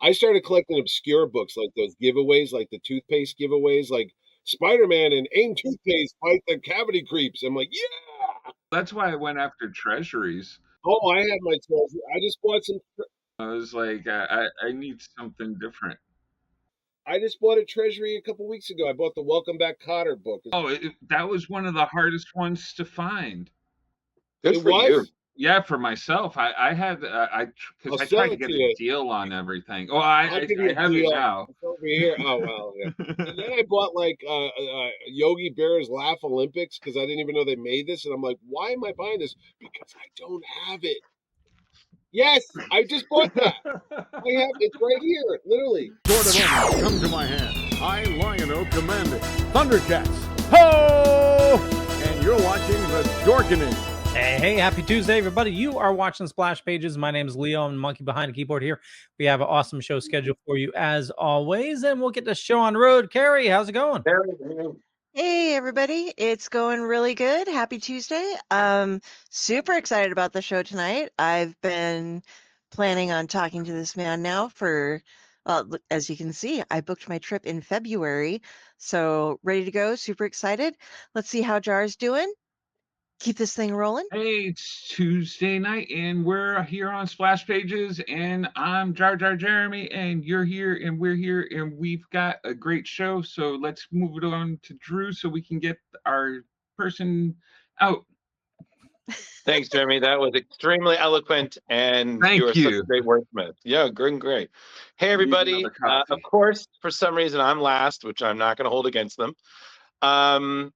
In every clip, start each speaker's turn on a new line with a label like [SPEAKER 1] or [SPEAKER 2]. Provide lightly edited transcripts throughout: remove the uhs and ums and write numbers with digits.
[SPEAKER 1] I started collecting obscure books like those giveaways, like the toothpaste giveaways, like Spider-Man and AIM toothpaste fight the cavity creeps. I'm like, yeah.
[SPEAKER 2] That's why I went after treasuries.
[SPEAKER 1] Oh, I had my treasure. I just bought some.
[SPEAKER 2] I was like, I need something different.
[SPEAKER 1] I just bought a treasury a couple weeks ago. I bought the Welcome Back Kotter book.
[SPEAKER 2] Oh, that was one of the hardest ones to find.
[SPEAKER 3] Good
[SPEAKER 1] It
[SPEAKER 3] for you.
[SPEAKER 1] was.
[SPEAKER 2] Yeah, for myself, I had
[SPEAKER 1] I'll
[SPEAKER 2] because I
[SPEAKER 1] sell
[SPEAKER 2] tried to
[SPEAKER 1] it
[SPEAKER 2] get
[SPEAKER 1] to
[SPEAKER 2] a
[SPEAKER 1] you.
[SPEAKER 2] deal on everything. Oh,
[SPEAKER 1] I'll give
[SPEAKER 2] I
[SPEAKER 1] you a
[SPEAKER 2] have it
[SPEAKER 1] deal.
[SPEAKER 2] now.
[SPEAKER 1] It's over here. Oh well, yeah. And then I bought like Yogi Bears Laugh Olympics because I didn't even know they made this, and I'm like, why am I buying this? Because I don't have it. Yes, I just bought that. I have it's right here, literally.
[SPEAKER 4] Sword of Omens, come to my hand. I, Lion-O, command it. Thundercats, ho! And you're watching The Dorkening.
[SPEAKER 5] Hey, happy Tuesday, everybody. You are watching Splash Pages. My name is Leo. I'm the monkey behind the keyboard here. We have an awesome show scheduled for you as always, and we'll get the show on the road. Carrie, how's it going?
[SPEAKER 6] Hey, everybody. It's going really good. Happy Tuesday. Super excited about the show tonight. I've been planning on talking to this man now for, as you can see, I booked my trip in February. So ready to go. Super excited. Let's see how Jar's doing. Keep this thing rolling.
[SPEAKER 2] Hey, it's Tuesday night, and we're here on Splash Pages, and I'm Jar Jar Jeremy, and you're here, and we're here, and we've got a great show. So let's move it on to Drew so we can get our person out.
[SPEAKER 3] Thanks, Jeremy. That was extremely eloquent, and you are such a great wordsmith. Yeah, great. Hey, everybody. Of course, for some reason, I'm last, which I'm not going to hold against them.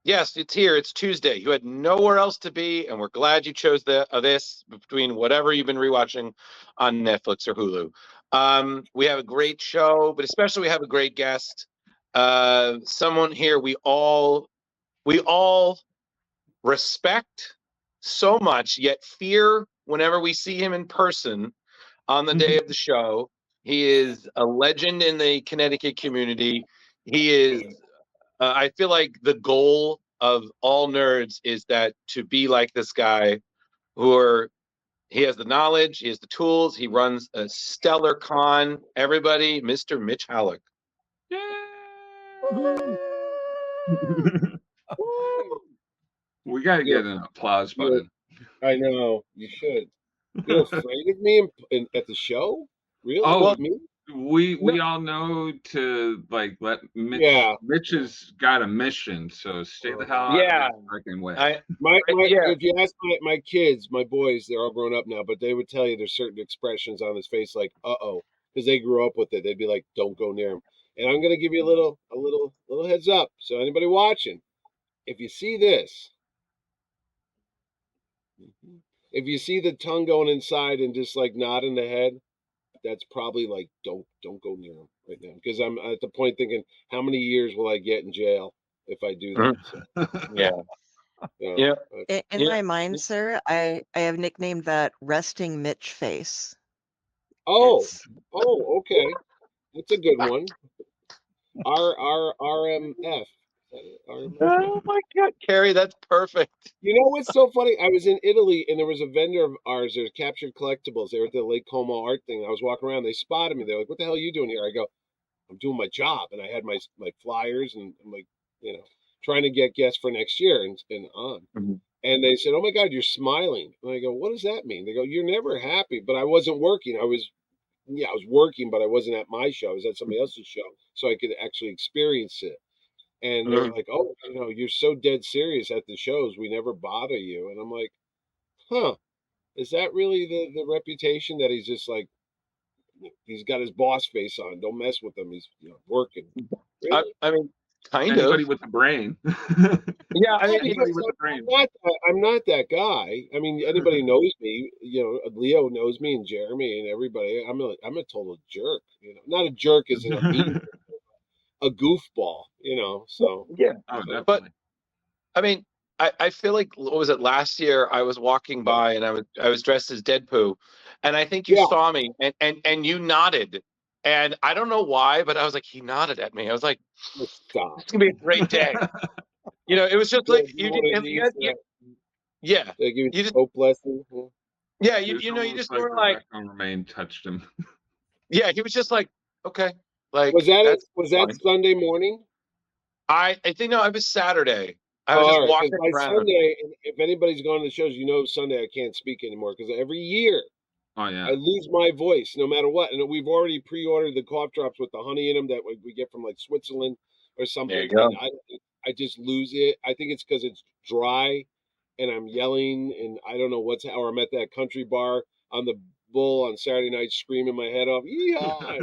[SPEAKER 3] Yes, it's here. It's Tuesday. You had nowhere else to be, and we're glad you chose this between whatever you've been rewatching on Netflix or Hulu. We have a great show, but especially we have a great guest. Someone here we all respect so much, yet fear whenever we see him in person on the day of the show. He is a legend in the Connecticut community. He is. I feel like the goal of all nerds is that to be like this guy, he has the knowledge, he has the tools, he runs a stellar con. Everybody, Mr. Mitch Hallock.
[SPEAKER 2] We got to get an applause button.
[SPEAKER 1] I know, you should. You're afraid of me at the show? Really?
[SPEAKER 2] Oh,
[SPEAKER 1] me?
[SPEAKER 2] We all know to like let Mitch. Yeah. Mitch has got a mission, so stay the hell out of his freaking way.
[SPEAKER 1] If you ask my kids, my boys, they're all grown up now, but they would tell you there's certain expressions on his face like "uh-oh," because they grew up with it. They'd be like, "Don't go near him." And I'm gonna give you a little heads up. So anybody watching, if you see this, if you see the tongue going inside and just like nodding the head, that's probably like don't go near him right now, because I'm at the point thinking, how many years will I get in jail if I do that? So,
[SPEAKER 6] In my mind, sir, I have nicknamed that resting Mitch face.
[SPEAKER 1] Oh, okay, that's a good one. RMF.
[SPEAKER 3] Oh my God, Carrie, that's perfect.
[SPEAKER 1] You know what's so funny? I was in Italy and there was a vendor of ours. There's Captured Collectibles. They were at the Lake Como art thing. I was walking around. They spotted me. They're like, "What the hell are you doing here?" I go, "I'm doing my job." And I had my flyers and I'm like, trying to get guests for next year and on. Mm-hmm. And they said, "Oh my God, you're smiling." And I go, "What does that mean?" They go, "You're never happy." But I wasn't working. I was working, but I wasn't at my show. I was at somebody else's show, so I could actually experience it. And they're like, "Oh, you're so dead serious at the shows. We never bother you." And I'm like, "Huh? Is that really the reputation that he's just like, he's got his boss face on? Don't mess with him. He's working." Really?
[SPEAKER 3] I mean,
[SPEAKER 2] anybody with a brain.
[SPEAKER 3] Yeah, I mean,
[SPEAKER 1] anybody with a brain. I'm not that guy. I mean, anybody knows me. Leo knows me and Jeremy and everybody. I'm a total jerk. Not a jerk as in a mean. A goofball, so
[SPEAKER 3] yeah. But I mean, I feel like, what was it, last year I was walking by and I was dressed as Deadpool, and I think you saw me and you nodded, and I don't know why, but I was like, he nodded at me. I was like, stop. It's gonna be a great day. It was just like you just hope blessing. Yeah, you just were like,
[SPEAKER 2] Remain touched him.
[SPEAKER 3] Yeah, he was just like, okay, like
[SPEAKER 1] Was that
[SPEAKER 3] fine.
[SPEAKER 1] Sunday morning?
[SPEAKER 3] I think no, it was Saturday. I was
[SPEAKER 1] All
[SPEAKER 3] just
[SPEAKER 1] right, because
[SPEAKER 3] walking
[SPEAKER 1] by
[SPEAKER 3] around.
[SPEAKER 1] Sunday, if anybody's going to the shows, Sunday I can't speak anymore because every year
[SPEAKER 2] Oh
[SPEAKER 1] I
[SPEAKER 2] yeah.
[SPEAKER 1] lose my voice no matter what. And we've already pre-ordered the cough drops with the honey in them that we get from like Switzerland or
[SPEAKER 3] There you
[SPEAKER 1] something. And
[SPEAKER 3] go.
[SPEAKER 1] I just lose it. I think it's because it's dry and I'm yelling and I don't know or I'm at that country bar on the bull on Saturday night screaming my head off. Yeehaw!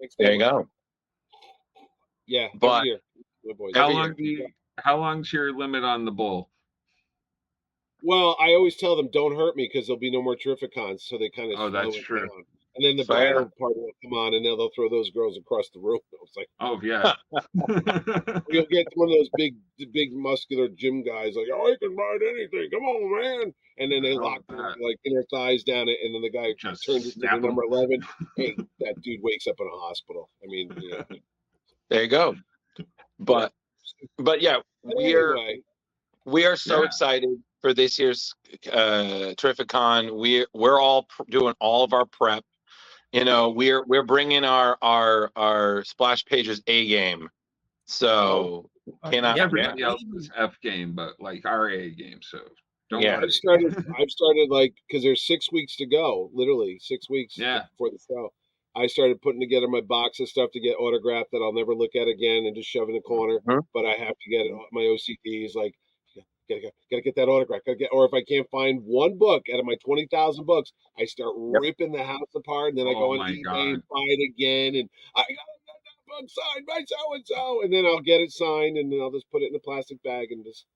[SPEAKER 1] Next day
[SPEAKER 3] There
[SPEAKER 1] I'm
[SPEAKER 3] you
[SPEAKER 1] like,
[SPEAKER 3] go.
[SPEAKER 1] yeah, every
[SPEAKER 3] But
[SPEAKER 1] year. My voice.
[SPEAKER 2] How
[SPEAKER 3] every
[SPEAKER 2] long
[SPEAKER 3] year.
[SPEAKER 2] how long's your limit on the bull?
[SPEAKER 1] Well, I always tell them don't hurt me because there'll be no more Terrificons, so they kind of
[SPEAKER 2] Oh, that's
[SPEAKER 1] slow it
[SPEAKER 2] true.
[SPEAKER 1] down. And then the
[SPEAKER 3] Fair.
[SPEAKER 1] bridal party will come on, and they'll throw those girls across the room. I was like,
[SPEAKER 2] Oh yeah.
[SPEAKER 1] you'll get one of those big muscular gym guys like, oh, I can ride anything. Come on, man. And then they
[SPEAKER 2] I
[SPEAKER 1] lock
[SPEAKER 2] love
[SPEAKER 1] their
[SPEAKER 2] that.
[SPEAKER 1] like inner thighs down it, and then the guy turns
[SPEAKER 2] Just
[SPEAKER 1] it to the
[SPEAKER 2] snap 'em.
[SPEAKER 1] number 11. Hey, that dude wakes up in a hospital. I mean,
[SPEAKER 3] There you go. But yeah,
[SPEAKER 1] anyway,
[SPEAKER 3] we are so
[SPEAKER 2] Yeah.
[SPEAKER 3] excited for this year's Terrificon. We're all doing all of our prep. We're bringing our Splash Pages A game. So cannot
[SPEAKER 5] yeah,
[SPEAKER 3] forget.
[SPEAKER 2] Everybody else's F game, but like our A game. So don't
[SPEAKER 3] Yeah.
[SPEAKER 2] worry.
[SPEAKER 1] I've started like because there's 6 weeks to go, literally 6 weeks
[SPEAKER 2] Yeah.
[SPEAKER 1] before the show. I started putting together my box of stuff to get autographed that I'll never look at again and just shove in a corner.
[SPEAKER 3] Mhm.
[SPEAKER 1] But I have to get it. My OCD is like, gotta get that autograph. Or if I can't find one book out of my 20,000 books, I start
[SPEAKER 3] Yep.
[SPEAKER 1] ripping the house apart, and then I
[SPEAKER 2] Oh
[SPEAKER 1] go on
[SPEAKER 2] my
[SPEAKER 1] eBay and
[SPEAKER 2] God.
[SPEAKER 1] buy it again, and I gotta get that book signed by so and so, and then I'll get it signed, and then I'll just put it in a plastic bag and just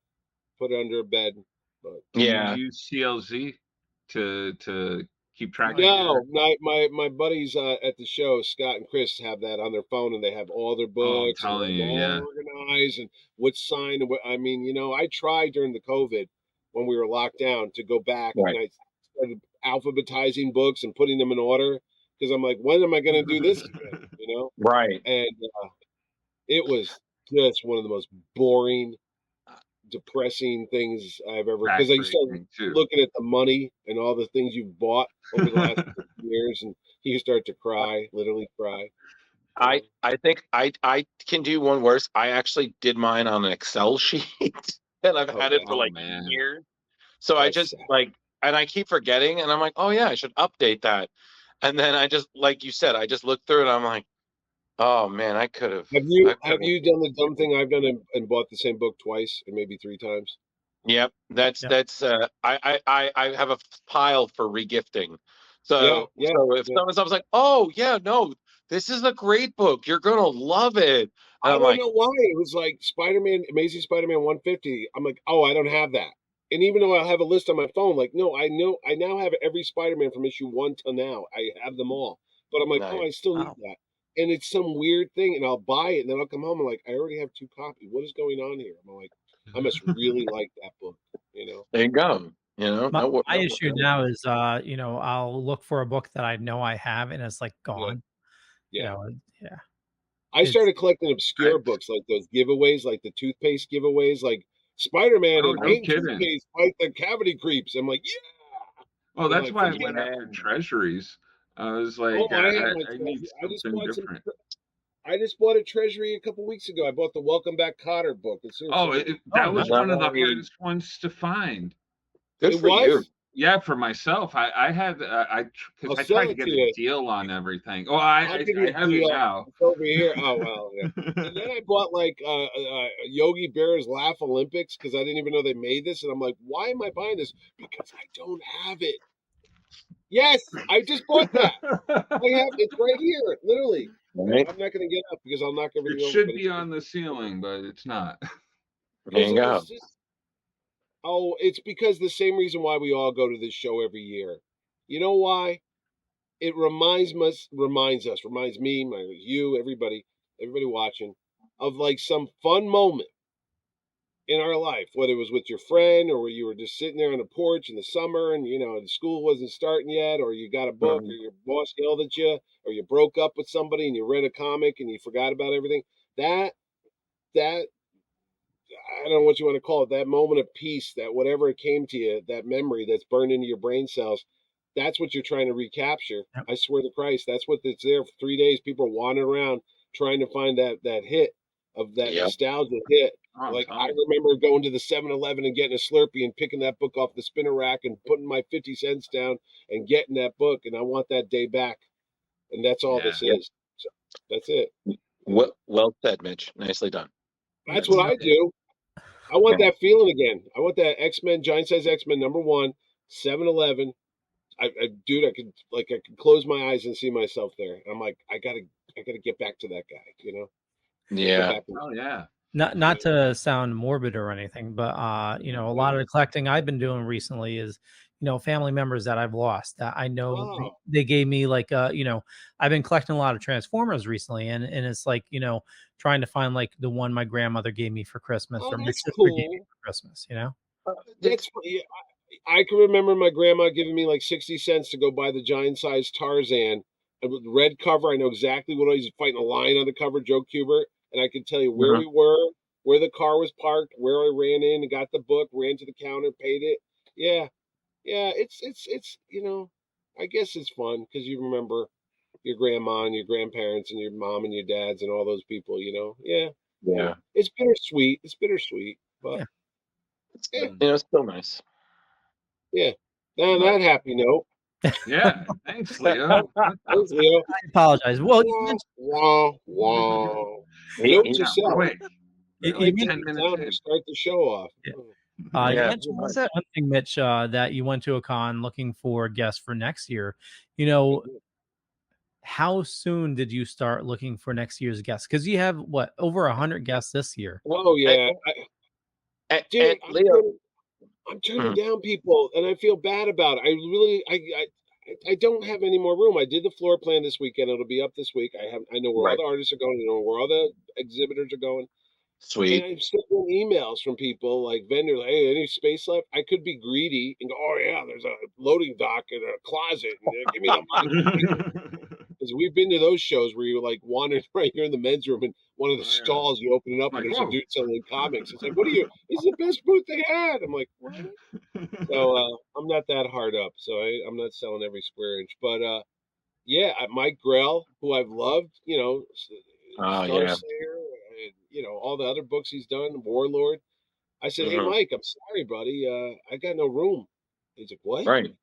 [SPEAKER 1] put it under a bed. But
[SPEAKER 2] Do you
[SPEAKER 3] Yeah.
[SPEAKER 2] use CLZ to keep track of
[SPEAKER 1] no,
[SPEAKER 2] your?
[SPEAKER 1] my buddies at the show, Scott and Chris, have that on their phone, and they have all their
[SPEAKER 2] Oh, I'm
[SPEAKER 1] books and
[SPEAKER 2] telling
[SPEAKER 1] they're
[SPEAKER 2] you,
[SPEAKER 1] all
[SPEAKER 2] yeah.
[SPEAKER 1] organized and what's signed. And what I mean, I tried during the COVID when we were locked down to go back
[SPEAKER 3] Right.
[SPEAKER 1] and I started alphabetizing books and putting them in order because I'm like, when am I going to do this again?
[SPEAKER 3] Right.
[SPEAKER 1] And it was just one of the most boring, depressing things I've ever because you start
[SPEAKER 2] Backbreaking too.
[SPEAKER 1] looking at the money and all the things you've bought over the last 50 years, and you start to cry, literally cry.
[SPEAKER 3] I think I can do one worse. I actually did mine on an Excel sheet, and I've
[SPEAKER 1] Oh,
[SPEAKER 3] had it for
[SPEAKER 2] Oh
[SPEAKER 3] like
[SPEAKER 2] man.
[SPEAKER 3] years. So I
[SPEAKER 1] that's
[SPEAKER 3] just
[SPEAKER 1] sad.
[SPEAKER 3] and I keep forgetting, and I'm like, oh yeah, I should update that. And then I just, like you said, I just looked through it. And I'm like, oh man, I could have.
[SPEAKER 1] Have you done the dumb thing I've done and bought the same book twice and maybe 3 times?
[SPEAKER 3] Yep, that's
[SPEAKER 5] Yep.
[SPEAKER 3] I have a pile for regifting.
[SPEAKER 1] Yeah, yeah,
[SPEAKER 3] So if
[SPEAKER 1] yeah.
[SPEAKER 3] I was like, oh yeah, no, this is a great book. You're gonna love it. And
[SPEAKER 1] I
[SPEAKER 3] I'm
[SPEAKER 1] don't
[SPEAKER 3] like,
[SPEAKER 1] know why. It was like Amazing Spider-Man 150. I'm like, oh, I don't have that. And even though I have a list on my phone, like, no, I know I now have every Spider-Man from issue 1 to now. I have them all. But I'm like, oh,
[SPEAKER 3] nice.
[SPEAKER 1] I still need
[SPEAKER 5] Wow.
[SPEAKER 1] that. And it's some weird thing, and I'll buy it, and then I'll come home and like, I already have 2 copies. What is going on here? I'm like, I must really like that book,
[SPEAKER 3] There you go.
[SPEAKER 5] My,
[SPEAKER 3] No,
[SPEAKER 5] my issue now is, I'll look for a book that I know I have and it's like
[SPEAKER 1] Yeah,
[SPEAKER 5] gone.
[SPEAKER 1] yeah.
[SPEAKER 5] Yeah.
[SPEAKER 1] I
[SPEAKER 5] It's
[SPEAKER 1] started collecting obscure books like those giveaways, like the toothpaste giveaways, like Spider-Man
[SPEAKER 2] Oh,
[SPEAKER 1] and
[SPEAKER 2] no
[SPEAKER 1] paint
[SPEAKER 2] kidding.
[SPEAKER 1] toothpaste fight the cavity creeps. I'm like, yeah.
[SPEAKER 2] Well,
[SPEAKER 1] And
[SPEAKER 2] that's
[SPEAKER 1] like,
[SPEAKER 2] why I
[SPEAKER 1] forget
[SPEAKER 2] went after
[SPEAKER 3] man.
[SPEAKER 2] treasuries. I was
[SPEAKER 1] Oh,
[SPEAKER 2] like,
[SPEAKER 1] I have my
[SPEAKER 2] I need
[SPEAKER 1] treasury.
[SPEAKER 2] something different.
[SPEAKER 1] I just bought a treasury a couple weeks ago. I bought the Welcome Back Kotter book. It's so
[SPEAKER 2] Oh,
[SPEAKER 1] funny.
[SPEAKER 2] that
[SPEAKER 5] oh,
[SPEAKER 2] was
[SPEAKER 5] nice.
[SPEAKER 2] one of the
[SPEAKER 3] Nice.
[SPEAKER 2] hardest ones to find.
[SPEAKER 3] Good
[SPEAKER 1] It
[SPEAKER 3] for you.
[SPEAKER 1] was.
[SPEAKER 2] Yeah, for myself, I had
[SPEAKER 1] I'll
[SPEAKER 2] because I
[SPEAKER 1] sell
[SPEAKER 2] tried to
[SPEAKER 1] it
[SPEAKER 2] get
[SPEAKER 1] to
[SPEAKER 2] a
[SPEAKER 1] you.
[SPEAKER 2] deal on everything. Oh,
[SPEAKER 1] I'll
[SPEAKER 2] I
[SPEAKER 1] give you a
[SPEAKER 2] have it
[SPEAKER 1] deal.
[SPEAKER 2] now.
[SPEAKER 1] It's over here. Oh well, yeah. And then I bought like Yogi Bears Laugh Olympics because I didn't even know they made this, and I'm like, why am I buying this? Because I don't have it. Yes, I just bought that. I have it's right here, literally.
[SPEAKER 3] Right.
[SPEAKER 1] I'm not going to get up because I'll knock
[SPEAKER 2] It
[SPEAKER 1] everything over.
[SPEAKER 2] should
[SPEAKER 1] But
[SPEAKER 2] be on the ceiling, but it's not.
[SPEAKER 3] There you
[SPEAKER 1] it was
[SPEAKER 3] go.
[SPEAKER 1] just it's because the same reason why we all go to this show every year. You know why? It reminds me, you, everybody watching, of like some fun moment in our life, whether it was with your friend or you were just sitting there on the porch in the summer and the school wasn't starting yet, or you got a book, or
[SPEAKER 3] Mhm.
[SPEAKER 1] your boss yelled at you, or you broke up with somebody and you read a comic and you forgot about everything. That I don't know what you want to call it, that moment of peace, that whatever it came to you, that memory that's burned into your brain cells, that's what you're trying to recapture.
[SPEAKER 5] Yep.
[SPEAKER 1] I swear to Christ, that's what it's there for 3 days. People are wandering around trying to find that hit of that
[SPEAKER 3] Yep.
[SPEAKER 1] nostalgia hit.
[SPEAKER 2] I'm
[SPEAKER 1] Like I
[SPEAKER 2] telling you.
[SPEAKER 1] remember going to the 7-Eleven and getting a Slurpee and picking that book off the spinner rack and putting my 50 cents down and getting that book. And I want that day back. And that's all this
[SPEAKER 2] Yeah.
[SPEAKER 1] is. So that's it.
[SPEAKER 3] Well said, Mitch. Nicely done.
[SPEAKER 1] That's what I do. I want that feeling again. I want that X-Men, giant size X-Men #1, 7-Eleven. Dude, I could close my eyes and see myself there. I'm like, I gotta get back to that guy, you know?
[SPEAKER 3] Yeah.
[SPEAKER 2] Oh yeah.
[SPEAKER 5] Not to sound morbid or anything, but you know, a lot of the collecting I've been doing recently is, you know, family members that I've lost that I know
[SPEAKER 1] Oh.
[SPEAKER 5] they gave me like you know, I've been collecting a lot of Transformers recently, and it's like, you know, trying to find like the one my grandmother gave me for Christmas
[SPEAKER 1] Oh,
[SPEAKER 5] or my
[SPEAKER 1] that's
[SPEAKER 5] sister gave me
[SPEAKER 1] cool.
[SPEAKER 5] for Christmas, you know.
[SPEAKER 1] That's funny. I can remember my grandma giving me like 60 cents to go buy the giant size Tarzan. And with the red cover, I know exactly what he's fighting a lion on the cover, Joe Kubert. And I could tell you where we were, where the car was parked, where I ran in and got the book, ran to the counter, paid it. Yeah. Yeah. It's, you know, I guess it's fun because you remember your grandma and your grandparents and your mom and your dads and all those people, you know? Yeah.
[SPEAKER 3] Yeah.
[SPEAKER 1] It's bittersweet. It's bittersweet. But
[SPEAKER 5] Yeah.
[SPEAKER 3] You know, it's still nice.
[SPEAKER 1] yeah. On that happy note.
[SPEAKER 2] Yeah. Thanks, Leo.
[SPEAKER 1] Thanks, Leo.
[SPEAKER 5] I apologize. Well, you mentioned,
[SPEAKER 1] Wow.
[SPEAKER 3] He-
[SPEAKER 1] Note
[SPEAKER 3] he-
[SPEAKER 1] to self.
[SPEAKER 2] Quick.
[SPEAKER 5] you
[SPEAKER 2] Like
[SPEAKER 5] mentioned-
[SPEAKER 2] 10 minutes
[SPEAKER 1] Down to
[SPEAKER 2] in.
[SPEAKER 1] start the show off.
[SPEAKER 5] Yeah. you
[SPEAKER 3] Yeah.
[SPEAKER 5] mentioned one
[SPEAKER 6] So-
[SPEAKER 5] thing, Mitch, that you went to a con looking for guests for next year. You know, how soon did you start looking for next year's guests? Because you have what, over 100 guests this year.
[SPEAKER 1] Whoa, yeah. Dude,
[SPEAKER 3] And Leo,
[SPEAKER 1] I'm turning down people, and I feel bad about it. I really, I don't have any more room. I did the floor plan this weekend. It'll be up this week. I know where all
[SPEAKER 3] Right.
[SPEAKER 1] the artists are going. I know where all the exhibitors are going.
[SPEAKER 3] sweet.
[SPEAKER 1] And I'm still getting emails from people like vendors, like, hey, any space left? I could be greedy and go, oh yeah, there's a loading dock in a closet. And, give me the money. Because we've been to those shows where you like wandering right here in the men's room and one of the
[SPEAKER 2] Oh, yeah.
[SPEAKER 1] stalls, you open it up
[SPEAKER 2] Like,
[SPEAKER 1] and there's
[SPEAKER 2] whoa.
[SPEAKER 1] a dude selling comics. It's like, what are you? This is the best booth they had. I'm like, what? So I'm not that hard up. So I'm not selling every square inch. But yeah, Mike Grell, who I've loved, you know,
[SPEAKER 3] Oh, yeah.
[SPEAKER 1] Starslayer, and, you know, all the other books he's done, Warlord. I said, hey, Mike, I'm sorry, buddy. I got no room. He's like, what?
[SPEAKER 3] Right.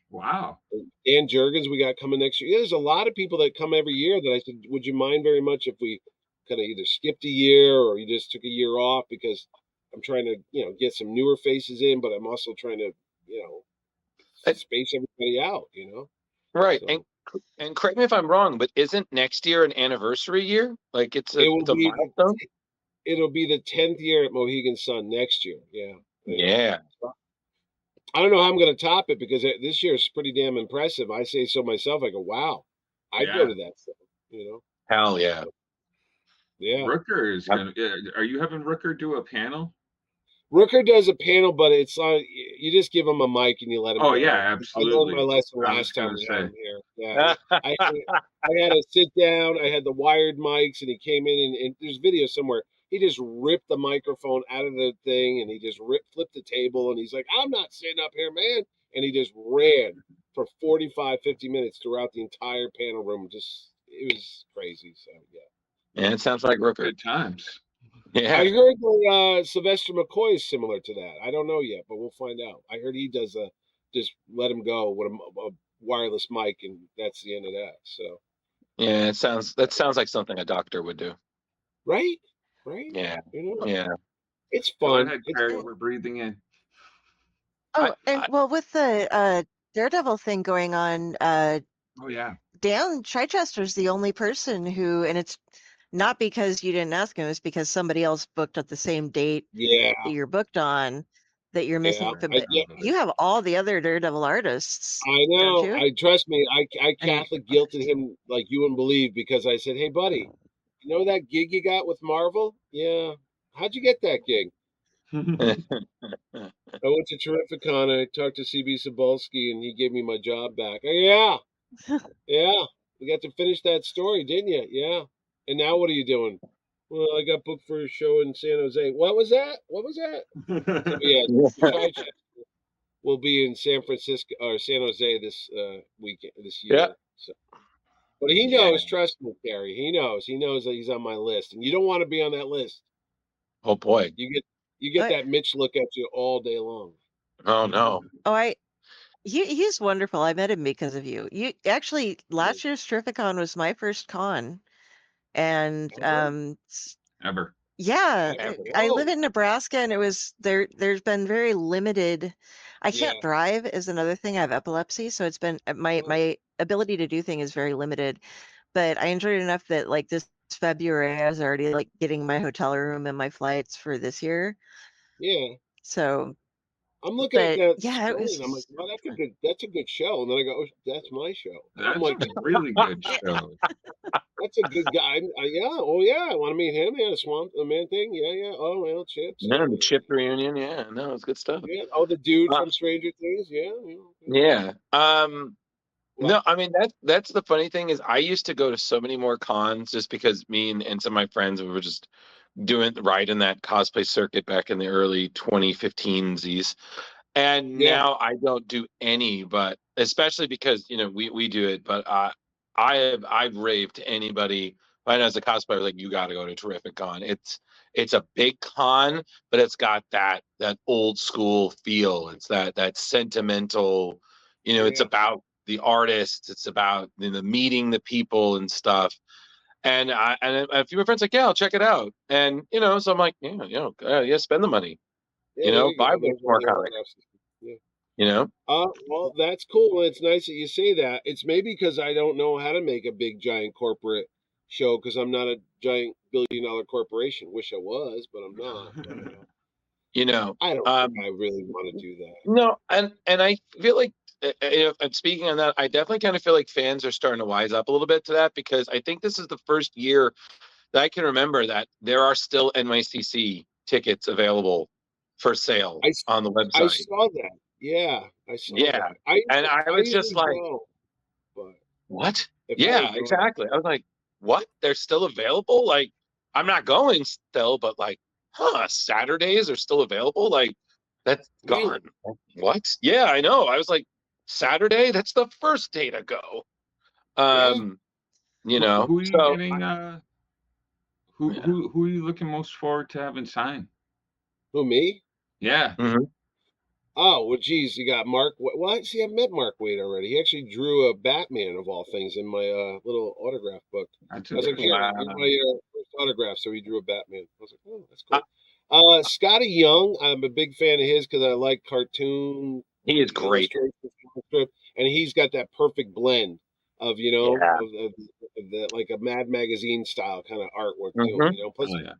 [SPEAKER 2] Wow.
[SPEAKER 1] Dan Jurgens we got coming next year. Yeah, there's a lot of people that come every year that I said, would you mind very much if we kind of either skipped a year or you just took a year off, because I'm trying to, you know, get some newer faces in, but I'm also trying to, you know, space everybody out, you know?
[SPEAKER 3] Right.
[SPEAKER 1] So,
[SPEAKER 3] And correct me if I'm wrong, but isn't next year an anniversary year? Like it's a milestone?
[SPEAKER 1] it'll be the 10th year at Mohegan Sun next year. Yeah.
[SPEAKER 3] Yeah.
[SPEAKER 1] I don't know how I'm going to top it because this year is pretty damn impressive. I say so myself. I go, wow, I'd go to that show, you know?
[SPEAKER 3] Hell yeah.
[SPEAKER 1] Yeah.
[SPEAKER 2] Rooker is gonna. Are you having Rooker do a panel?
[SPEAKER 1] Rooker does a panel, but it's like you just give him a mic and you let him.
[SPEAKER 2] Oh
[SPEAKER 1] go.
[SPEAKER 2] yeah,
[SPEAKER 1] I
[SPEAKER 2] absolutely.
[SPEAKER 1] learned my lesson
[SPEAKER 2] I was
[SPEAKER 1] last time
[SPEAKER 2] gonna
[SPEAKER 1] we had
[SPEAKER 2] say.
[SPEAKER 1] him here. Yeah, I had to sit down. I had the wired mics, and he came in, and there's video somewhere. He just ripped the microphone out of the thing, and he just flipped the table, and he's like, "I'm not sitting up here, man!" And he just ran for 45, 50 minutes throughout the entire panel room. Just it was crazy. So yeah.
[SPEAKER 3] Yeah, it sounds like Rooker.
[SPEAKER 2] Good times.
[SPEAKER 3] Yeah.
[SPEAKER 1] I heard that Sylvester McCoy is similar to that. I don't know yet, but we'll find out. I heard he does just let him go with a wireless mic, and that's the end of that. So
[SPEAKER 3] Yeah, that sounds like something a doctor would do.
[SPEAKER 1] right,
[SPEAKER 3] Yeah.
[SPEAKER 1] you know,
[SPEAKER 3] Yeah.
[SPEAKER 1] it's
[SPEAKER 2] Go
[SPEAKER 1] fun.
[SPEAKER 2] ahead,
[SPEAKER 1] It's
[SPEAKER 2] Carrie.
[SPEAKER 1] fun.
[SPEAKER 2] We're breathing in.
[SPEAKER 6] Oh, and well, with the Daredevil thing going on,
[SPEAKER 2] Oh yeah.
[SPEAKER 6] Dan Chichester's the only person who, and it's not because you didn't ask him, it's because somebody else booked at the same date
[SPEAKER 1] Yeah,
[SPEAKER 6] that you're booked on that you're missing.
[SPEAKER 1] Yeah,
[SPEAKER 6] But you have all the other Daredevil artists,
[SPEAKER 1] I
[SPEAKER 6] don't
[SPEAKER 1] know.
[SPEAKER 6] you?
[SPEAKER 1] Trust me. I
[SPEAKER 6] And-
[SPEAKER 1] Catholic guilted him like you wouldn't believe, because I said, "Hey, buddy, you know that gig you got with Marvel? Yeah, how'd you get that gig?" I went to Terrificon. I talked to CB Cebulski, and he gave me my job back. Oh, yeah. We got to finish that story, didn't you? Yeah. And now what are you doing? Well, I got booked for a show in San Jose. What was that? So, yeah, Chichester. will be in San Francisco or San Jose this weekend, this
[SPEAKER 3] Yeah.
[SPEAKER 1] year. So, but he knows. Trust me, Gary. He knows. He knows that he's on my list, and you don't want to be on that list.
[SPEAKER 3] Oh boy.
[SPEAKER 1] You get that Mitch look at you all day long.
[SPEAKER 3] Oh no.
[SPEAKER 6] Oh, he's wonderful. I met him because of you. You actually last year's Terrificon was my first con, and
[SPEAKER 2] Ever.
[SPEAKER 6] yeah, I live
[SPEAKER 1] Oh,
[SPEAKER 6] in Nebraska, and it was there's been very limited. I can't
[SPEAKER 1] yeah.
[SPEAKER 6] drive is another thing. I have epilepsy, so it's been my ability to do things is very limited. But I enjoyed it enough that like this February, I was already like getting my hotel room and my flights for this year.
[SPEAKER 1] Yeah.
[SPEAKER 6] So,
[SPEAKER 1] I'm looking at
[SPEAKER 6] but
[SPEAKER 1] that
[SPEAKER 6] yeah, it
[SPEAKER 1] screen. I'm like,
[SPEAKER 6] was
[SPEAKER 1] well,
[SPEAKER 6] fun.
[SPEAKER 1] that's a good show. And then I go, oh, that's my show. And I'm
[SPEAKER 2] That's
[SPEAKER 1] like,
[SPEAKER 2] a really good show.
[SPEAKER 1] that's a good guy. Yeah. Oh, yeah. I want to meet him. Yeah. The Swamp the Man thing. Yeah. Yeah. Oh, well, Chips.
[SPEAKER 3] No, the
[SPEAKER 1] Yeah.
[SPEAKER 3] Chip reunion. Yeah, no, it's good stuff.
[SPEAKER 1] Yeah. Oh, the dude
[SPEAKER 3] Uh,
[SPEAKER 1] from Stranger Things. Yeah.
[SPEAKER 3] yeah.
[SPEAKER 1] Well,
[SPEAKER 3] No, I mean that's the funny thing is I used to go to so many more cons just because me and some of my friends were just riding that cosplay circuit back in the early 2015s. And
[SPEAKER 1] yeah.
[SPEAKER 3] now I don't do any, but especially because we do it. But I've raved to anybody. I know as a cosplayer, like you got to go to Terrificon. It's a big con, but it's got that old school feel. It's that sentimental. It's
[SPEAKER 1] Yeah.
[SPEAKER 3] about the artists. It's about meeting the people and stuff. And a few of my friends like, yeah, I'll check it out. And so I'm like, yeah, spend the money.
[SPEAKER 1] Yeah. There you
[SPEAKER 3] Buy
[SPEAKER 1] go.
[SPEAKER 3] books
[SPEAKER 1] There's all
[SPEAKER 3] more
[SPEAKER 1] the
[SPEAKER 3] comics.
[SPEAKER 1] autographs. Yeah.
[SPEAKER 3] You know.
[SPEAKER 1] Well, that's cool. It's nice that you say that. It's maybe because I don't know how to make a big, giant corporate show because I'm not a giant billion-dollar corporation. Wish I was, but I'm not. But, I don't think I really want to do that.
[SPEAKER 3] No, and I feel like, and speaking on that, I definitely kind of feel like fans are starting to wise up a little bit to that because I think this is the first year that I can remember that there are still NYCC tickets available for sale on the
[SPEAKER 1] I
[SPEAKER 3] website.
[SPEAKER 1] saw that. Yeah, I saw
[SPEAKER 3] Yeah,
[SPEAKER 1] that.
[SPEAKER 3] and I was just
[SPEAKER 1] usually
[SPEAKER 3] like,
[SPEAKER 1] go, but
[SPEAKER 3] what?
[SPEAKER 1] if I
[SPEAKER 3] Yeah,
[SPEAKER 1] go,
[SPEAKER 3] exactly. I was like, what? They're still available? Like, I'm not going still, but like, Saturdays are still available? Like, that's
[SPEAKER 1] really?
[SPEAKER 3] gone. What? Yeah, I know. I was like, Saturday? That's the first day to go.
[SPEAKER 1] Yeah.
[SPEAKER 2] Who are you
[SPEAKER 3] So
[SPEAKER 2] getting? Who are you looking most forward to having sign?
[SPEAKER 1] Who, me?
[SPEAKER 2] Yeah.
[SPEAKER 3] mhm.
[SPEAKER 1] Oh, well, geez, you got Mark. What? See, I've met Mark Waid already. He actually drew a Batman of all things in my little autograph book.
[SPEAKER 2] That's
[SPEAKER 1] I was like, here,
[SPEAKER 3] Wow.
[SPEAKER 1] here's my first autograph. So he drew a Batman. I was like, oh, that's
[SPEAKER 3] Uh,
[SPEAKER 1] cool. Scotty Young, I'm a big fan of his because I like cartoon
[SPEAKER 3] he is great.
[SPEAKER 1] illustrations, and he's got that perfect blend of
[SPEAKER 3] Yeah.
[SPEAKER 1] of the like a Mad Magazine style kind of artwork to him.
[SPEAKER 3] Mhm.
[SPEAKER 1] Plus
[SPEAKER 2] Oh yeah.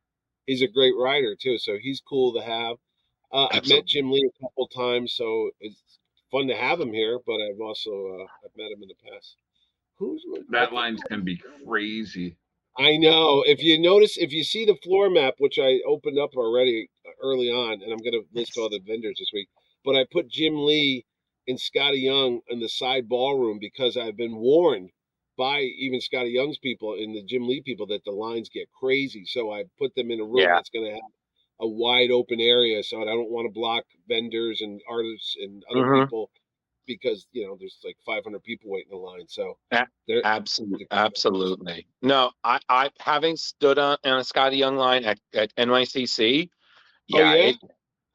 [SPEAKER 1] he's a great writer too, so he's cool to have. I've met
[SPEAKER 3] Absolutely.
[SPEAKER 1] Jim Lee a couple times, so it's fun to have him here. But I've also I've met him in the past.
[SPEAKER 2] That line's gonna be crazy.
[SPEAKER 1] I know. If you notice, if you see the floor map, which I opened up already early on, and I'm going to list all the vendors this week, but I put Jim Lee and Scotty Young in the side ballroom because I've been warned by even Scotty Young's people and the Jim Lee people that the lines get crazy. So I put them in a room
[SPEAKER 3] Yeah.
[SPEAKER 1] that's going to have a wide open area, so I don't want to block vendors and artists and other
[SPEAKER 3] Mhm.
[SPEAKER 1] people because there's like 500 people waiting in line. So
[SPEAKER 3] A-
[SPEAKER 1] they're
[SPEAKER 3] Absolutely. No, I having stood on a Scotty Young line at NYCC,
[SPEAKER 1] Oh
[SPEAKER 3] yeah,
[SPEAKER 1] yeah,
[SPEAKER 3] it's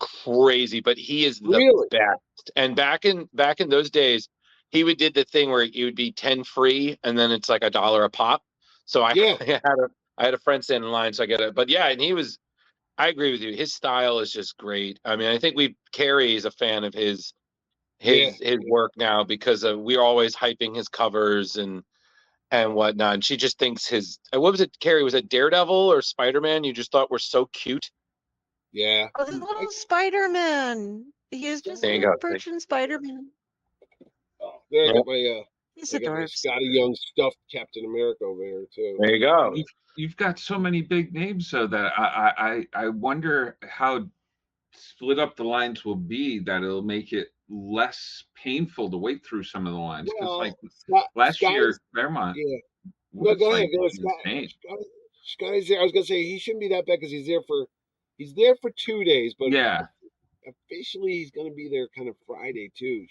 [SPEAKER 3] crazy, but he is the
[SPEAKER 1] really?
[SPEAKER 3] best. And back in those days, he did the thing where it would be 10 free and then it's like $1 a pop. So I
[SPEAKER 1] Yeah,
[SPEAKER 3] I had a friend stand in line, so I get it. But yeah, and I agree with you. His style is just great. I mean, I think Carrie is a fan of his
[SPEAKER 1] yeah.
[SPEAKER 3] work now because we're always hyping his covers and whatnot. And she just thinks what was it, Carrie? Was it Daredevil or Spider-Man? You just thought were so cute.
[SPEAKER 1] Yeah.
[SPEAKER 6] Oh, the little Spider-Man. He is just a
[SPEAKER 3] There you
[SPEAKER 6] little
[SPEAKER 3] go.
[SPEAKER 6] virgin Spider-Man.
[SPEAKER 1] There I
[SPEAKER 3] Yeah,
[SPEAKER 1] got my
[SPEAKER 6] He's
[SPEAKER 1] I got my
[SPEAKER 6] adorbs.
[SPEAKER 1] Scotty Young stuffed Captain America over here too.
[SPEAKER 3] there you go.
[SPEAKER 2] You've got so many big names though that I wonder how split up the lines will be that it'll make it less painful to wait through some of the lines because like
[SPEAKER 1] Well,
[SPEAKER 2] last
[SPEAKER 1] Scotty's
[SPEAKER 2] year Claremont
[SPEAKER 1] yeah. No,
[SPEAKER 2] was
[SPEAKER 1] go ahead.
[SPEAKER 2] like
[SPEAKER 1] Go.
[SPEAKER 2] insane.
[SPEAKER 1] Scotty's there. I was gonna say he shouldn't be that bad because he's there for 2 days, but
[SPEAKER 2] Yeah,
[SPEAKER 1] officially he's going to be there kind of Friday too.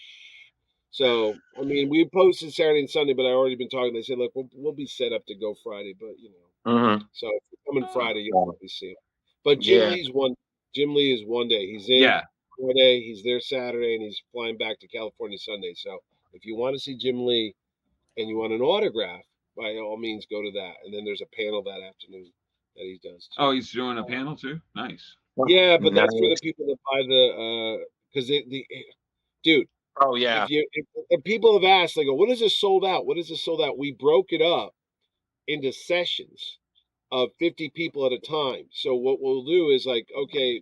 [SPEAKER 1] So I mean, we posted Saturday and Sunday, but I already been talking. They said, look, we'll be set up to go Friday, but so if you're coming Friday, you'll probably see him. But Jim Lee is one day. He's in Friday, he's there Saturday, and he's flying back to California Sunday. So if you want to see Jim Lee and you want an autograph, by all means go to that. And then there's a panel that afternoon that he does too.
[SPEAKER 2] Oh, he's doing a panel too? Nice.
[SPEAKER 1] Yeah, but that's for the people that buy the because dude.
[SPEAKER 3] Oh yeah.
[SPEAKER 1] If people have asked, they go, "What is this sold out? What is this sold out?" We broke it up into sessions of 50 people at a time. So what we'll do is like, okay,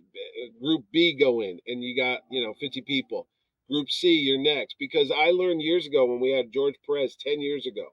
[SPEAKER 1] Group B go in, and you got 50 people. Group C, you're next, because I learned years ago when we had George Perez 10 years ago,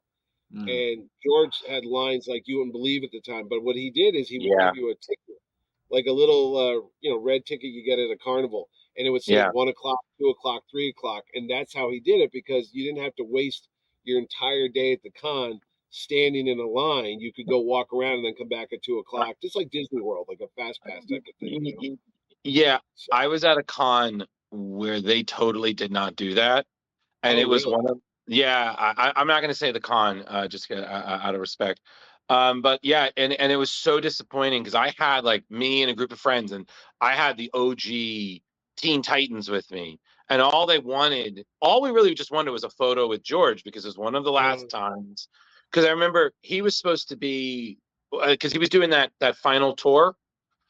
[SPEAKER 1] and George had lines like you wouldn't believe at the time. But what he did is he would give you a ticket, like a little red ticket you get at a carnival. And it would say 1 o'clock, 2 o'clock, 3 o'clock. And that's how he did it, because you didn't have to waste your entire day at the con standing in a line. You could go walk around and then come back at 2 o'clock, just like Disney World, like a fast pass type of thing.
[SPEAKER 3] Yeah. So, I was at a con where they totally did not do that. And it was one of, I'm not going to say the con, just out of respect. But yeah, and it was so disappointing, because I had like me and a group of friends, and I had the OG Teen Titans with me, and all we really just wanted was a photo with George, because it was one of the last times. Because I remember he was supposed to be, because he was doing that final tour.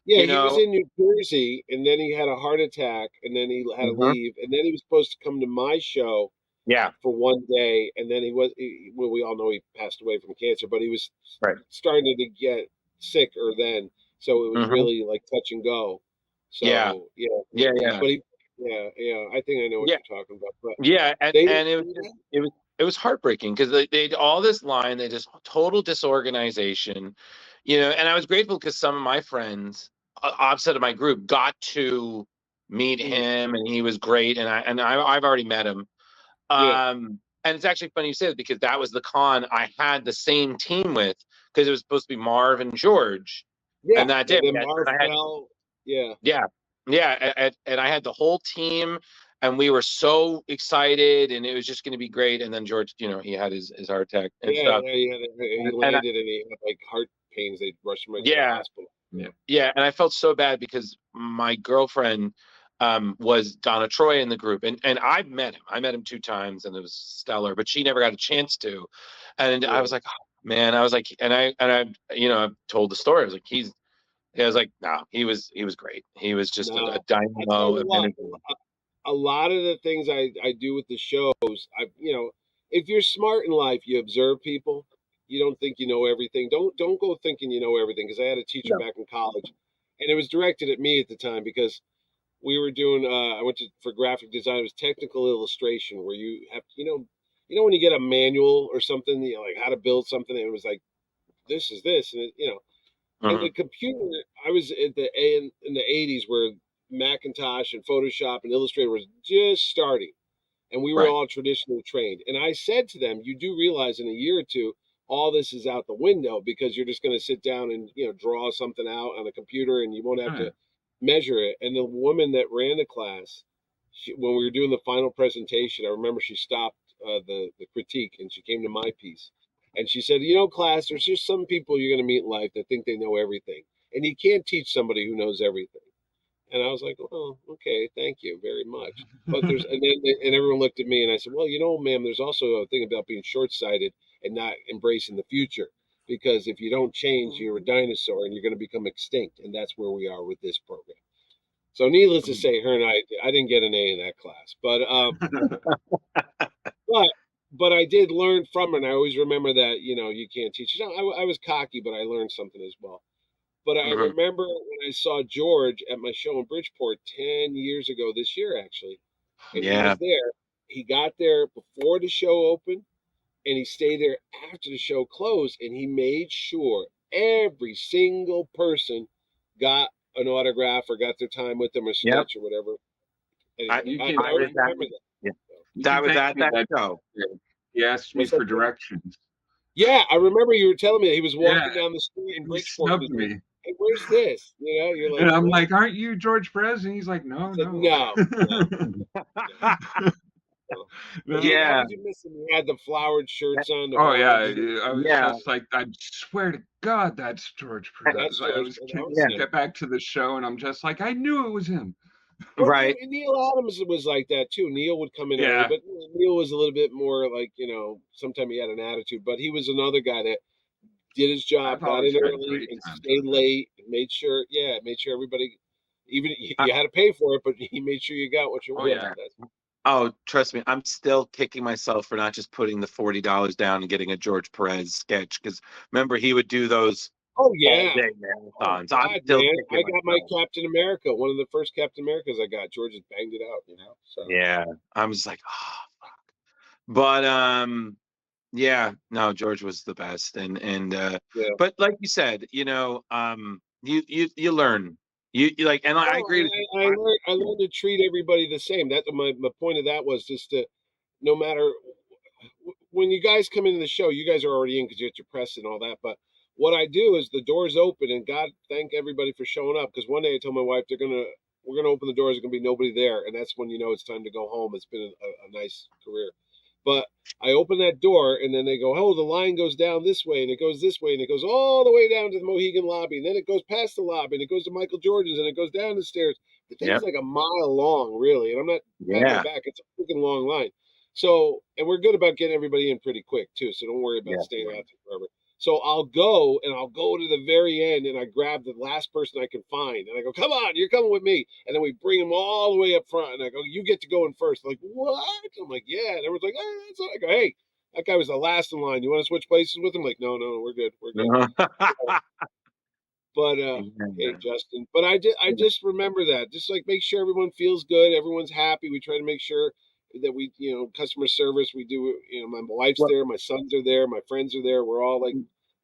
[SPEAKER 1] Yeah, he was in New Jersey, and then he had a heart attack, and then he had to leave, and then he was supposed to come to my show.
[SPEAKER 3] Yeah.
[SPEAKER 1] For one day, and then we all know he passed away from cancer, but he was starting to get sicker then, so it was really like touch and go. So
[SPEAKER 3] yeah.
[SPEAKER 1] But I think I know what you're talking about. But
[SPEAKER 3] and it was heartbreaking, because they all this line, they just total disorganization, and I was grateful because some of my friends opposite of my group got to meet him, and he was great, and I've already met him. And it's actually funny you say that, because that was the con I had the same team with, because it was supposed to be Marv and George.
[SPEAKER 1] Yeah,
[SPEAKER 3] and that day,
[SPEAKER 1] and Marv fell.
[SPEAKER 3] And I had the whole team, and we were so excited, and it was just going to be great. And then George, he had his heart attack and stuff.
[SPEAKER 1] He landed, and he had like heart pains. They rushed him into the hospital.
[SPEAKER 3] Yeah, and I felt so bad, because my girlfriend was Donna Troy in the group, and I met him. I met him 2 times, and it was stellar, but she never got a chance to. And I was like, oh, man, I was like, and I I've told the story. I was like, no, he was great. He was just a dynamo of energy.
[SPEAKER 1] A lot of the things I do with the shows, if you're smart in life, you observe people. You don't think you know everything. Don't go thinking you know everything, because I had a teacher back in college, and it was directed at me at the time, because we were doing I went for graphic design. It was technical illustration, where you have when you get a manual or something, like how to build something, and it was like, this is this, and and the computer, I was in the 80s, where Macintosh and Photoshop and Illustrator was just starting, and we were all traditionally trained. And I said to them, you do realize in a year or two, all this is out the window, because you're just going to sit down and draw something out on a computer, and you won't have to measure it. And the woman that ran the class, when we were doing the final presentation, I remember she stopped the critique, and she came to my piece, and she said, class, there's just some people you're going to meet in life that think they know everything, and you can't teach somebody who knows everything. And I was like, oh, okay, thank you very much. But and everyone looked at me, and I said, well, ma'am, there's also a thing about being short-sighted and not embracing the future. Because if you don't change, you're a dinosaur, and you're going to become extinct. And that's where we are with this program. So needless to say, her and I didn't get an A in that class. But but I did learn from her, and I always remember that, you can't teach. I was cocky, but I learned something as well. But I remember when I saw George at my show in Bridgeport 10 years ago, this year, actually. And he was there. He got there before the show opened, and he stayed there after the show closed, and he made sure every single person got an autograph or got their time with them or sketch or whatever. And I remember that.
[SPEAKER 3] Yeah. That was at that show.
[SPEAKER 2] He asked me for directions.
[SPEAKER 1] Yeah, I remember you were telling me that he was walking down the street in
[SPEAKER 2] He
[SPEAKER 1] Bridgeport.
[SPEAKER 2] snubbed me.
[SPEAKER 1] hey, where's this? You know, you're like,
[SPEAKER 2] And I'm
[SPEAKER 1] what?
[SPEAKER 2] like, aren't you George Perez? And he's like, no,
[SPEAKER 1] It's like,
[SPEAKER 2] no.
[SPEAKER 1] no. But
[SPEAKER 2] No.
[SPEAKER 1] how
[SPEAKER 3] Yeah.
[SPEAKER 1] did you miss him? He had the flowered shirts on. The
[SPEAKER 2] Oh yeah,
[SPEAKER 1] horns.
[SPEAKER 2] I was
[SPEAKER 3] Yeah.
[SPEAKER 2] just like, I swear to God, that's George
[SPEAKER 1] That's
[SPEAKER 2] Perez. I
[SPEAKER 1] George.
[SPEAKER 2] was
[SPEAKER 1] That was him.
[SPEAKER 2] get back to the show, and I'm just like, I knew it was him.
[SPEAKER 1] Well,
[SPEAKER 3] Right.
[SPEAKER 1] Neil Adams was like that too. Neil would come in early,
[SPEAKER 2] Yeah,
[SPEAKER 1] but Neil was a little bit more like, sometimes he had an attitude, but he was another guy that did his job,
[SPEAKER 2] I've
[SPEAKER 1] got
[SPEAKER 2] always
[SPEAKER 1] in
[SPEAKER 2] had
[SPEAKER 1] early
[SPEAKER 2] great
[SPEAKER 1] and
[SPEAKER 2] times
[SPEAKER 1] stayed
[SPEAKER 2] with him.
[SPEAKER 1] late and made sure everybody, even
[SPEAKER 3] I,
[SPEAKER 1] you had to pay for it, but he made sure you got what you
[SPEAKER 2] Oh
[SPEAKER 1] wanted.
[SPEAKER 2] yeah,
[SPEAKER 3] oh, trust me, I'm still kicking myself for not just putting the $40 down and getting a George Perez sketch. Because remember, he would do those
[SPEAKER 1] Oh
[SPEAKER 3] all
[SPEAKER 1] yeah.
[SPEAKER 3] day
[SPEAKER 1] Oh
[SPEAKER 3] marathons. I'm
[SPEAKER 1] God,
[SPEAKER 3] still
[SPEAKER 1] man. I
[SPEAKER 3] kicking
[SPEAKER 1] got my
[SPEAKER 3] myself.
[SPEAKER 1] Captain America, one of the first Captain Americas I got. George just banged it out, So
[SPEAKER 3] Yeah. I'm just like, oh. But yeah, no, George was the best. And
[SPEAKER 1] yeah.
[SPEAKER 3] but like you said, you learn. You like, and I
[SPEAKER 1] No,
[SPEAKER 3] agree with you.
[SPEAKER 1] I learned to treat everybody the same. That my point of that was just to, no matter when you guys come into the show, you guys are already in because you get your press and all that. But what I do is the doors open, and God thank everybody for showing up. Because one day I told my wife we're gonna open the doors. There's gonna be nobody there, and that's when you know it's time to go home. It's been a nice career, but I open that door, and then they go, oh, the line goes down this way, and it goes this way, and it goes all the way down to the Mohegan lobby, and then it goes past the lobby, and it goes to Michael Jordan's, and it goes down the stairs. The thing's
[SPEAKER 3] Yep.
[SPEAKER 1] like a mile long, really, and I'm not patting my
[SPEAKER 3] Yeah.
[SPEAKER 1] back. It's a freaking long line. So, and we're good about getting everybody in pretty quick too. So don't worry about
[SPEAKER 3] Yeah.
[SPEAKER 1] staying out there forever. So I'll go to the very end and I grab the last person I can find and I go, come on, you're coming with me. And then we bring them all the way up front and I go, you get to go in first. They're like, what? I'm like, yeah. And everyone's like, oh, that's all. I go, hey, that guy was the last in line. You want to switch places with him? Like, no, we're good. We're good. But hey, Justin. But I just remember that. Just like make sure everyone feels good, everyone's happy. We try to make sure that we, customer service. We do. My wife's
[SPEAKER 3] Well,
[SPEAKER 1] there, my sons are there, my friends are there. We're all like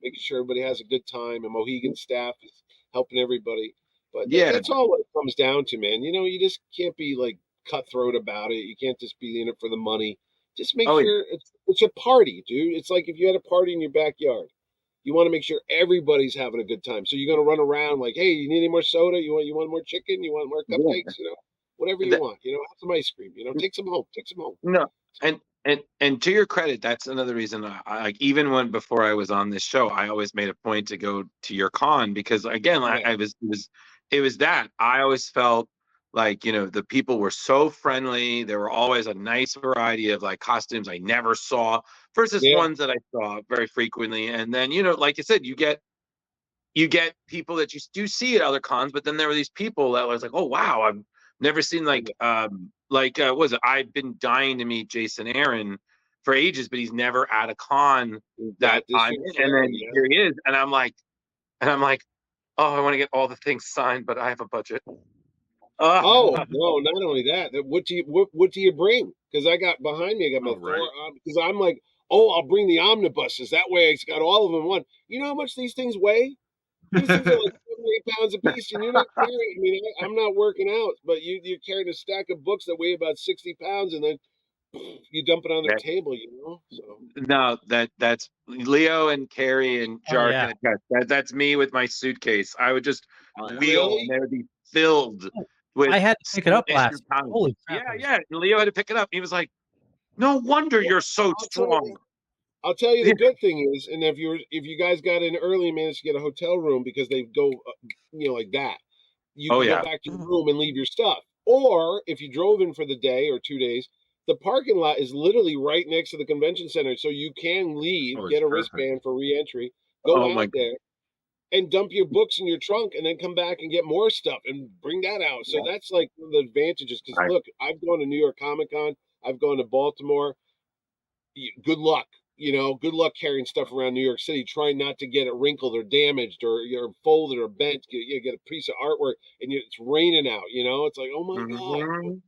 [SPEAKER 1] making sure everybody has a good time. And Mohegan staff is helping everybody. But
[SPEAKER 3] yeah.
[SPEAKER 1] that's all what it comes down to, man. You just can't be like cutthroat about it. You can't just be in it for the money. Just make
[SPEAKER 3] Oh, yeah.
[SPEAKER 1] sure it's a party, dude. It's like if you had a party in your backyard. You want to make sure everybody's having a good time. So you're going to run around like, hey, you need any more soda? You want more chicken? You want more
[SPEAKER 3] Yeah.
[SPEAKER 1] cupcakes? Whatever you
[SPEAKER 3] That,
[SPEAKER 1] want. Have some ice cream. Take some home. Take some home.
[SPEAKER 3] no, and to your credit, that's another reason I like, even when before I was on this show, I always made a point to go to your con because again,
[SPEAKER 1] Yeah,
[SPEAKER 3] it was that I always felt like the people were so friendly. There were always a nice variety of like costumes I never saw versus
[SPEAKER 1] yeah,
[SPEAKER 3] ones that I saw very frequently. And then like I said, you get people that you do see at other cons, but then there were these people that was like, oh wow, I've never seen what was it? I've been dying to meet Jason Aaron for ages, but he's never at a con that
[SPEAKER 1] got this
[SPEAKER 3] I'm
[SPEAKER 1] year.
[SPEAKER 3] in. And then
[SPEAKER 1] Yeah.
[SPEAKER 3] here he is, and I'm like, oh, I want to get all the things signed, but I have a budget.
[SPEAKER 1] Oh no! Not only that, what do you bring? Because I got behind me, I got my
[SPEAKER 2] oh right.
[SPEAKER 1] because I'm like, oh, I'll bring the omnibuses. That way, it's got all of them in one. You know how much these things weigh? These things are like 7 or 8 pounds a piece, and you're not carrying. I mean, I'm not working out, but you're carrying a stack of books that weigh about 60 pounds, and then you dump it on their
[SPEAKER 3] That-
[SPEAKER 1] table. So
[SPEAKER 3] no, that's Leo and Carrie and
[SPEAKER 5] Oh
[SPEAKER 3] Jar
[SPEAKER 5] yeah.
[SPEAKER 3] can attest. That's me with my suitcase. I would just wheel, and
[SPEAKER 1] really,
[SPEAKER 3] they would be filled with
[SPEAKER 5] I had to pick it up
[SPEAKER 3] 700
[SPEAKER 5] last week.
[SPEAKER 3] pounds.
[SPEAKER 5] Holy crap.
[SPEAKER 3] Yeah, yeah. Leo had to pick it up. He was like, "No wonder you're so
[SPEAKER 1] I'll tell
[SPEAKER 3] strong."
[SPEAKER 1] you. I'll tell you the
[SPEAKER 3] Yeah.
[SPEAKER 1] good thing is, and if you guys got in early and managed to get a hotel room because they go, like that, you
[SPEAKER 3] Oh
[SPEAKER 1] can go
[SPEAKER 3] yeah.
[SPEAKER 1] back to your room and leave your stuff. Or if you drove in for the day or 2 days, the parking lot is literally right next to the convention center, so you can leave,
[SPEAKER 2] Oh, it's
[SPEAKER 1] get a
[SPEAKER 2] perfect.
[SPEAKER 1] wristband for reentry, go
[SPEAKER 3] Oh
[SPEAKER 1] out
[SPEAKER 3] my
[SPEAKER 1] there, and dump your books in your trunk, and then come back and get more stuff and bring that out. So
[SPEAKER 3] God.
[SPEAKER 1] that's like one of the advantages. Because
[SPEAKER 3] I,
[SPEAKER 1] look, I've gone to New York Comic Con, I've gone to Baltimore. Good luck. Good luck carrying stuff around New York City, trying not to get it wrinkled or damaged or you're folded or bent. You get a piece of artwork and it's raining out. It's like, oh my God,
[SPEAKER 3] Mhm.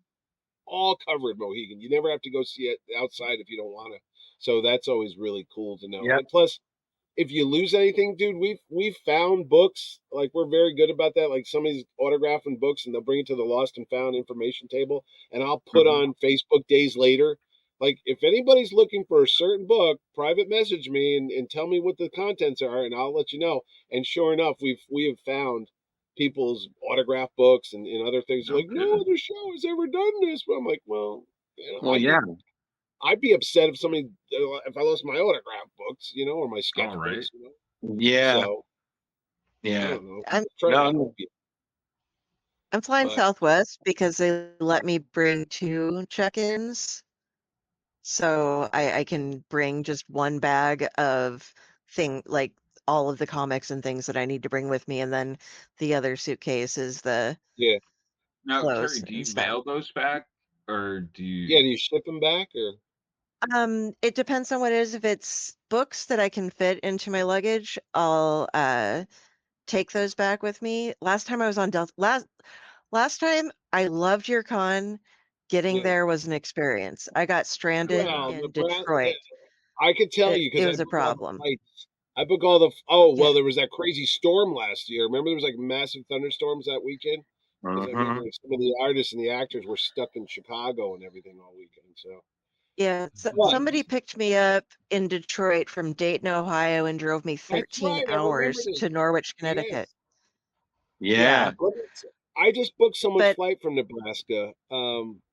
[SPEAKER 1] all covered Mohegan. You never have to go see it outside if you don't want to. So that's always really cool to know.
[SPEAKER 3] Yep.
[SPEAKER 1] And plus, if you lose anything, dude, we've found books. Like we're very good about that. Like somebody's autographing books and they'll bring it to the lost and found information table, and I'll put
[SPEAKER 3] Mhm.
[SPEAKER 1] on Facebook days later Like, if anybody's looking for a certain book, private message me and tell me what the contents are, and I'll let you know. And sure enough, we have found people's autograph books and other things. They're
[SPEAKER 2] No
[SPEAKER 1] like, no
[SPEAKER 2] kidding.
[SPEAKER 1] other show has ever done this. But I'm like, well,
[SPEAKER 3] Well, yeah.
[SPEAKER 1] I'd be upset if I lost my autograph books, or my
[SPEAKER 2] All
[SPEAKER 1] sketchbooks,
[SPEAKER 2] right.
[SPEAKER 3] Yeah.
[SPEAKER 1] So I
[SPEAKER 3] Yeah.
[SPEAKER 1] don't know.
[SPEAKER 6] I'm
[SPEAKER 1] Try to
[SPEAKER 3] No,
[SPEAKER 1] help you,
[SPEAKER 6] I'm flying
[SPEAKER 1] but
[SPEAKER 6] Southwest because they let me bring 2 check-ins. So I can bring just one bag of like all of the comics and things that I need to bring with me, and then the other suitcase is the
[SPEAKER 1] yeah,
[SPEAKER 2] Now, Terry,
[SPEAKER 6] clothes
[SPEAKER 2] do
[SPEAKER 6] and
[SPEAKER 2] you
[SPEAKER 6] stuff.
[SPEAKER 2] mail those back, or do
[SPEAKER 1] yeah.
[SPEAKER 2] you?
[SPEAKER 1] Do you ship them back or?
[SPEAKER 6] It depends on what it is. If it's books that I can fit into my luggage, I'll take those back with me. Last time I was on Delta, last time I loved your con. Getting
[SPEAKER 1] Yeah.
[SPEAKER 6] there was an experience. I got stranded
[SPEAKER 2] Yeah.
[SPEAKER 1] Well,
[SPEAKER 6] in Detroit.
[SPEAKER 1] I could tell
[SPEAKER 6] It
[SPEAKER 1] you
[SPEAKER 6] it
[SPEAKER 1] because I
[SPEAKER 6] was a
[SPEAKER 1] book all the
[SPEAKER 6] problem.
[SPEAKER 1] flights. I book all the. Oh
[SPEAKER 6] Yeah.
[SPEAKER 1] well, there was that crazy storm last year. Remember, there was like massive thunderstorms that weekend. Because I remember some of the artists and the actors were stuck in Chicago and everything all weekend. So,
[SPEAKER 6] Yeah, so
[SPEAKER 1] but
[SPEAKER 6] somebody picked me up in Detroit from Dayton, Ohio, and drove me
[SPEAKER 1] that's
[SPEAKER 6] 13
[SPEAKER 1] right. I remember
[SPEAKER 6] hours
[SPEAKER 1] this.
[SPEAKER 6] to Norwich,
[SPEAKER 1] Yeah,
[SPEAKER 6] Connecticut.
[SPEAKER 3] Yeah.
[SPEAKER 6] Yeah,
[SPEAKER 1] I just booked someone's
[SPEAKER 6] but
[SPEAKER 1] flight from Nebraska.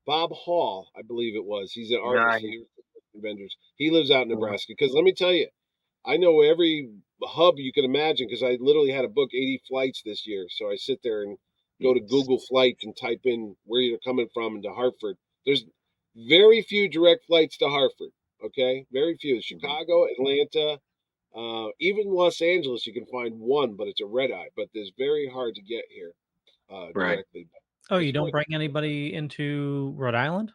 [SPEAKER 1] Bob Hall, I believe it was. He's an artist.
[SPEAKER 3] Right.
[SPEAKER 1] He vendors. He lives out in Nebraska. Because let me tell you, I know every hub you can imagine because I literally had to book 80 flights this year. So I sit there and go to
[SPEAKER 2] Jeez.
[SPEAKER 1] Google Flights and type in where you're coming from into Hartford. There's very few direct flights to Hartford. Okay, very few. Chicago, Atlanta, even Los Angeles, you can find one, but it's a red eye. But it's very hard to get here
[SPEAKER 3] Right.
[SPEAKER 1] directly.
[SPEAKER 5] Oh, you
[SPEAKER 1] It's
[SPEAKER 5] don't
[SPEAKER 1] worth
[SPEAKER 5] bring anybody into Rhode Island?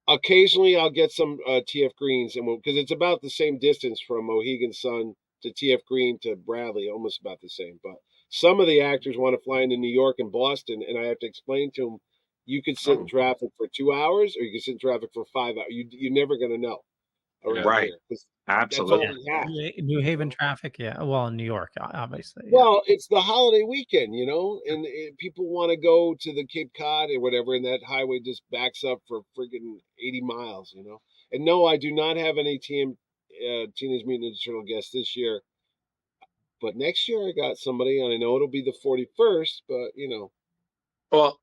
[SPEAKER 1] Occasionally, I'll get some TF Greens, and because it's about the same distance from Mohegan Sun to TF Green to Bradley, almost about the same. But some of the actors want to fly into New York and Boston, and I have to explain to them, you could sit in
[SPEAKER 2] Oh,
[SPEAKER 1] traffic for 2 hours, or you could sit in traffic for 5 hours. You're never going to know
[SPEAKER 2] yeah.
[SPEAKER 1] around
[SPEAKER 3] Right.
[SPEAKER 1] here because that's all
[SPEAKER 3] Absolutely.
[SPEAKER 1] we have.
[SPEAKER 5] New Haven
[SPEAKER 1] know?
[SPEAKER 5] traffic, yeah. Well, in New York, obviously, yeah.
[SPEAKER 1] Well, it's the holiday weekend, and people want to go to the Cape Cod or whatever, and that highway just backs up for friggin' 80 miles. And no, I do not have any Teenage Mutant Ninja Turtle guests this year, but next year I got somebody, and I know it'll be the 41st, but
[SPEAKER 3] Well,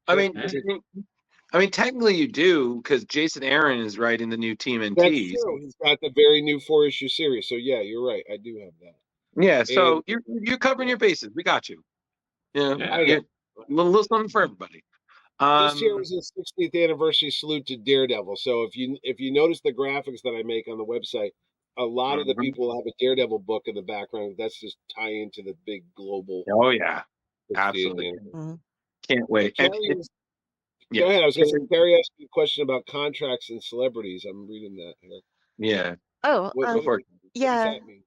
[SPEAKER 2] Hey.
[SPEAKER 3] technically you do because Jason Aaron is writing the new Team
[SPEAKER 1] that's
[SPEAKER 3] NT.
[SPEAKER 1] true. He's got the very new 4-issue series, so yeah, you're right. I do have that,
[SPEAKER 3] Yeah.
[SPEAKER 1] and
[SPEAKER 3] So you're covering
[SPEAKER 1] yeah,
[SPEAKER 3] your bases. We got you. Yeah.
[SPEAKER 2] Yeah.
[SPEAKER 1] I know.
[SPEAKER 3] You're a little something for everybody.
[SPEAKER 1] This year
[SPEAKER 3] Um.
[SPEAKER 1] was his 60th anniversary salute to Daredevil. So if you notice the graphics that I make on the website, a lot of the
[SPEAKER 3] Mhm.
[SPEAKER 1] people have a Daredevil book in the background. That's just tie into the big global
[SPEAKER 3] Oh yeah.
[SPEAKER 1] 60th
[SPEAKER 3] Absolutely.
[SPEAKER 1] anniversary.
[SPEAKER 6] mm,
[SPEAKER 3] Can't
[SPEAKER 1] So
[SPEAKER 3] wait. And
[SPEAKER 1] Go
[SPEAKER 3] yeah.
[SPEAKER 1] ahead. I was going to say, Carrie asked me a question about contracts and celebrities. I'm reading that here.
[SPEAKER 3] Yeah.
[SPEAKER 6] oh,
[SPEAKER 3] Go for it.
[SPEAKER 1] What does
[SPEAKER 6] yeah.
[SPEAKER 1] that mean?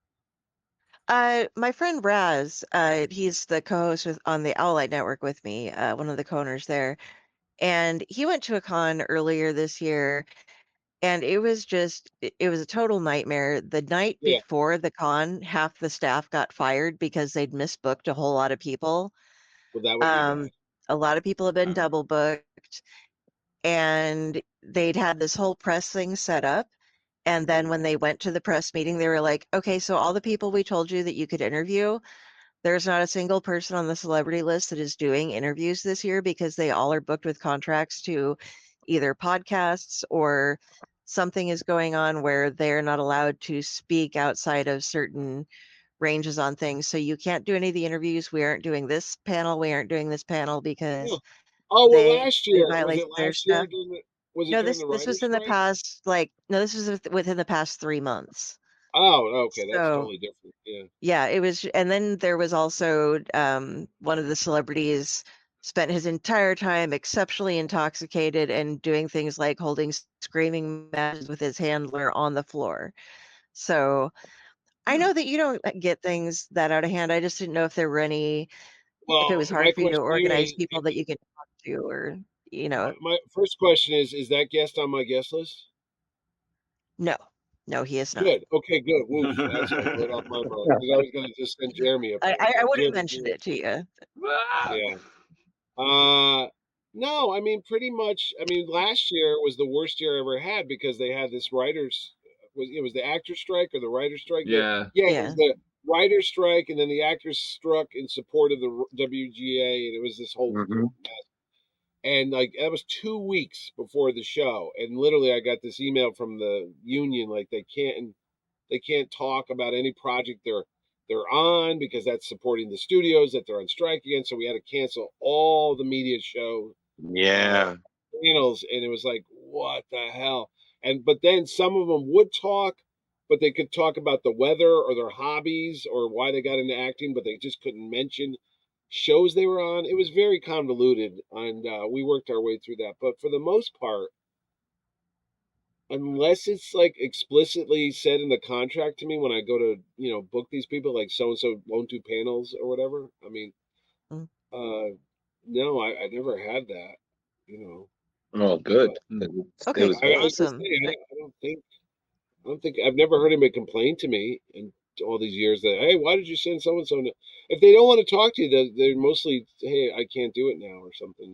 [SPEAKER 6] My friend Raz, he's the co-host on the Owlite Network with me, one of the co-owners there, and he went to a con earlier this year, and it was a total nightmare. The night
[SPEAKER 1] Yeah.
[SPEAKER 6] before the con, half the staff got fired because they'd misbooked a whole lot of people.
[SPEAKER 1] Well, that would be bad.
[SPEAKER 6] A lot of people have been
[SPEAKER 2] Uh,
[SPEAKER 6] double booked, and they'd had this whole press thing set up. And then when they went to the press meeting, they were like, okay, so all the people we told you that you could interview, there's not a single person on the celebrity list that is doing interviews this year because they all are booked with contracts to either podcasts or something is going on where they're not allowed to speak outside of certain ranges on things. So you can't do any of the interviews. We aren't doing this panel. We aren't doing this panel
[SPEAKER 1] Yeah.
[SPEAKER 6] because
[SPEAKER 1] Oh well,
[SPEAKER 6] they
[SPEAKER 1] last year was
[SPEAKER 6] violate
[SPEAKER 1] it
[SPEAKER 6] their
[SPEAKER 1] last year
[SPEAKER 6] stuff.
[SPEAKER 1] was it
[SPEAKER 6] No,
[SPEAKER 1] during the
[SPEAKER 6] this was
[SPEAKER 1] writer's
[SPEAKER 6] in the
[SPEAKER 1] strike?
[SPEAKER 6] past, like, no, this was within the past 3 months.
[SPEAKER 1] Oh, okay, that's
[SPEAKER 6] So
[SPEAKER 1] totally different. Yeah.
[SPEAKER 6] yeah, it was, and then there was also one of the celebrities spent his entire time exceptionally intoxicated and doing things like holding screaming matches with his handler on the floor. So I know that you don't get things that out of hand. I just didn't know if there were any, if it
[SPEAKER 1] Well,
[SPEAKER 6] was
[SPEAKER 1] my
[SPEAKER 6] hard for you to
[SPEAKER 1] question to you
[SPEAKER 6] organize
[SPEAKER 1] is,
[SPEAKER 6] people that you can talk to, or, you know,
[SPEAKER 1] my first question is that guest on my guest list?
[SPEAKER 6] no, no, he is not.
[SPEAKER 1] Good. Okay, good. Woof. That's right off my mind because I was going to just send Jeremy up
[SPEAKER 6] I,
[SPEAKER 1] there.
[SPEAKER 6] I, I
[SPEAKER 1] So
[SPEAKER 6] would have
[SPEAKER 1] good.
[SPEAKER 6] mentioned it to you.
[SPEAKER 2] ah,
[SPEAKER 1] Yeah. Uh, No, I mean, pretty much. I mean, last year was the worst year I ever had because they had this writers. It was the actor strike or the writer strike?
[SPEAKER 2] Yeah.
[SPEAKER 1] Yeah, it
[SPEAKER 6] Yeah.
[SPEAKER 1] was the writer strike, and then the actors struck in support of the WGA, and it was this whole
[SPEAKER 3] Mm-hmm.
[SPEAKER 1] mess. And like that was 2 weeks before the show, and literally I got this email from the union like they can't talk about any project they're on because that's supporting the studios that they're on strike against. So we had to cancel all the media show uh,
[SPEAKER 3] Yeah.
[SPEAKER 1] panels, and it was like, what the hell? And but then some of them would talk, but they could talk about the weather or their hobbies or why they got into acting, but they just couldn't mention shows they were on. It was very convoluted, and we worked our way through that. But for the most part, unless it's like explicitly said in the contract to me when I go to book these people, like so and so won't do panels or whatever. I mean,
[SPEAKER 6] Mm.
[SPEAKER 1] no, I never had that, you know.
[SPEAKER 3] Oh, good.
[SPEAKER 1] But
[SPEAKER 3] It
[SPEAKER 6] Okay,
[SPEAKER 3] was
[SPEAKER 1] I was gonna
[SPEAKER 6] awesome.
[SPEAKER 1] say, I don't think I've never heard anybody complain to me in all these years that, hey, why did you send so and so? If they don't want to talk to you, they're mostly, hey, I can't do it now or something,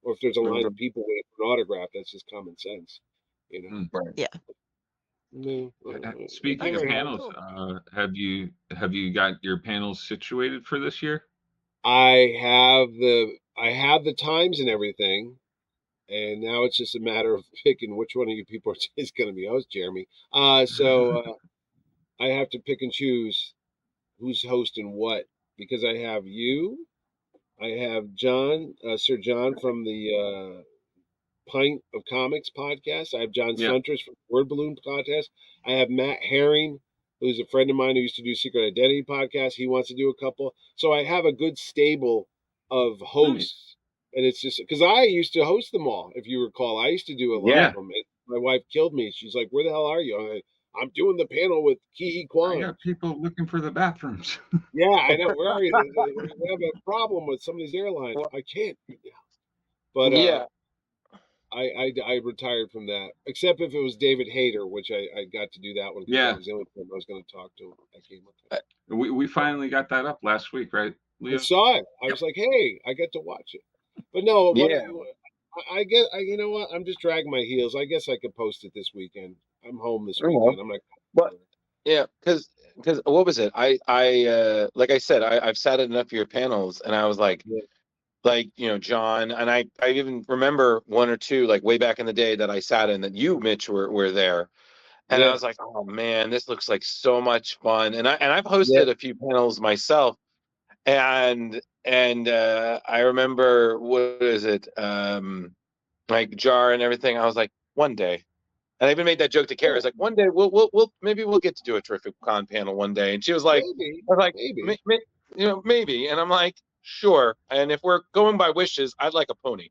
[SPEAKER 1] Or if there's a line of people waiting for an autograph, that's just common sense, you know.
[SPEAKER 2] Mm.
[SPEAKER 3] right.
[SPEAKER 6] Yeah.
[SPEAKER 1] No,
[SPEAKER 2] Speaking of
[SPEAKER 1] never had
[SPEAKER 2] panels,
[SPEAKER 6] Cool.
[SPEAKER 2] have you got your panels situated for this year?
[SPEAKER 1] I have the times and everything, and now it's just a matter of picking which one of you people is going to be host, Jeremy. So I have to pick and choose who's hosting what because I have you, I have John, Sir John from the Pint of Comics podcast. I have John
[SPEAKER 2] Yeah.
[SPEAKER 1] Suntress from Word Balloon podcast. I have Matt Herring, who's a friend of mine who used to do Secret Identity podcast. He wants to do a couple. So I have a good stable of
[SPEAKER 2] Nice.
[SPEAKER 1] hosts. And it's just because I used to host them all, if you recall. I used to do a lot
[SPEAKER 3] Yeah.
[SPEAKER 1] of them. My wife killed me. She's like, "Where the hell are you?" I'm like, "I'm doing the panel with Kihi
[SPEAKER 2] I
[SPEAKER 1] Kwan."
[SPEAKER 2] got people looking for the bathrooms.
[SPEAKER 1] Yeah, I know. Where are you? We have a problem with some of these airlines. I can't right now. But
[SPEAKER 3] Yeah.
[SPEAKER 1] I retired from that, except if it was David Hayter, which I got to do that one because that
[SPEAKER 2] Yeah.
[SPEAKER 1] was the only time I was going to talk to him. I came up.
[SPEAKER 2] We finally got that up last week, right,
[SPEAKER 1] I
[SPEAKER 2] Leo?
[SPEAKER 1] saw it. I was like, hey, I get to watch it. But no,
[SPEAKER 3] Yeah.
[SPEAKER 1] I get. You know what? I'm just dragging my heels. I guess I could post it this weekend. I'm home this
[SPEAKER 3] Oh,
[SPEAKER 1] weekend. I'm not.
[SPEAKER 3] But yeah, because what was it? I like I said, I've sat at enough of your panels, and I was like, John, and I even remember one or two like way back in the day that I sat in that you, Mitch, were there, and I
[SPEAKER 1] Yeah,
[SPEAKER 3] was like, oh man, this looks like so much fun. And I've
[SPEAKER 1] yeah.
[SPEAKER 3] hosted a few panels myself, and I remember what is it, like Jar and everything. I was like, one day. And I even made that joke to Kara. I was like, one day we'll maybe we'll get to do a Terrificon panel one day. And she was like,
[SPEAKER 1] Maybe,
[SPEAKER 3] I was like,
[SPEAKER 1] maybe.
[SPEAKER 3] maybe. And I'm like, sure. And if we're going by wishes, I'd like a pony.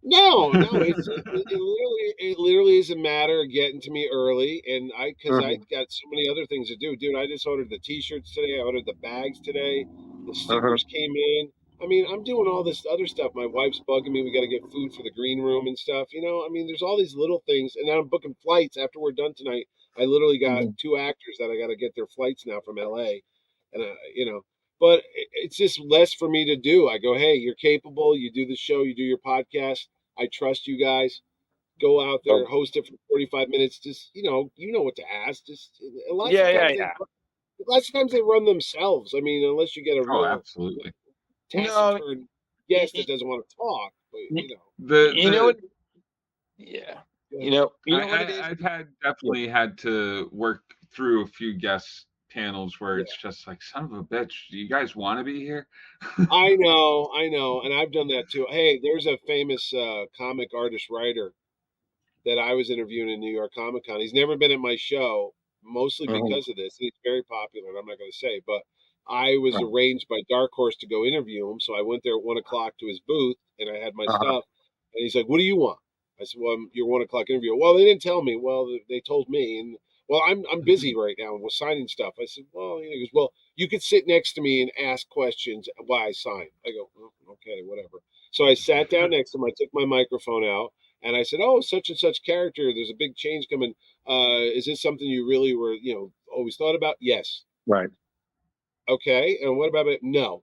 [SPEAKER 1] No, it literally is a matter of getting to me early, and because I
[SPEAKER 3] Mhm,
[SPEAKER 1] got so many other things to do, dude. I just ordered the T-shirts today. I ordered the bags today. The
[SPEAKER 3] mhm,
[SPEAKER 1] stickers came in. I mean, I'm doing all this other stuff. My wife's bugging me. We got to get food for the green room and stuff. I mean, there's all these little things, and now I'm booking flights after we're done tonight. I literally got
[SPEAKER 3] mhm.
[SPEAKER 1] 2 actors that I got to get their flights now from LA, and but it's just less for me to do. I go, hey, you're capable. You do the show. You do your podcast. I trust you guys. Go out there,
[SPEAKER 3] Oh,
[SPEAKER 1] host it for 45 minutes. Just you know what to ask. Just lots of
[SPEAKER 3] yeah, yeah,
[SPEAKER 1] times
[SPEAKER 3] yeah.
[SPEAKER 1] they run themselves. I mean, unless you get a
[SPEAKER 2] Oh,
[SPEAKER 1] real
[SPEAKER 2] absolutely.
[SPEAKER 3] No,
[SPEAKER 1] taciturn
[SPEAKER 3] y-
[SPEAKER 1] guest
[SPEAKER 3] y-
[SPEAKER 1] that doesn't want to talk. But
[SPEAKER 3] y- you know
[SPEAKER 2] The
[SPEAKER 3] what? Yeah.
[SPEAKER 1] go
[SPEAKER 3] You
[SPEAKER 1] ahead.
[SPEAKER 3] know, you know what it is?
[SPEAKER 2] I've
[SPEAKER 3] Yeah.
[SPEAKER 2] definitely had to work through a few guest panels where
[SPEAKER 1] Yeah.
[SPEAKER 2] it's just like, son of a bitch, do you guys want to be here?
[SPEAKER 1] I know, and I've done that too. Hey, there's a famous comic artist writer that I was interviewing in New York Comic Con. He's never been at my show, mostly
[SPEAKER 3] Mhm.
[SPEAKER 1] because of this. He's very popular, and I'm not going to say, but I was
[SPEAKER 3] Right.
[SPEAKER 1] arranged by Dark Horse to go interview him. So I went there at 1 o'clock to his booth, and I had my
[SPEAKER 3] Uh-huh.
[SPEAKER 1] stuff. And he's like, "What do you want?" I said, "Well, your 1 o'clock interview." Well, they didn't tell me. Well, they told me, and well, I'm busy right now and we're signing stuff. I said, "Well," he goes, "Well, you could sit next to me and ask questions while I sign." I go, "Oh, okay, whatever." So I sat down next to him. I took my microphone out. And I said, "Oh, such and such character. There's a big change coming. Is this something you really were, always thought about?" Yes.
[SPEAKER 3] Right.
[SPEAKER 1] Okay. And what about it? No.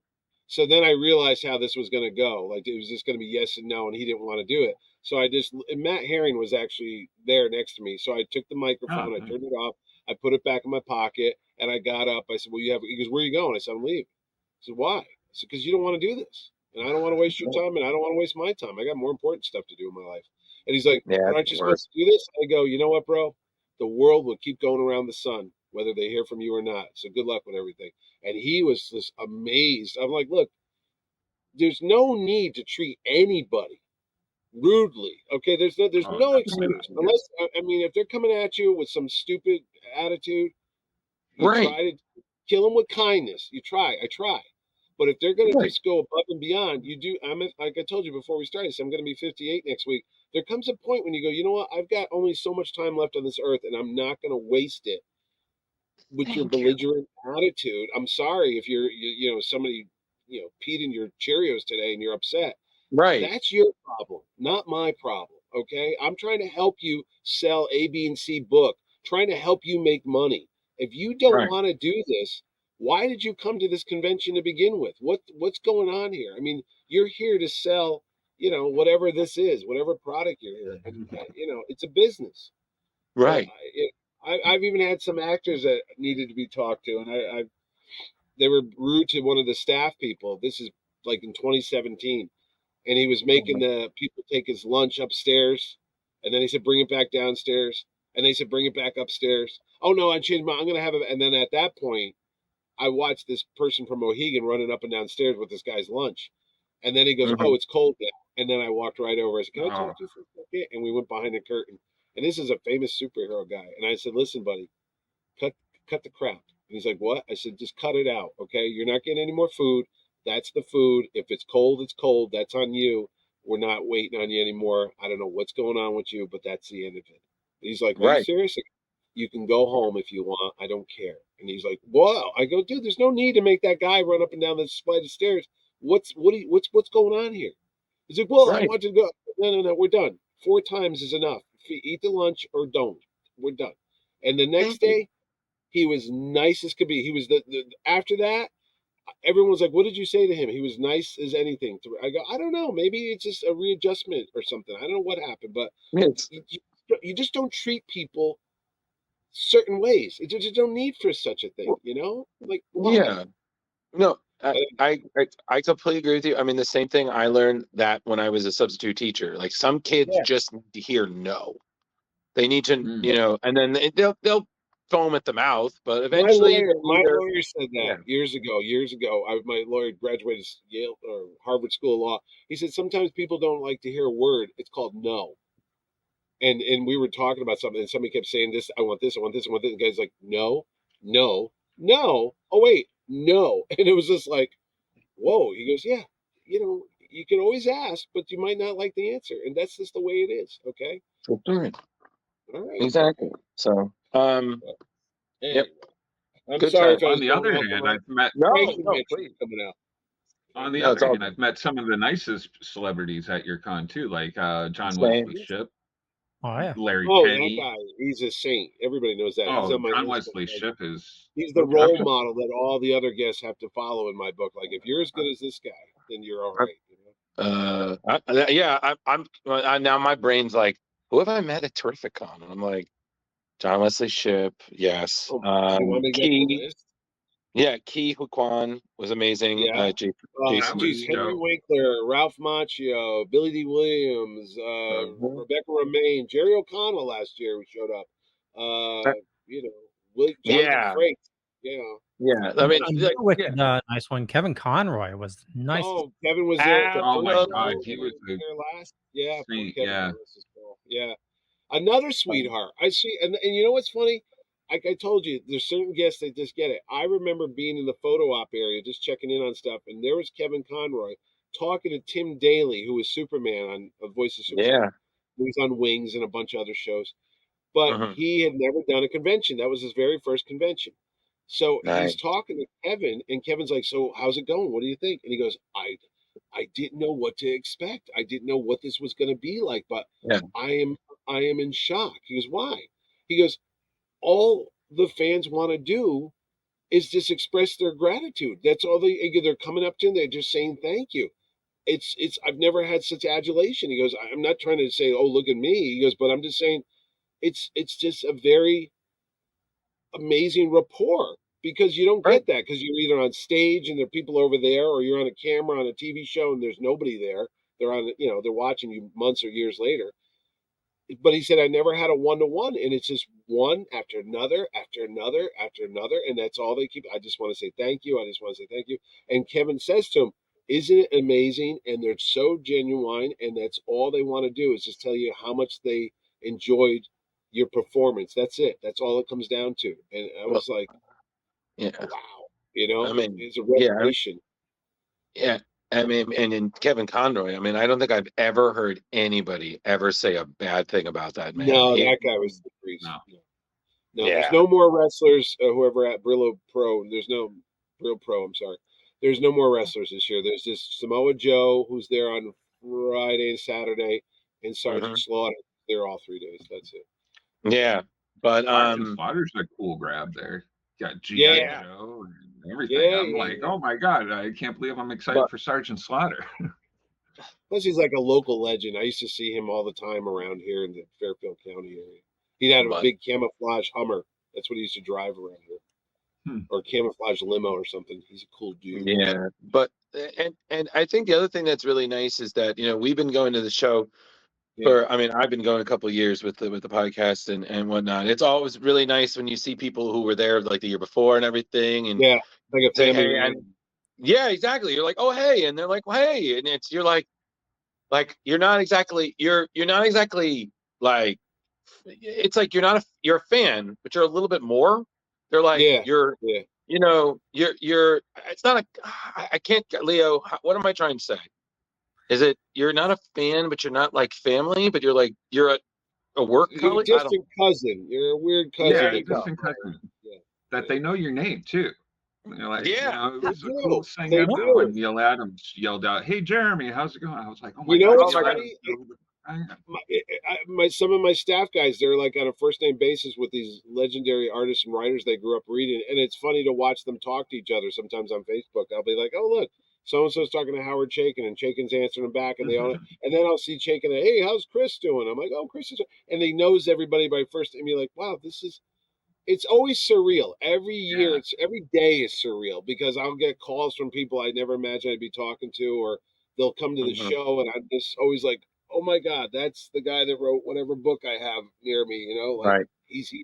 [SPEAKER 1] So then I realized how this was going to go. Like it was just going to be yes and no, and he didn't want to do it. So and Matt Herring was actually there next to me. So I took the microphone, I
[SPEAKER 2] Oh,
[SPEAKER 1] turned it off, I put it back in my pocket, and I got up. I said, "Well, you have." He goes, "Where are you going?" I said, "I'm leaving." I said, "Why?" I said, "Because you don't want to do this, and I don't want to waste your time, and I don't want to waste my time. I got more important stuff to do in my life." And he's like,
[SPEAKER 3] Yeah,
[SPEAKER 1] "But
[SPEAKER 3] it's
[SPEAKER 1] aren't you
[SPEAKER 3] the worst.
[SPEAKER 1] supposed to do this?" I go, "You know what, bro? The world will keep going around the sun, whether they hear from you or not. So good luck with everything." And he was just amazed. I'm like, "Look, there's no need to treat anybody rudely. Okay, there's
[SPEAKER 2] oh,
[SPEAKER 1] no
[SPEAKER 2] definitely
[SPEAKER 1] excuse
[SPEAKER 2] not.
[SPEAKER 1] unless I mean if they're coming at you with some stupid attitude, you
[SPEAKER 3] Right.
[SPEAKER 1] try to kill them with kindness. I try. But if they're going to
[SPEAKER 3] Right.
[SPEAKER 1] just go above and beyond, you do. Like I told you before we started. So I'm going to be 58 next week. There comes a point when you go, you know what? I've got only so much time left on this earth, and I'm not going to waste it with your
[SPEAKER 3] Thank you.
[SPEAKER 1] belligerent attitude. I'm sorry if you know somebody peed in your Cheerios today and you're upset.
[SPEAKER 3] Right.
[SPEAKER 1] That's your problem, not my problem. Okay, I'm trying to help you sell A, B, and C book, trying to help you make money. If you don't
[SPEAKER 3] Right.
[SPEAKER 1] want to do this, why did you come to this convention to begin with? What's going on here? I mean, you're here to sell, whatever this is, whatever product you're here, and it's a business. But
[SPEAKER 3] Right.
[SPEAKER 1] I've even had some actors that needed to be talked to, and they were rude to one of the staff people. This is like in 2017, and he was making the people take his lunch upstairs, and then he said bring it back downstairs, and they said bring it back upstairs. Oh no, I changed my. I'm gonna have it. And then at that point, I watched this person from Mohegan running up and downstairs with this guy's lunch, and then he goes,
[SPEAKER 3] Mhm.
[SPEAKER 1] "Oh, it's cold now." And then I walked right over. I said, "Can I
[SPEAKER 2] Oh,
[SPEAKER 1] talk to you for a second?" And we went behind the curtain. And this is a famous superhero guy. And I said, "Listen, buddy, cut cut the crap." And he's like, "What?" I said, "Just cut it out, okay? You're not getting any more food. That's the food. If it's cold, it's cold. That's on you. We're not waiting on you anymore. I don't know what's going on with you, but that's the end of it." And he's like, "Are you
[SPEAKER 3] Right.
[SPEAKER 1] serious?" "You can go home if you want. I don't care." And he's like, "Wow." I go, "Dude, there's no need to make that guy run up and down the flight of stairs. What's going on here?" He's like, "Well, I
[SPEAKER 3] Right.
[SPEAKER 1] want to go." No, we're done. 4 times is enough. Eat the lunch or don't. We're done. And the next
[SPEAKER 3] Thank you.
[SPEAKER 1] day, he was nice as could be. He was after that, everyone was like, "What did you say to him?" He was nice as anything. I go, "I don't know. Maybe it's just a readjustment or something. I don't know what happened, but
[SPEAKER 3] Yes.
[SPEAKER 1] you just don't treat people certain ways. You just don't need for such a thing, Like why?"
[SPEAKER 3] Yeah. No,
[SPEAKER 1] Uh,
[SPEAKER 3] I completely agree with you. I mean, the same thing I learned that when I was a substitute teacher. Like some kids
[SPEAKER 1] Yeah.
[SPEAKER 3] just need to hear no. They need to,
[SPEAKER 2] mm.
[SPEAKER 3] and then they'll foam at the mouth, but
[SPEAKER 1] My
[SPEAKER 3] eventually
[SPEAKER 1] lawyer,
[SPEAKER 3] they'll
[SPEAKER 1] my
[SPEAKER 3] either,
[SPEAKER 1] lawyer said that
[SPEAKER 3] yeah,
[SPEAKER 1] years ago. Years ago, my lawyer graduated Yale or Harvard School of Law. He said sometimes people don't like to hear a word. It's called no. And we were talking about something, and somebody kept saying this. I want this. I want this. I want this. And the guy's like, no, no, no. Oh wait, no. And it was just like, whoa. He goes, yeah. You can always ask, but you might not like the answer, and that's just the way it is. Okay.
[SPEAKER 3] for sure.
[SPEAKER 1] All right.
[SPEAKER 3] Exactly. So, yep,
[SPEAKER 1] Anyway, I'm
[SPEAKER 3] good
[SPEAKER 1] sorry
[SPEAKER 3] time.
[SPEAKER 1] if I
[SPEAKER 2] On
[SPEAKER 1] was
[SPEAKER 2] the
[SPEAKER 1] going
[SPEAKER 2] other
[SPEAKER 1] off
[SPEAKER 2] hand,
[SPEAKER 1] on.
[SPEAKER 2] I've met
[SPEAKER 1] Thank
[SPEAKER 3] No,
[SPEAKER 1] you,
[SPEAKER 3] no,
[SPEAKER 1] Mitch, for
[SPEAKER 3] please.
[SPEAKER 1] coming out.
[SPEAKER 2] on the
[SPEAKER 3] No,
[SPEAKER 2] other
[SPEAKER 3] it's all
[SPEAKER 2] hand,
[SPEAKER 3] good.
[SPEAKER 2] I've met some of the nicest celebrities at your con too, like John Wesley
[SPEAKER 3] Same.
[SPEAKER 2] Shipp,
[SPEAKER 5] Oh yeah.
[SPEAKER 2] Larry
[SPEAKER 1] Oh, that
[SPEAKER 2] Penny.
[SPEAKER 1] guy, he's a saint. Everybody knows that. He's
[SPEAKER 2] Oh,
[SPEAKER 1] on my
[SPEAKER 2] John
[SPEAKER 1] list.
[SPEAKER 2] Wesley Shipp is
[SPEAKER 1] He's the
[SPEAKER 3] Okay.
[SPEAKER 1] role model that all the other guests have to follow in my book. Like, if you're as good as this guy, then you're all right.
[SPEAKER 3] Yeah, now my brain's like, who have I met at Terrificon? And I'm like, John Wesley Shipp, yes.
[SPEAKER 1] Oh, you want me to get the
[SPEAKER 3] Key,
[SPEAKER 1] list?
[SPEAKER 3] yeah, Key Huquan was amazing.
[SPEAKER 1] Yeah.
[SPEAKER 2] that was
[SPEAKER 1] Geez, Henry
[SPEAKER 2] dope.
[SPEAKER 1] Winkler, Ralph Macchio, Billy D. Williams,
[SPEAKER 3] Mhm.
[SPEAKER 1] Rebecca Romaine, Jerry O'Connell last year who showed up.
[SPEAKER 3] Uh,
[SPEAKER 1] Jonathan
[SPEAKER 3] Yeah,
[SPEAKER 1] Frakes. Yeah.
[SPEAKER 3] yeah. I
[SPEAKER 5] And,
[SPEAKER 3] mean,
[SPEAKER 5] and
[SPEAKER 3] like,
[SPEAKER 5] you're with
[SPEAKER 3] yeah,
[SPEAKER 5] the nice one. Kevin Conroy was nice.
[SPEAKER 1] Oh, Kevin was there the
[SPEAKER 2] Oh my
[SPEAKER 1] first
[SPEAKER 2] God,
[SPEAKER 1] show.
[SPEAKER 3] absolutely.
[SPEAKER 2] he
[SPEAKER 1] He
[SPEAKER 2] was
[SPEAKER 1] was
[SPEAKER 2] a
[SPEAKER 1] there last. Yeah, poor
[SPEAKER 2] saint.
[SPEAKER 1] Kevin.
[SPEAKER 2] Yeah.
[SPEAKER 1] God rest his soul. Yeah. Another sweetheart. I see, and you know what's funny? Like I told you, there's certain guests that just get it. I remember being in the photo op area, just checking in on stuff, and there was Kevin Conroy talking to Tim Daly, who was Superman on Voice of Superman.
[SPEAKER 3] Yeah.
[SPEAKER 1] He was on Wings and a bunch of other shows, but
[SPEAKER 3] Hmm.
[SPEAKER 1] he had never done a convention. That was his very first convention. So
[SPEAKER 3] Nice.
[SPEAKER 1] he's talking to Kevin, and Kevin's like, "So how's it going? What do you think?" And he goes, I didn't know what to expect. I didn't know what this was going to be like, but
[SPEAKER 3] Yeah.
[SPEAKER 1] I am in shock." He goes, "Why?" He goes, "All the fans want to do is just express their gratitude. That's all they're coming up to him. They're just saying thank you. It's I've never had such adulation. He goes, I'm not trying to say, oh, look at me. He goes, but I'm just saying it's just a very amazing rapport, because you don't
[SPEAKER 3] Right.
[SPEAKER 1] get that because you're either on stage and there are people over there, or you're on a camera on a TV show and there's nobody there. They're on, they're watching you months or years later. But he said, I never had a one-to-one, and it's just one after another, after another, after another, and that's all they keep. I just want to say thank you. I just want to say thank you. And Kevin says to him, isn't it amazing? And they're so genuine, and that's all they want to do is just tell you how much they enjoyed your performance. That's it. That's all it comes down to. And I
[SPEAKER 3] Well,
[SPEAKER 1] was like,
[SPEAKER 3] yeah.
[SPEAKER 1] wow,
[SPEAKER 3] I mean,
[SPEAKER 1] it's a
[SPEAKER 3] yeah.
[SPEAKER 1] revelation.
[SPEAKER 3] Yeah. I mean, and in Kevin Conroy, I mean, I don't think I've ever heard anybody ever say a bad thing about that man.
[SPEAKER 1] No, that guy was the priest.
[SPEAKER 2] No.
[SPEAKER 1] No, there's
[SPEAKER 3] Yeah.
[SPEAKER 1] no more wrestlers. Whoever at Brillo Pro, there's no Brillo Pro. I'm sorry. There's no more wrestlers this year. There's just Samoa Joe, who's there on Friday and Saturday, and Sergeant
[SPEAKER 3] Mhm.
[SPEAKER 1] Slaughter. They're all 3 days. That's it.
[SPEAKER 3] Yeah. But
[SPEAKER 2] Sergeant Slaughter's a cool grab there. Got G.I.
[SPEAKER 1] Yeah,
[SPEAKER 2] Joe and everything.
[SPEAKER 1] yeah,
[SPEAKER 2] I'm
[SPEAKER 1] yeah,
[SPEAKER 2] like,
[SPEAKER 1] yeah.
[SPEAKER 2] oh my God, I can't believe I'm excited
[SPEAKER 3] but
[SPEAKER 2] for Sergeant Slaughter.
[SPEAKER 1] Plus, he's like a local legend. I used to see him all the time around here in the Fairfield County area. He'd have a
[SPEAKER 3] but
[SPEAKER 1] big camouflage Hummer. That's what he used to drive around here,
[SPEAKER 2] Hmm.
[SPEAKER 1] or camouflage limo or something. He's a cool dude.
[SPEAKER 3] yeah. But and I think the other thing that's really nice is that, we've been going to the show
[SPEAKER 1] Yeah,
[SPEAKER 3] I mean, I've been going a couple of years with the podcast and whatnot. It's always really nice when you see people who were there like the year before and everything, and
[SPEAKER 1] yeah, like a
[SPEAKER 3] say,
[SPEAKER 1] family
[SPEAKER 3] hey, and
[SPEAKER 1] reunion.
[SPEAKER 3] yeah, exactly. You're like, oh, hey, and they're like, well, hey, and you're like you're not exactly like, it's like you're a fan, but you're a little bit more. They're like
[SPEAKER 1] Yeah, yeah.
[SPEAKER 3] you're it's not a I can't, Leo, what am I trying to say? Is it you're not a fan, but you're not like family, but you're a work
[SPEAKER 1] You're a
[SPEAKER 3] colleague? I don't.
[SPEAKER 1] distant cousin. You're a weird cousin
[SPEAKER 3] There
[SPEAKER 2] Yeah,
[SPEAKER 3] you
[SPEAKER 1] that comes
[SPEAKER 3] go.
[SPEAKER 2] distant
[SPEAKER 1] by.
[SPEAKER 2] cousin.
[SPEAKER 1] Yeah,
[SPEAKER 2] That
[SPEAKER 1] yeah.
[SPEAKER 2] they know your name too. You're like,
[SPEAKER 3] Yeah.
[SPEAKER 2] it
[SPEAKER 1] They
[SPEAKER 2] was the
[SPEAKER 1] do.
[SPEAKER 2] coolest thing
[SPEAKER 1] They
[SPEAKER 2] ever when
[SPEAKER 1] do.
[SPEAKER 2] Neil Adams yelled out, "Hey Jeremy, how's it going?" I was like, "Oh my
[SPEAKER 1] You know
[SPEAKER 2] God,
[SPEAKER 3] Oh
[SPEAKER 1] what's
[SPEAKER 3] my
[SPEAKER 2] Neil
[SPEAKER 3] God.
[SPEAKER 2] Adams!"
[SPEAKER 1] funny?
[SPEAKER 2] Knows who I am."
[SPEAKER 1] Some of my staff guys, they're like on a first name basis with these legendary artists and writers they grew up reading, and it's funny to watch them talk to each other. Sometimes on Facebook, I'll be like, "Oh look, so and so's talking to Howard Chaykin, and Chaykin's answering him back," and they all, and then I'll see Chaykin, "Hey, how's Chris doing?" I'm like, "Oh, Chris is," and he knows everybody by first name. You're like, "Wow, this is." It's always surreal. Every year,
[SPEAKER 2] Yeah.
[SPEAKER 1] it's every day is surreal because I'll get calls from people I never imagined I'd be talking to, or they'll come to the
[SPEAKER 3] Mhm.
[SPEAKER 1] show, and I'm just always like, "Oh my God, that's the guy that wrote whatever book I have near me." Like
[SPEAKER 3] Right.
[SPEAKER 1] he's here,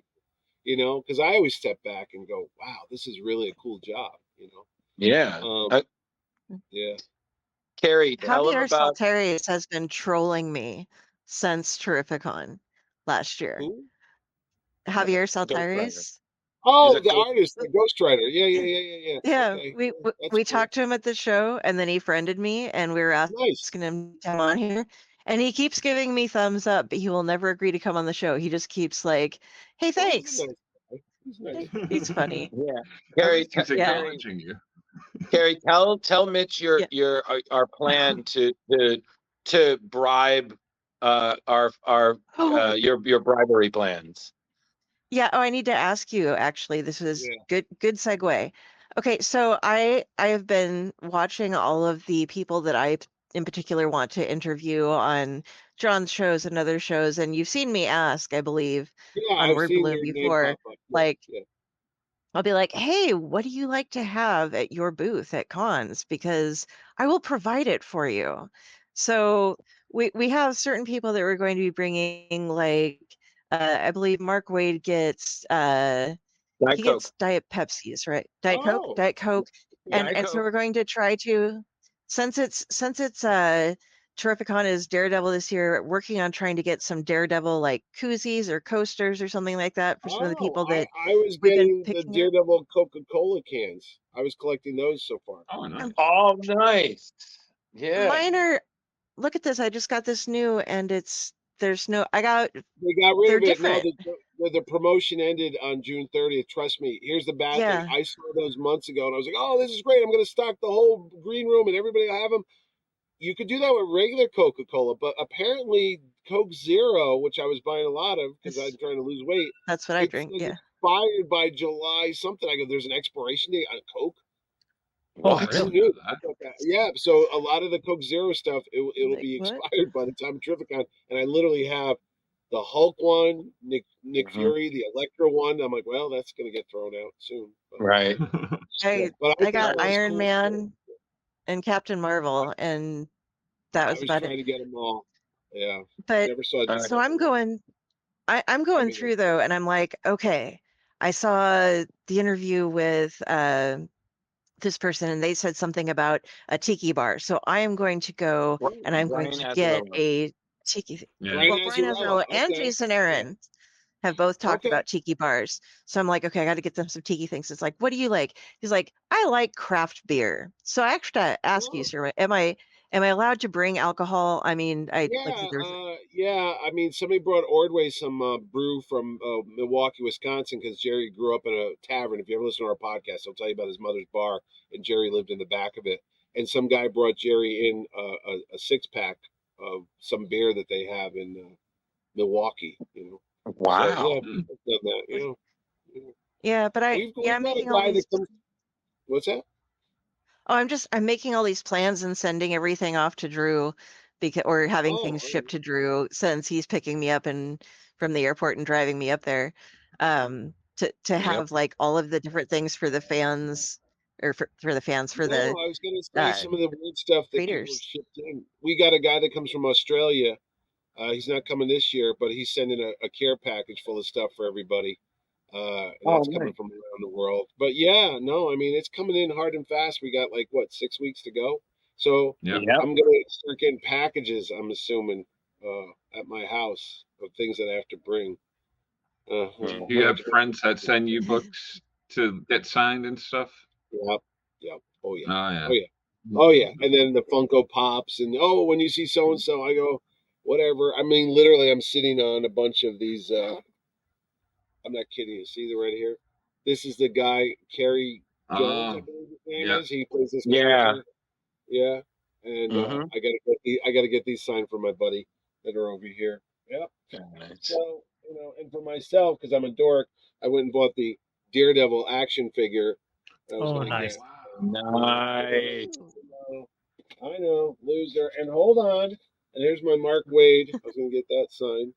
[SPEAKER 1] because I always step back and go, "Wow, this is really a cool job."
[SPEAKER 3] Yeah.
[SPEAKER 1] Um, yeah.
[SPEAKER 3] Carrie, tell them
[SPEAKER 6] Javier
[SPEAKER 3] about
[SPEAKER 6] Saltares has been trolling me since Terrificon last year.
[SPEAKER 1] Who?
[SPEAKER 6] Javier
[SPEAKER 3] Ghostwriter.
[SPEAKER 6] Saltares.
[SPEAKER 3] He's
[SPEAKER 1] Oh,
[SPEAKER 3] a
[SPEAKER 1] the
[SPEAKER 3] cool.
[SPEAKER 1] artist, the ghostwriter. Yeah, yeah, yeah, yeah, yeah.
[SPEAKER 6] Yeah,
[SPEAKER 1] Okay,
[SPEAKER 6] we
[SPEAKER 1] yeah,
[SPEAKER 6] we
[SPEAKER 1] that's
[SPEAKER 6] we
[SPEAKER 1] cool.
[SPEAKER 6] talked to him at the show, and then he friended me, and we were
[SPEAKER 1] Nice.
[SPEAKER 6] asking him to come on here, and he keeps giving me thumbs up, but he will never agree to come on the show. He just keeps like, "Hey,
[SPEAKER 1] Oh, he's a
[SPEAKER 6] thanks."
[SPEAKER 1] nice guy. He's nice.
[SPEAKER 6] He's funny.
[SPEAKER 3] Yeah.
[SPEAKER 2] At
[SPEAKER 3] Carrie,
[SPEAKER 2] least he's
[SPEAKER 6] Yeah.
[SPEAKER 2] acknowledging you.
[SPEAKER 3] Carrie, tell Mitch
[SPEAKER 6] Yeah.
[SPEAKER 3] our plan to bribe our
[SPEAKER 6] Oh,
[SPEAKER 3] your bribery plans.
[SPEAKER 6] yeah. Oh, I need to ask you, actually. This is
[SPEAKER 1] Yeah.
[SPEAKER 6] good segue. Okay, so I have been watching all of the people that I in particular want to interview on John's shows and other shows, and you've seen me ask, I believe,
[SPEAKER 1] Yeah,
[SPEAKER 6] on
[SPEAKER 1] I've
[SPEAKER 6] Word
[SPEAKER 1] seen
[SPEAKER 6] Balloon
[SPEAKER 1] your name
[SPEAKER 6] before,
[SPEAKER 1] pop up. Yeah,
[SPEAKER 6] like
[SPEAKER 1] yeah.
[SPEAKER 6] I'll be like, "Hey, what do you like to have at your booth at cons? Because I will provide it for you." So we have certain people that we're going to be bringing, like I believe Mark Wade gets
[SPEAKER 3] Diet
[SPEAKER 6] he
[SPEAKER 3] Coke.
[SPEAKER 6] gets Diet Pepsis, right?
[SPEAKER 1] Oh,
[SPEAKER 6] Diet Coke,
[SPEAKER 1] yeah.
[SPEAKER 3] Diet
[SPEAKER 6] and so
[SPEAKER 3] Coke.
[SPEAKER 6] we're going to try to, since it's Terrificon is Daredevil this year, working on trying to get some Daredevil like koozies or coasters or something like that for some of the
[SPEAKER 1] Oh,
[SPEAKER 6] people that
[SPEAKER 1] I was
[SPEAKER 6] we've been
[SPEAKER 1] getting the
[SPEAKER 6] picking up.
[SPEAKER 1] Daredevil Coca-Cola cans. I was collecting those so far.
[SPEAKER 2] Oh, nice.
[SPEAKER 3] Oh, nice. Yeah.
[SPEAKER 6] Mine are, look at this. I just got this new, and there's no, I got,
[SPEAKER 1] They got rid
[SPEAKER 6] they're
[SPEAKER 1] of it. No,
[SPEAKER 6] different.
[SPEAKER 1] the promotion ended on June 30th. Trust me. Here's the bad thing.
[SPEAKER 6] Yeah.
[SPEAKER 1] I saw those months ago, and I was like, "Oh, this is great. I'm going to stock the whole green room, and everybody will have them." You could do that with regular Coca-Cola, but apparently Coke Zero, which I was buying a lot of because
[SPEAKER 6] It's,
[SPEAKER 1] I'm trying to lose weight,
[SPEAKER 6] that's what I
[SPEAKER 1] it
[SPEAKER 6] drink.
[SPEAKER 1] says
[SPEAKER 6] Yeah.
[SPEAKER 1] expired by July something. I go, there's an expiration date on Coke.
[SPEAKER 5] Oh,
[SPEAKER 3] What?
[SPEAKER 5] really?
[SPEAKER 1] Who knew? Yeah, so a lot of the Coke Zero stuff, it'll
[SPEAKER 6] Like,
[SPEAKER 1] be
[SPEAKER 6] what?
[SPEAKER 1] expired by the time of Terrificon, and I literally have the Hulk one, Nick
[SPEAKER 3] Mhm.
[SPEAKER 1] Fury, the Electra one. I'm like, well, that's gonna get thrown out soon. But,
[SPEAKER 3] Right.
[SPEAKER 1] but
[SPEAKER 6] I got
[SPEAKER 1] thought it was
[SPEAKER 6] Iron
[SPEAKER 1] cool.
[SPEAKER 6] Man and Captain Marvel, and that
[SPEAKER 1] I
[SPEAKER 6] was
[SPEAKER 1] was
[SPEAKER 6] about
[SPEAKER 1] trying
[SPEAKER 6] it.
[SPEAKER 1] to get them all. Yeah,
[SPEAKER 6] But
[SPEAKER 1] never saw.
[SPEAKER 3] All
[SPEAKER 6] so I'm going
[SPEAKER 1] I mean,
[SPEAKER 6] through though, and I'm like, okay, I saw the interview with this person, and they said something about a tiki bar. So I am going to go and I'm going
[SPEAKER 3] Brian
[SPEAKER 6] to get
[SPEAKER 3] Azzarello.
[SPEAKER 6] a tiki.
[SPEAKER 2] Yeah.
[SPEAKER 1] Brian
[SPEAKER 6] Well, Brian
[SPEAKER 1] Azzarello.
[SPEAKER 6] Azzarello and
[SPEAKER 1] Okay.
[SPEAKER 6] Jason Aaron have both talked
[SPEAKER 1] Okay.
[SPEAKER 6] about tiki bars. So I'm like, okay, I got to get them some tiki things. It's like, what do you like? He's like, I like craft beer. So I actually gotta ask you,
[SPEAKER 1] Oh.
[SPEAKER 6] sir, am I allowed to bring alcohol? I mean, I like
[SPEAKER 1] Yeah,
[SPEAKER 6] there's
[SPEAKER 1] yeah. I mean, somebody brought Ordway some brew from Milwaukee, Wisconsin, because Jerry grew up in a tavern. If you ever listen to our podcast, he'll tell you about his mother's bar, and Jerry lived in the back of it. And some guy brought Jerry in a 6-pack of some beer that they have in Milwaukee.
[SPEAKER 3] Wow.
[SPEAKER 1] So yeah, I've done that.
[SPEAKER 6] yeah, but
[SPEAKER 1] We've
[SPEAKER 6] I'm
[SPEAKER 1] got a
[SPEAKER 6] making all
[SPEAKER 1] guy
[SPEAKER 6] these.
[SPEAKER 1] that comes. What's that?
[SPEAKER 6] Oh, I'm making all these plans and sending everything off to Drew because or having
[SPEAKER 1] Oh,
[SPEAKER 6] things shipped to Drew since he's picking me up and from the airport and driving me up there. To
[SPEAKER 3] Yep.
[SPEAKER 6] have like all of the different things for the fans or for the fans for
[SPEAKER 1] no,
[SPEAKER 6] the
[SPEAKER 1] I was going to say some of the weird stuff that people have
[SPEAKER 6] readers.
[SPEAKER 1] shipped in. We got a guy that comes from Australia. He's not coming this year, but he's sending a care package full of stuff for everybody. And that's coming
[SPEAKER 3] nice.
[SPEAKER 1] from around the world. But yeah, no, I mean, it's coming in hard and fast. We got like, what, 6 weeks to go? So
[SPEAKER 2] Yep.
[SPEAKER 3] Yep.
[SPEAKER 1] I'm going to start getting packages, I'm assuming, at my house of things that I have to bring.
[SPEAKER 2] Do you have friends that send you books to get signed and stuff?
[SPEAKER 1] Yep. Yep. Oh, yeah.
[SPEAKER 2] Oh yeah.
[SPEAKER 1] Oh, yeah. Oh, yeah. And then the Funko Pops. And, oh, when you see so and so, I go, whatever. I mean, literally, I'm sitting on a bunch of these. I'm not kidding you. See the right here? This is the guy, Kerry Jones, I believe his name
[SPEAKER 2] yeah.
[SPEAKER 1] is. He plays this
[SPEAKER 3] Yeah.
[SPEAKER 1] character. Yeah. And
[SPEAKER 3] Mhm.
[SPEAKER 1] I gotta get these signed for my buddy that are over here. Yep.
[SPEAKER 3] Nice.
[SPEAKER 1] So, and for myself, because I'm a dork, I went and bought the Daredevil action figure. I was
[SPEAKER 5] Oh,
[SPEAKER 1] gonna
[SPEAKER 5] nice.
[SPEAKER 1] get.
[SPEAKER 3] Nice.
[SPEAKER 1] I know, loser. And hold on. And here's my Mark Wade. I was gonna get that signed.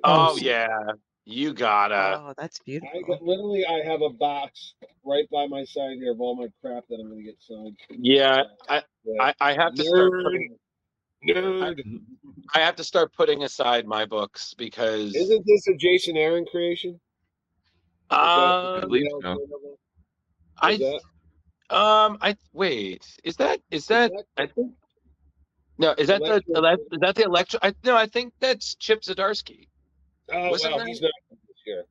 [SPEAKER 3] Oh
[SPEAKER 5] sweet.
[SPEAKER 3] yeah. You gotta.
[SPEAKER 6] Oh, that's
[SPEAKER 1] I
[SPEAKER 6] beautiful.
[SPEAKER 1] literally have a box right by my side here of all my crap that I'm gonna get signed.
[SPEAKER 3] Yeah. I have to start
[SPEAKER 1] Nerd.
[SPEAKER 3] I have to start putting aside my books because
[SPEAKER 1] Isn't this a Jason Aaron creation?
[SPEAKER 2] I believe so.
[SPEAKER 3] I wait. Is that I think no, is that the Electro? I think that's Chip Zdarsky.
[SPEAKER 1] Oh,
[SPEAKER 3] Wasn't
[SPEAKER 1] well,
[SPEAKER 3] that-
[SPEAKER 1] he's not this year.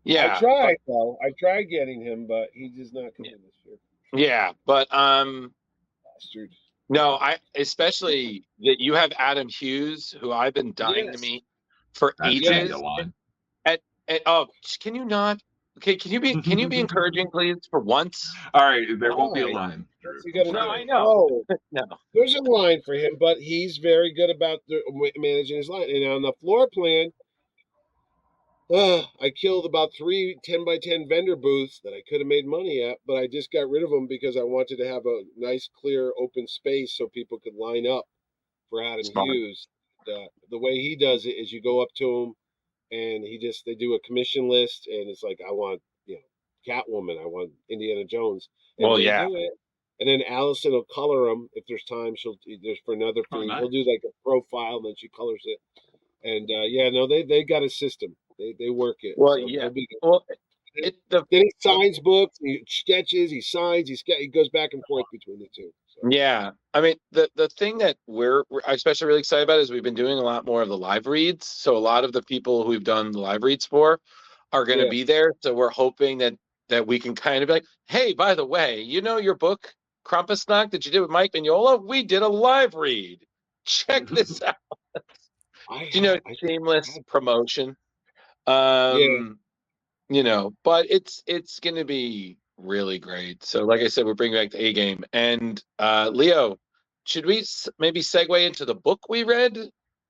[SPEAKER 3] Yeah.
[SPEAKER 1] I tried though. I tried getting him, but he's just not coming this year.
[SPEAKER 3] Yeah, but
[SPEAKER 1] Bastard.
[SPEAKER 3] no, especially that you have Adam Hughes, who I've been dying to meet for
[SPEAKER 2] That's gonna be
[SPEAKER 3] ages.
[SPEAKER 2] a line.
[SPEAKER 3] Oh, can you not? Okay, can you be encouraging, please, for once?
[SPEAKER 2] All right, there won't be a
[SPEAKER 1] Alright.
[SPEAKER 2] line.
[SPEAKER 1] What's he gonna
[SPEAKER 3] No,
[SPEAKER 1] do?
[SPEAKER 3] I know.
[SPEAKER 1] Oh,
[SPEAKER 3] No.
[SPEAKER 1] there's a line for him, but he's very good about managing his line. And on the floor plan, I killed about 3 10x10 vendor booths that I could have made money at, but I just got rid of them because I wanted to have a nice, clear, open space so people could line up for Adam
[SPEAKER 3] Smart.
[SPEAKER 1] Hughes. The way he does it is you go up to him, and they do a commission list, and it's like, I want, Catwoman, I want Indiana Jones. And
[SPEAKER 3] Well,
[SPEAKER 1] they
[SPEAKER 3] yeah.
[SPEAKER 1] do it. And then Allison will color them if there's time. There's for another
[SPEAKER 2] Oh,
[SPEAKER 1] fee.
[SPEAKER 2] nice.
[SPEAKER 1] He'll do like a profile, and then she colors it. And they got a system. They work it.
[SPEAKER 3] Well,
[SPEAKER 1] So
[SPEAKER 3] yeah.
[SPEAKER 1] he'll be good.
[SPEAKER 3] Well,
[SPEAKER 1] Then he signs books, he sketches, he signs, he goes back and forth between the two. So.
[SPEAKER 3] yeah. I mean, the thing that we're especially really excited about is we've been doing a lot more of the live reads. So a lot of the people who we've done the live reads for are going to be there. So we're hoping that we can kind of be like, hey, by the way, your book, Krampusnacht, that you did with Mike Mignola, we did a live read. Check this out. Shameless promotion. But it's going to be really great. So like I said, we're bringing back the A game. And Leo, should we maybe segue into the book we read?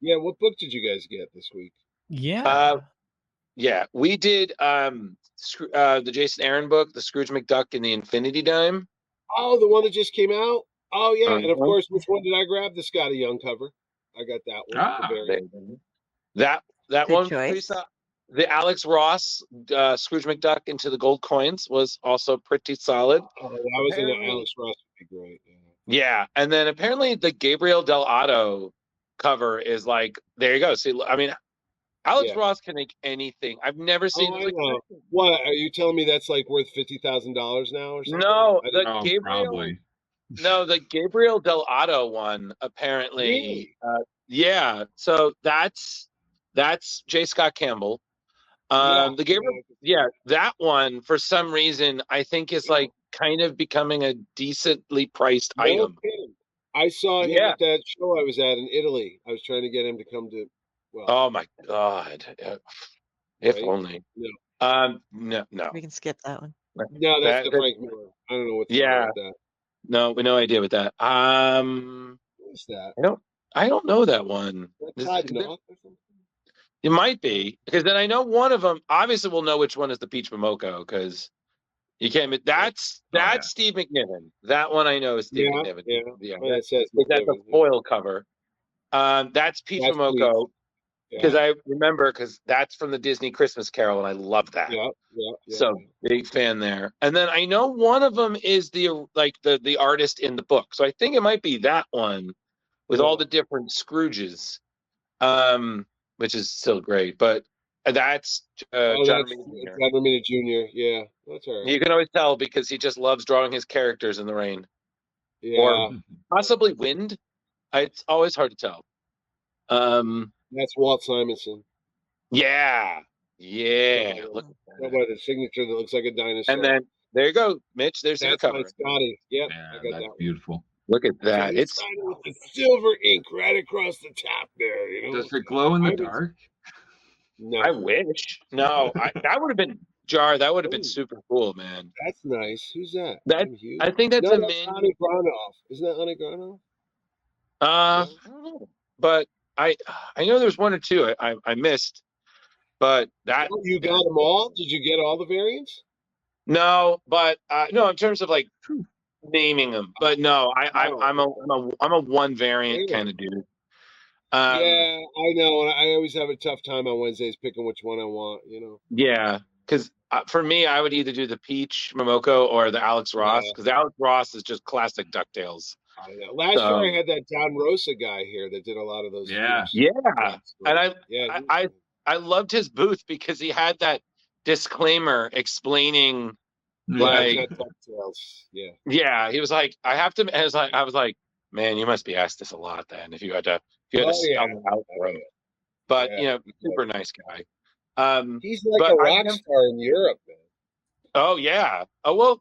[SPEAKER 1] Yeah, what book did you guys get this week?
[SPEAKER 5] Yeah.
[SPEAKER 3] Yeah, we did the Jason Aaron book, the Scrooge McDuck and the Infinity Dime.
[SPEAKER 1] Oh, the one that just came out. Oh yeah, and of
[SPEAKER 3] Uh-huh.
[SPEAKER 1] course, which one did I grab? The Scotty Young cover. I got that one.
[SPEAKER 2] Ah,
[SPEAKER 1] the variant.
[SPEAKER 3] That
[SPEAKER 6] Good
[SPEAKER 3] one pretty
[SPEAKER 6] choice.
[SPEAKER 3] solid. The Alex Ross Scrooge McDuck into the gold coins was also pretty solid.
[SPEAKER 1] Oh, that was in
[SPEAKER 3] Apparently-
[SPEAKER 1] Alex Ross would be great. Yeah.
[SPEAKER 3] Yeah, and then apparently the Gabriel Del Otto cover is like, there you go. See, I mean, Alex
[SPEAKER 1] Yeah.
[SPEAKER 3] Ross can make anything. I've never seen.
[SPEAKER 1] Oh,
[SPEAKER 3] it's
[SPEAKER 1] I
[SPEAKER 3] like,
[SPEAKER 1] know. What are you telling me? That's like worth $50,000 now or something?
[SPEAKER 3] No,
[SPEAKER 1] I
[SPEAKER 3] the
[SPEAKER 1] didn't-
[SPEAKER 2] oh,
[SPEAKER 3] Gabriel.
[SPEAKER 2] probably.
[SPEAKER 3] No, the Gabriel Del Otto one apparently.
[SPEAKER 1] Really?
[SPEAKER 3] Yeah, so that's J. Scott Campbell.
[SPEAKER 1] Yeah,
[SPEAKER 3] The Gabriel, yeah, that one for some reason I think is like kind of becoming a decently priced
[SPEAKER 1] No
[SPEAKER 3] item.
[SPEAKER 1] kidding. I saw him
[SPEAKER 3] Yeah.
[SPEAKER 1] at that show I was at in Italy. I was trying to get him to come to. Well,
[SPEAKER 3] Oh my God! If
[SPEAKER 1] Right?
[SPEAKER 3] only.
[SPEAKER 1] No.
[SPEAKER 3] No.
[SPEAKER 6] We can skip that one.
[SPEAKER 1] No, that's the
[SPEAKER 3] That-
[SPEAKER 1] Frank Miller. I don't know what's
[SPEAKER 3] Yeah.
[SPEAKER 1] wrong with that.
[SPEAKER 3] No, we no idea with that.
[SPEAKER 1] What's that?
[SPEAKER 3] I don't know that one.
[SPEAKER 1] Is that Todd Knock or something?
[SPEAKER 3] It might be, because then I know one of them. Obviously, we'll know which one is the Peach Momoko, because you can't. That's
[SPEAKER 2] yeah.
[SPEAKER 3] Steve McNiven. That one I know is Steve
[SPEAKER 1] Yeah,
[SPEAKER 3] McNiven.
[SPEAKER 1] yeah. Oh, that says
[SPEAKER 3] That's a
[SPEAKER 1] McNiven, yeah.
[SPEAKER 3] foil cover. That's Peach
[SPEAKER 1] That's
[SPEAKER 3] Momoko,
[SPEAKER 1] Yeah.
[SPEAKER 3] because I remember, because that's from the Disney Christmas Carol, and I love that.
[SPEAKER 1] Yeah.
[SPEAKER 3] So big fan there. And then I know one of them is the artist in the book. So I think it might be that one with all the different Scrooges, which is still great. But that's John Romita Jr.
[SPEAKER 1] John Romita Jr. Yeah, that's all right.
[SPEAKER 3] You can always tell because he just loves drawing his characters in the rain
[SPEAKER 1] Yeah,
[SPEAKER 3] or possibly wind. It's always hard to tell.
[SPEAKER 1] that's Walt Simonson.
[SPEAKER 3] Yeah. Look,
[SPEAKER 1] That was a signature that looks like a dinosaur.
[SPEAKER 3] and then there you go, Mitch. There's your
[SPEAKER 1] that's my
[SPEAKER 3] cover.
[SPEAKER 1] Scotty. Yep,
[SPEAKER 2] Yeah,
[SPEAKER 1] I got
[SPEAKER 2] that's
[SPEAKER 1] that one.
[SPEAKER 2] beautiful.
[SPEAKER 3] Look at that.
[SPEAKER 1] So
[SPEAKER 3] It's
[SPEAKER 1] signed with the silver ink right across the top there. You know,
[SPEAKER 2] Does it glow in the
[SPEAKER 1] I was-
[SPEAKER 2] dark?
[SPEAKER 1] no,
[SPEAKER 3] I wish. No, that would have been Jar. That would have been
[SPEAKER 1] Ooh.
[SPEAKER 3] super cool, man.
[SPEAKER 1] that's nice. Who's that?
[SPEAKER 3] That-
[SPEAKER 1] Tim Hughes?
[SPEAKER 3] I think that's
[SPEAKER 1] no,
[SPEAKER 3] a
[SPEAKER 1] that's
[SPEAKER 3] min.
[SPEAKER 1] Ani Granoff. Isn't that Ani Granoff?
[SPEAKER 3] I don't know, but I know there's one or two I missed, but that
[SPEAKER 1] Oh, you got them all? Did you get all the variants?
[SPEAKER 3] no, but no, in terms of like naming them, but no, I'm a one variant
[SPEAKER 1] Really?
[SPEAKER 3] kind of dude.
[SPEAKER 1] Yeah, I know. And I always have a tough time on Wednesdays picking which one I want. You know.
[SPEAKER 3] Yeah, because for me, I would either do the Peach Momoko or the Alex Ross,
[SPEAKER 1] Yeah.
[SPEAKER 3] because the Alex Ross is just classic DuckTales.
[SPEAKER 1] I know. Last year I had that Don Rosa guy here that did a lot of those.
[SPEAKER 2] Yeah.
[SPEAKER 1] groups.
[SPEAKER 3] Yeah, and
[SPEAKER 1] Yeah,
[SPEAKER 3] I loved his booth because he had that disclaimer explaining, like,
[SPEAKER 1] not DuckTales. Yeah.
[SPEAKER 3] yeah, he was like, I have to. I was like, man, you must be asked this a lot then if you had to
[SPEAKER 1] Oh,
[SPEAKER 3] spell
[SPEAKER 1] yeah.
[SPEAKER 3] it out for him. But
[SPEAKER 1] Yeah.
[SPEAKER 3] you know, super nice guy.
[SPEAKER 1] He's like
[SPEAKER 3] But
[SPEAKER 1] a
[SPEAKER 3] I
[SPEAKER 1] rock
[SPEAKER 3] never-
[SPEAKER 1] star in Europe, man.
[SPEAKER 3] Oh yeah. Oh well,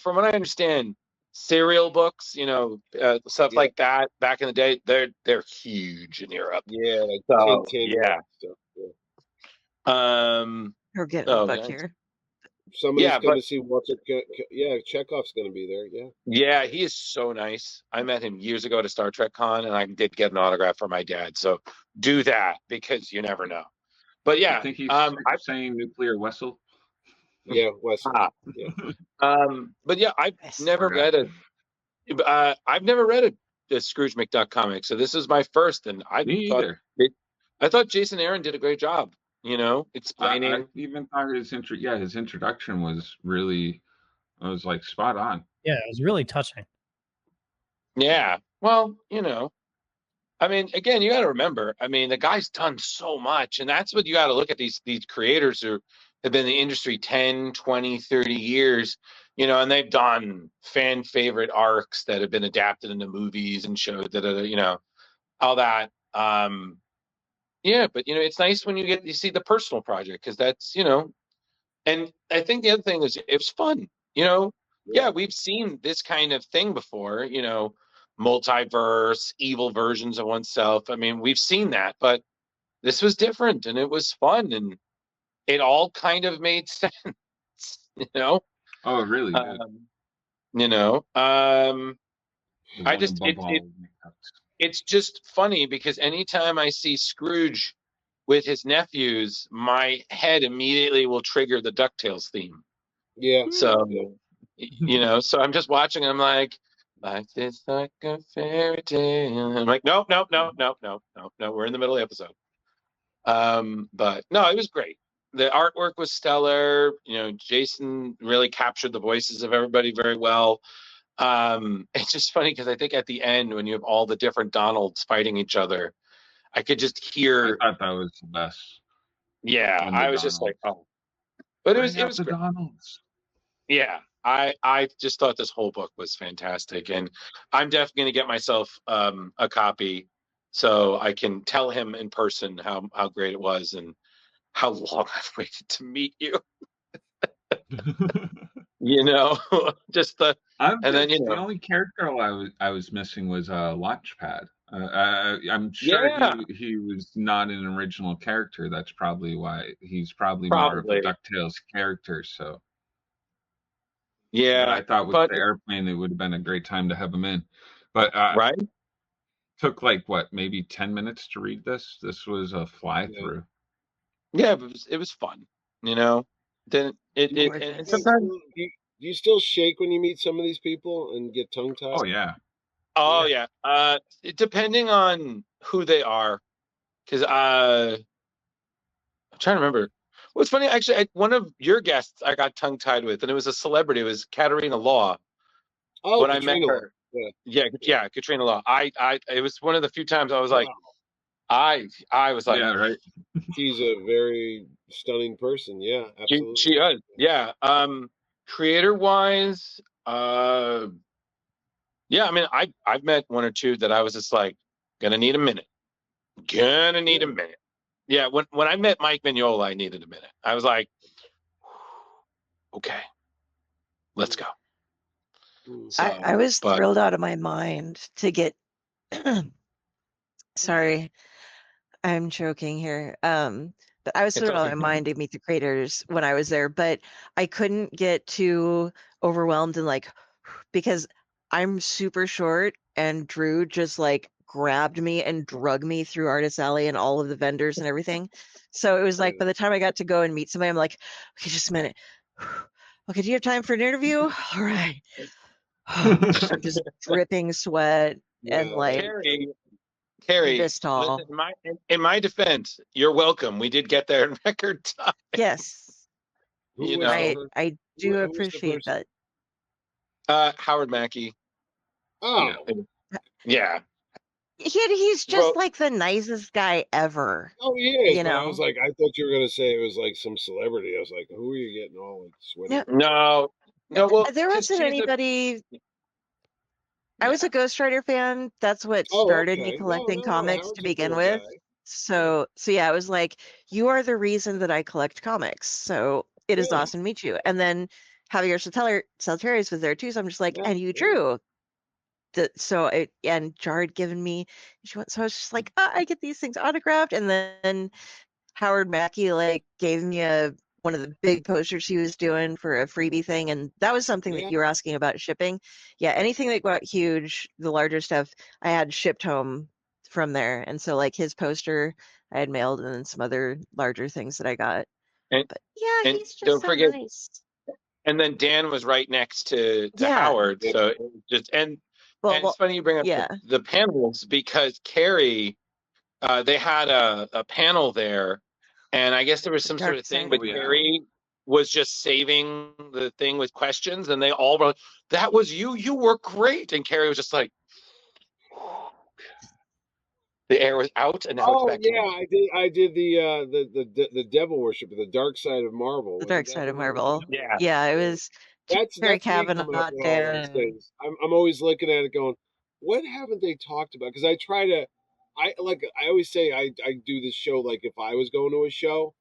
[SPEAKER 3] from what I understand, serial books, you know, stuff
[SPEAKER 1] Yeah.
[SPEAKER 3] like that back in the day, they're huge in Europe.
[SPEAKER 1] Yeah, like
[SPEAKER 3] So,
[SPEAKER 1] Tintin.
[SPEAKER 3] yeah.
[SPEAKER 1] and stuff. Yeah.
[SPEAKER 6] We're getting
[SPEAKER 3] Oh,
[SPEAKER 6] a book
[SPEAKER 3] nice.
[SPEAKER 6] here.
[SPEAKER 1] Somebody's
[SPEAKER 3] Yeah,
[SPEAKER 1] going
[SPEAKER 3] but-
[SPEAKER 1] to see Walter. Yeah, Chekhov's going to be there. Yeah.
[SPEAKER 3] Yeah, he is so nice. I met him years ago at a Star Trek con, and I did get an autograph from my dad. So do that because you never know. But yeah,
[SPEAKER 2] I think he's
[SPEAKER 3] I'm
[SPEAKER 2] saying nuclear vessel.
[SPEAKER 1] Yeah, Wes.
[SPEAKER 3] Ah.
[SPEAKER 1] Yeah.
[SPEAKER 3] but yeah, I've
[SPEAKER 6] Yes.
[SPEAKER 3] never
[SPEAKER 2] Forgot.
[SPEAKER 3] read a Scrooge McDuck comic, so this is my first, and I
[SPEAKER 2] Me
[SPEAKER 3] thought
[SPEAKER 2] either.
[SPEAKER 3] I thought Jason Aaron did a great job. You know, explaining.
[SPEAKER 2] I even thought his introduction was really, I was like spot on.
[SPEAKER 5] Yeah, it was really touching.
[SPEAKER 3] Yeah. Well, you know, I mean, again, you got to remember, I mean, the guy's done so much, and that's what you got to look at these creators who have been in the industry 10, 20, 30 years, you know, and they've done fan favorite arcs that have been adapted into movies and shows that are, you know, all that. Yeah, but you know, it's nice when you see the personal project because that's, you know, and I think the other thing is it's fun, you know. Yeah, we've seen this kind of thing before, you know, multiverse, evil versions of oneself. I mean, we've seen that, but this was different and it was fun and it all kind of made sense, you know.
[SPEAKER 2] Oh, it really did.
[SPEAKER 3] You know,
[SPEAKER 2] The
[SPEAKER 3] I
[SPEAKER 2] one
[SPEAKER 3] just-
[SPEAKER 2] above all
[SPEAKER 3] it's just funny because anytime I see Scrooge with his nephews, my head immediately will trigger the DuckTales theme.
[SPEAKER 1] Yeah.
[SPEAKER 3] So,
[SPEAKER 1] Yeah.
[SPEAKER 3] so I'm just watching. I'm like it's like a fairy tale. I'm like, nope. We're in the middle of the episode. But no, it was great. The artwork was stellar. Jason really captured the voices of everybody very well. It's just funny because I think at the end, when you have all the different Donalds fighting each other, I could just hear.
[SPEAKER 2] I thought that was the best.
[SPEAKER 3] Yeah, I was just like, oh, but it was
[SPEAKER 2] the
[SPEAKER 3] great.
[SPEAKER 2] Donalds.
[SPEAKER 3] Yeah, I just thought this whole book was fantastic, and I'm definitely going to get myself a copy so I can tell him in person how great it was and how long I've waited to meet you. Just the
[SPEAKER 2] the only character I was missing was Launchpad. I'm sure he was not an original character. That's probably why he's probably more of a DuckTales character. So
[SPEAKER 3] yeah,
[SPEAKER 2] but I thought with the airplane, it would have been a great time to have him in. But
[SPEAKER 3] right,
[SPEAKER 2] took like maybe 10 minutes to read this. This was a fly through.
[SPEAKER 3] Yeah, it was fun. Then and sometimes
[SPEAKER 1] do you still shake when you meet some of these people and get tongue tied?
[SPEAKER 2] Oh yeah.
[SPEAKER 3] Oh yeah. Depending on who they are, because I'm trying to remember. What's funny, actually, one of your guests I got tongue tied with, and it was a celebrity. It was Katarina Law.
[SPEAKER 1] Oh,
[SPEAKER 3] when
[SPEAKER 1] Katrina
[SPEAKER 3] I met her. Yeah, Katrina Law. It was one of the few times I was like, I was like,
[SPEAKER 2] yeah, right.
[SPEAKER 1] She's a very stunning person. Yeah, absolutely.
[SPEAKER 3] She is. Yeah. Creator wise, yeah. I mean, I've met one or two that I was just like, gonna need a minute. Yeah. When I met Mike Mignola, I needed a minute. I was like, okay, let's go. So,
[SPEAKER 6] I was thrilled out of my mind to get. Sorry, I'm choking here. But I was thrilled out of my mind to meet the creators when I was there, but I couldn't get too overwhelmed and because I'm super short and Drew just grabbed me and drug me through Artist Alley and all of the vendors and everything. So it was by the time I got to go and meet somebody, I'm like, okay, just a minute. Okay, do you have time for an interview? All right. I'm just dripping sweat and
[SPEAKER 3] Carrie,
[SPEAKER 6] this tall.
[SPEAKER 3] Listen, in my defense, you're welcome. We did get there in record time.
[SPEAKER 6] Yes. I do appreciate that.
[SPEAKER 3] Howard Mackey.
[SPEAKER 1] Oh.
[SPEAKER 3] Yeah.
[SPEAKER 6] He's just the nicest guy ever.
[SPEAKER 1] Oh, he is. I was like, I thought you were going to say it was some celebrity. I was like, who are you getting all sweaty?
[SPEAKER 3] No. Well,
[SPEAKER 6] there wasn't anybody. I was a Ghostwriter fan. That's what started me collecting comics to begin with. So yeah, it was like, you are the reason that I collect comics. So it is awesome to meet you. And then Javier Salterius was there too. So I'm just like, and you drew. And Jar had given me, so I was just like, I get these things autographed. And then Howard Mackey gave me one of the big posters he was doing for a freebie thing, and that was something that you were asking about shipping. Yeah, anything that got huge, the larger stuff, I had shipped home from there. And so his poster I had mailed, and then some other larger things that I got. But yeah, he's just so nice.
[SPEAKER 3] And then Dan was right next to Howard, so it was just and it's funny you bring up the panels, because Carrie, they had a panel there. And I guess there was some sort of thing, but Carrie was just saving the thing with questions, and they all were, that was you. You were great. And Carrie was just like, the air was out, and now it's back in.
[SPEAKER 1] I did the devil worship, the dark side of Marvel.
[SPEAKER 6] The dark side of Marvel.
[SPEAKER 3] Yeah,
[SPEAKER 6] it was.
[SPEAKER 1] That's
[SPEAKER 6] Kavanaugh.
[SPEAKER 1] I'm always looking at it, going, what haven't they talked about? Because I always say I do this show if I was going to a show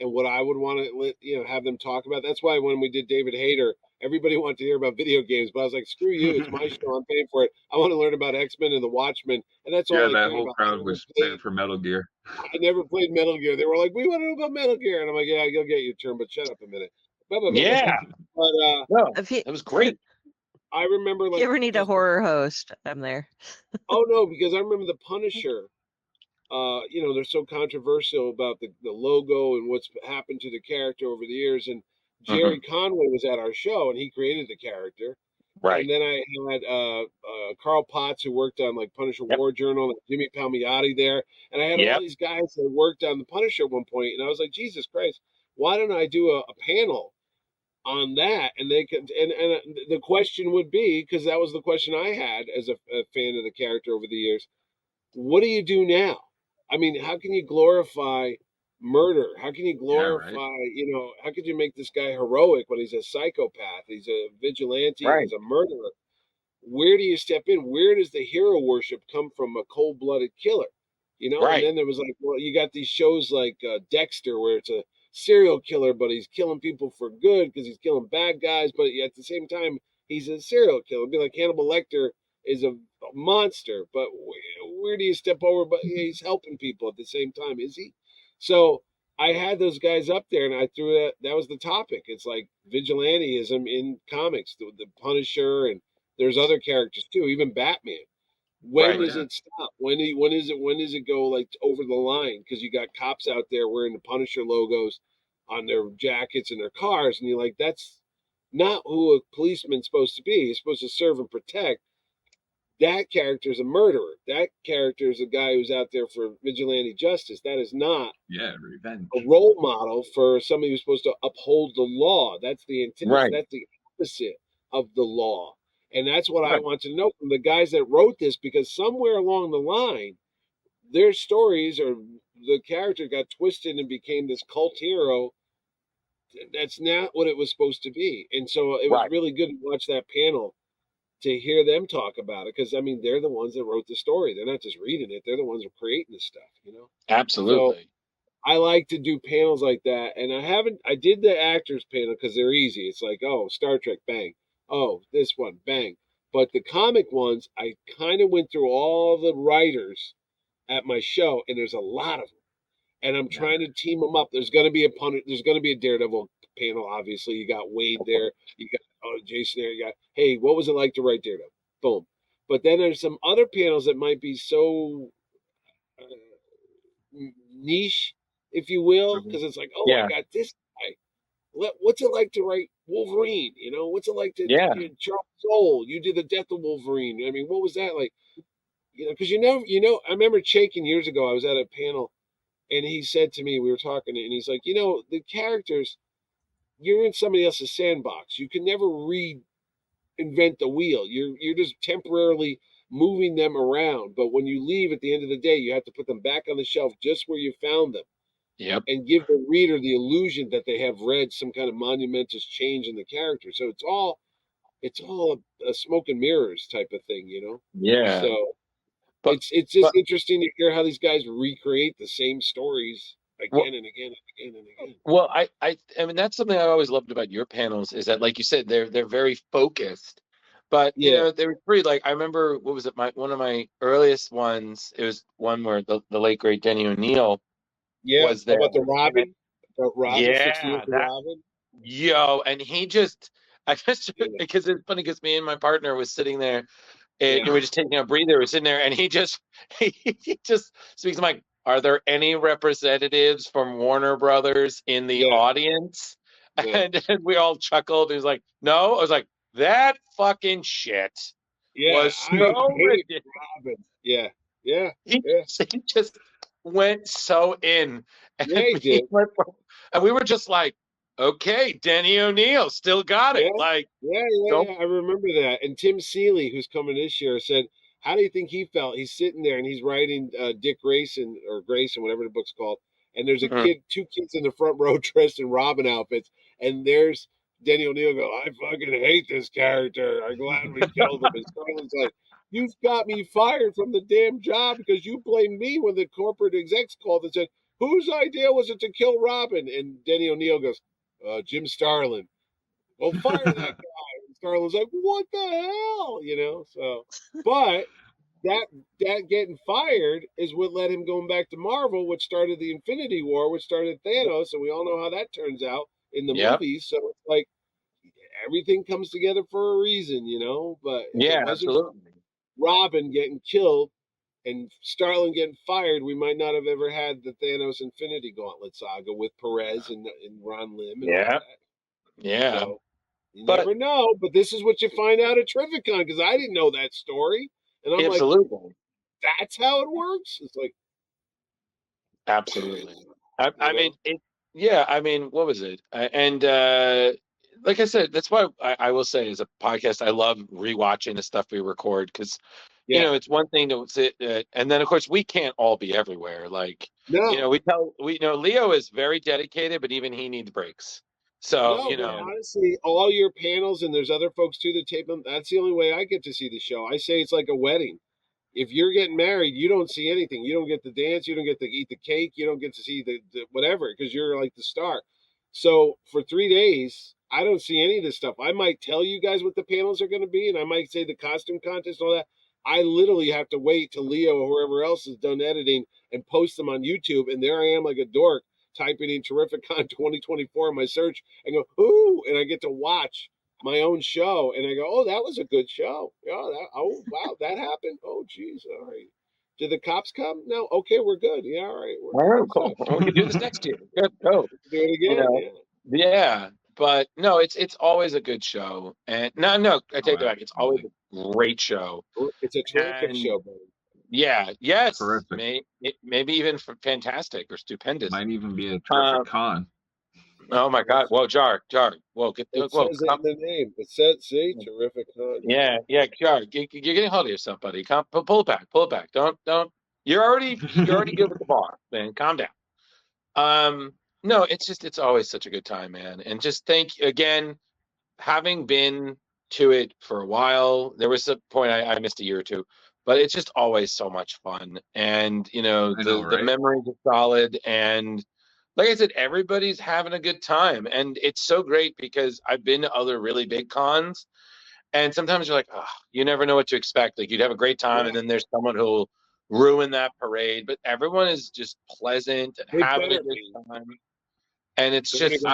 [SPEAKER 1] and what I would want to have them talk about. That's why when we did David Hayter, everybody wanted to hear about video games, but I was like, screw you, it's my show, I'm paying for it. I want to learn about X-Men and the Watchmen, and that's all.
[SPEAKER 2] Yeah, that whole crowd was playing for Metal Gear.
[SPEAKER 1] I never played Metal Gear. They were like, we want to know about Metal Gear, and I'm like, yeah, you'll get your turn, but shut up a minute.
[SPEAKER 3] Yeah,
[SPEAKER 1] but
[SPEAKER 3] it was great.
[SPEAKER 1] I remember
[SPEAKER 6] if you ever need a horror host, I'm there.
[SPEAKER 1] Oh no, because I remember the Punisher. they're so controversial about the logo and what's happened to the character over the years. And Jerry Conway was at our show, and he created the character.
[SPEAKER 3] Right.
[SPEAKER 1] And then I had Carl Potts, who worked on like Punisher
[SPEAKER 3] Yep.
[SPEAKER 1] War Journal, and Jimmy Palmiotti there. And I had all
[SPEAKER 3] Yep.
[SPEAKER 1] these guys that worked on the Punisher at one point, and I was like, Jesus Christ, why don't I do a panel on that? And they could, and the question would be, because that was the question I had as a fan of the character over the years, what do you do now? I mean, how can you glorify murder? How can you glorify, how could you make this guy heroic when he's a psychopath? He's a vigilante,
[SPEAKER 3] Right.
[SPEAKER 1] he's a murderer. Where do you step in? Where does the hero worship come from a cold-blooded killer?
[SPEAKER 3] Right.
[SPEAKER 1] And then there was like, well, you got these shows like Dexter, where it's a serial killer, but he's killing people for good because he's killing bad guys, but at the same time, he's a serial killer. It'd be like Hannibal Lecter is a monster, but where do you step over? But he's helping people at the same time, is he? So I had those guys up there, and I threw that. That was the topic. It's like vigilantism in comics, the Punisher, and there's other characters too, even Batman. When
[SPEAKER 3] Right.
[SPEAKER 1] does it stop? When does it go like over the line? Because you got cops out there wearing the Punisher logos on their jackets and their cars, and you're like, that's not who a policeman's supposed to be. He's supposed to serve and protect. That character is a murderer. That character is a guy who's out there for vigilante justice. That is not
[SPEAKER 2] Revenge.
[SPEAKER 1] a role model for somebody who's supposed to uphold the law. That's the antithesis.
[SPEAKER 3] Right.
[SPEAKER 1] That's the opposite of the law. And that's what I
[SPEAKER 3] Right.
[SPEAKER 1] want to know from the guys that wrote this, because somewhere along the line, their stories or the character got twisted and became this cult hero. That's not what it was supposed to be. And so it was
[SPEAKER 3] Right.
[SPEAKER 1] really good to watch that panel to hear them talk about it, because I mean, they're the ones that wrote the story. They're not just reading it; they're the ones that are creating the stuff.
[SPEAKER 3] Absolutely.
[SPEAKER 1] So I like to do panels like that, and I did the actors panel because they're easy. It's like, oh, Star Trek, bang. Oh, this one, bang. But the comic ones, I kind of went through all the writers at my show, and there's a lot of them, and I'm trying to team them up. There's going to be there's going to be a Daredevil panel. Obviously, you got Wade there, you got Jason there, you got, hey, what was it like to write Daredevil? Boom. But then there's some other panels that might be so niche, if you will, because it's like, oh,
[SPEAKER 3] Yeah.
[SPEAKER 1] I got this guy. What's it like to write Wolverine? What's it like to Charles Soule? You did the Death of Wolverine. I mean, what was that like? Because I remember Chaikin years ago. I was at a panel, and he said to me, we were talking, and he's like, the characters, you're in somebody else's sandbox. You can never reinvent the wheel. You're just temporarily moving them around. But when you leave at the end of the day, you have to put them back on the shelf just where you found them.
[SPEAKER 3] Yep.
[SPEAKER 1] And give the reader the illusion that they have read some kind of monumentous change in the character. So it's all a smoke and mirrors type of thing,
[SPEAKER 3] Yeah.
[SPEAKER 1] So
[SPEAKER 3] But
[SPEAKER 1] it's just interesting to hear how these guys recreate the same stories again and again and again and again.
[SPEAKER 3] Well, I mean, that's something I always loved about your panels, is that, like you said, they're very focused. But they were pretty, like, I remember, what was it, one of my earliest ones, it was one where the late great Denny O'Neil was there.
[SPEAKER 1] About the Robin? About Robin,
[SPEAKER 3] Yeah,
[SPEAKER 1] 60 years of Robin?
[SPEAKER 3] Yo, and I just, because it's funny, because me and my partner was sitting there, and we were just taking a breather, we're sitting there, and he just speaks. I'm like, are there any representatives from Warner Brothers in the audience?
[SPEAKER 1] Yeah.
[SPEAKER 3] And we all chuckled. He was like, no. I was like, that fucking shit was so ridiculous.
[SPEAKER 1] Robin. Yeah.
[SPEAKER 3] He just went so in. And
[SPEAKER 1] he did.
[SPEAKER 3] And we were just like, okay, Denny O'Neil still got it.
[SPEAKER 1] Yeah. I remember that. And Tim Seeley, who's coming this year, said, how do you think he felt? He's sitting there and he's writing Dick Grayson, whatever the book's called. And there's a two kids in the front row dressed in Robin outfits. And there's Denny O'Neil go, I fucking hate this character. I'm glad we killed him. And Starlin's like, you've got me fired from the damn job because you blamed me when the corporate execs called and said, whose idea was it to kill Robin? And Denny O'Neil goes, Jim Starlin. Well, fire that guy. And Starlin's like, what the hell? So, but that getting fired is what led him going back to Marvel, which started the Infinity War, which started Thanos, and we all know how that turns out in the movies. So it's like everything comes together for a reason, But if it wasn't
[SPEAKER 3] absolutely.
[SPEAKER 1] Robin getting killed, and Starlin getting fired, we might not have ever had the Thanos Infinity Gauntlet saga with Perez and Ron Lim and all
[SPEAKER 3] Yeah.
[SPEAKER 1] that.
[SPEAKER 3] Yeah.
[SPEAKER 1] So you
[SPEAKER 3] But-
[SPEAKER 1] never know. But this is what you find out at Terrificon, because I didn't know that story, and I'm
[SPEAKER 3] Absolutely.
[SPEAKER 1] like, that's how it works. It's like,
[SPEAKER 3] Absolutely. I
[SPEAKER 1] You
[SPEAKER 3] mean,
[SPEAKER 1] know?
[SPEAKER 3] I mean, what was it? And like I said, that's why I will say, as a podcast, I love rewatching the stuff we record because, you
[SPEAKER 1] Yeah.
[SPEAKER 3] know, it's one thing to sit, and then of course we can't all be everywhere. Like,
[SPEAKER 1] No.
[SPEAKER 3] you know, we know Leo is very dedicated, but even he needs breaks. So,
[SPEAKER 1] No,
[SPEAKER 3] you
[SPEAKER 1] but
[SPEAKER 3] know,
[SPEAKER 1] honestly, all your panels, and there's other folks too that tape them. That's the only way I get to see the show. I say it's like a wedding. If you're getting married, you don't see anything. You don't get to dance. You don't get to eat the cake. You don't get to see the whatever, because you're like the star. So for 3 days, I don't see any of this stuff. I might tell you guys what the panels are going to be, and I might say the costume contest and all that. I literally have to wait till Leo or whoever else is done editing and post them on YouTube, and there I am like a dork typing in Terrificon 2024 in my search and go, ooh, and I get to watch my own show, and I go, oh, that was a good show. Yeah, oh wow, that happened. Oh geez, all right. Did the cops come? No. Okay, we're good. Yeah, all right.
[SPEAKER 3] all right, cool. We can do this next year. Good, go.
[SPEAKER 1] Do it
[SPEAKER 3] You
[SPEAKER 1] again.
[SPEAKER 3] know, yeah. But no, it's always a good show, and no, I take that back. It's always a great show.
[SPEAKER 1] Yeah. It's a terrific
[SPEAKER 3] And-
[SPEAKER 1] show, buddy.
[SPEAKER 3] Yeah, yes,
[SPEAKER 2] Terrific.
[SPEAKER 3] maybe even fantastic or stupendous.
[SPEAKER 2] Might even be a terrific con.
[SPEAKER 3] Oh my God! Whoa, Jar, whoa,
[SPEAKER 1] It
[SPEAKER 3] whoa,
[SPEAKER 1] says it in the name. It says, see, terrific.
[SPEAKER 3] yeah, Jar, you're getting hold of yourself, buddy. Pull it back. Don't. You're already good with the bar, man. Calm down. No, it's always such a good time, man. And just thank you again, having been to it for a while. There was a point I missed a year or two, but it's just always so much fun. And you know, the memories are solid. And like I said, everybody's having a good time. And it's so great because I've been to other really big cons, and sometimes you're like, oh, you never know what to expect. Like you'd have a great time, and then there's someone who'll ruin that parade. But everyone is just pleasant and having a good time. And it's just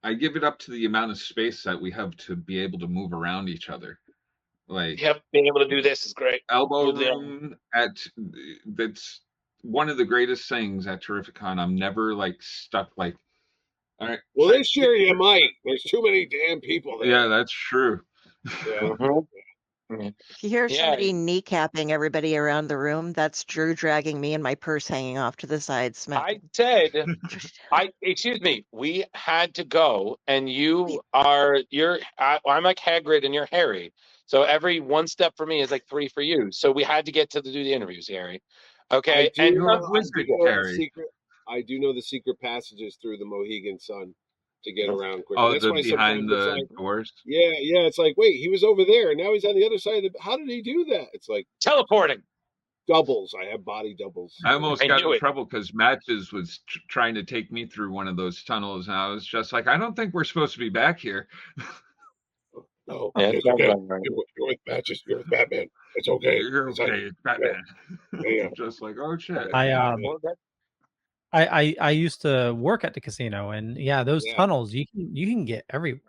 [SPEAKER 2] I give it up to the amount of space that we have to be able to move around each other. Like,
[SPEAKER 3] yep, being able to do this is great.
[SPEAKER 2] Elbow room that's one of the greatest things at Terrificon. I'm never like stuck like, all right.
[SPEAKER 1] Well, this year you might. There's too many damn people there.
[SPEAKER 2] Yeah, that's true.
[SPEAKER 1] Yeah.
[SPEAKER 6] If you hear somebody kneecapping everybody around the room, that's Drew dragging me and my purse hanging off to the side.
[SPEAKER 3] I said, excuse me, we had to go, and I'm like Hagrid and you're Harry. So every one step for me is like 3 for you. So we had to get to do the interviews, Harry. Okay.
[SPEAKER 1] I do know the secret passages through the Mohegan Sun to get around quicker.
[SPEAKER 2] Oh,
[SPEAKER 1] that's why
[SPEAKER 2] behind the
[SPEAKER 1] like,
[SPEAKER 2] doors.
[SPEAKER 1] Yeah. It's like, wait, he was over there, and now he's on the other side of the. How did he do that? It's like
[SPEAKER 3] teleporting.
[SPEAKER 1] Doubles. I have body doubles.
[SPEAKER 2] I almost got in trouble because Matches was trying to take me through one of those tunnels, and I was just like, I don't think we're supposed to be back here.
[SPEAKER 1] No, it's okay. You're with Matches. You're with Batman. It's okay.
[SPEAKER 2] You're okay. It's Batman.
[SPEAKER 1] Yeah.
[SPEAKER 2] Just like, oh shit.
[SPEAKER 5] I used to work at the casino, and those tunnels you can get everywhere.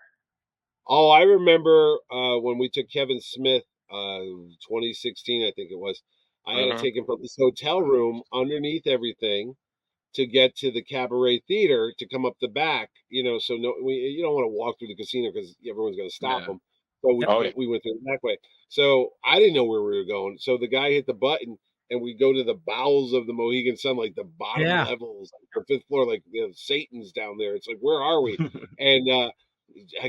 [SPEAKER 1] Oh, I remember when we took Kevin Smith, 2016, I think it was. I had to take him from this hotel room underneath everything to get to the Cabaret Theater to come up the back. You know, so you don't want to walk through the casino because everyone's going to stop them. So we went through the back way. So I didn't know where we were going. So the guy hit the button, and we go to the bowels of the Mohegan Sun, like the bottom levels, like the 5th floor, like Satan's down there. It's like, where are we? And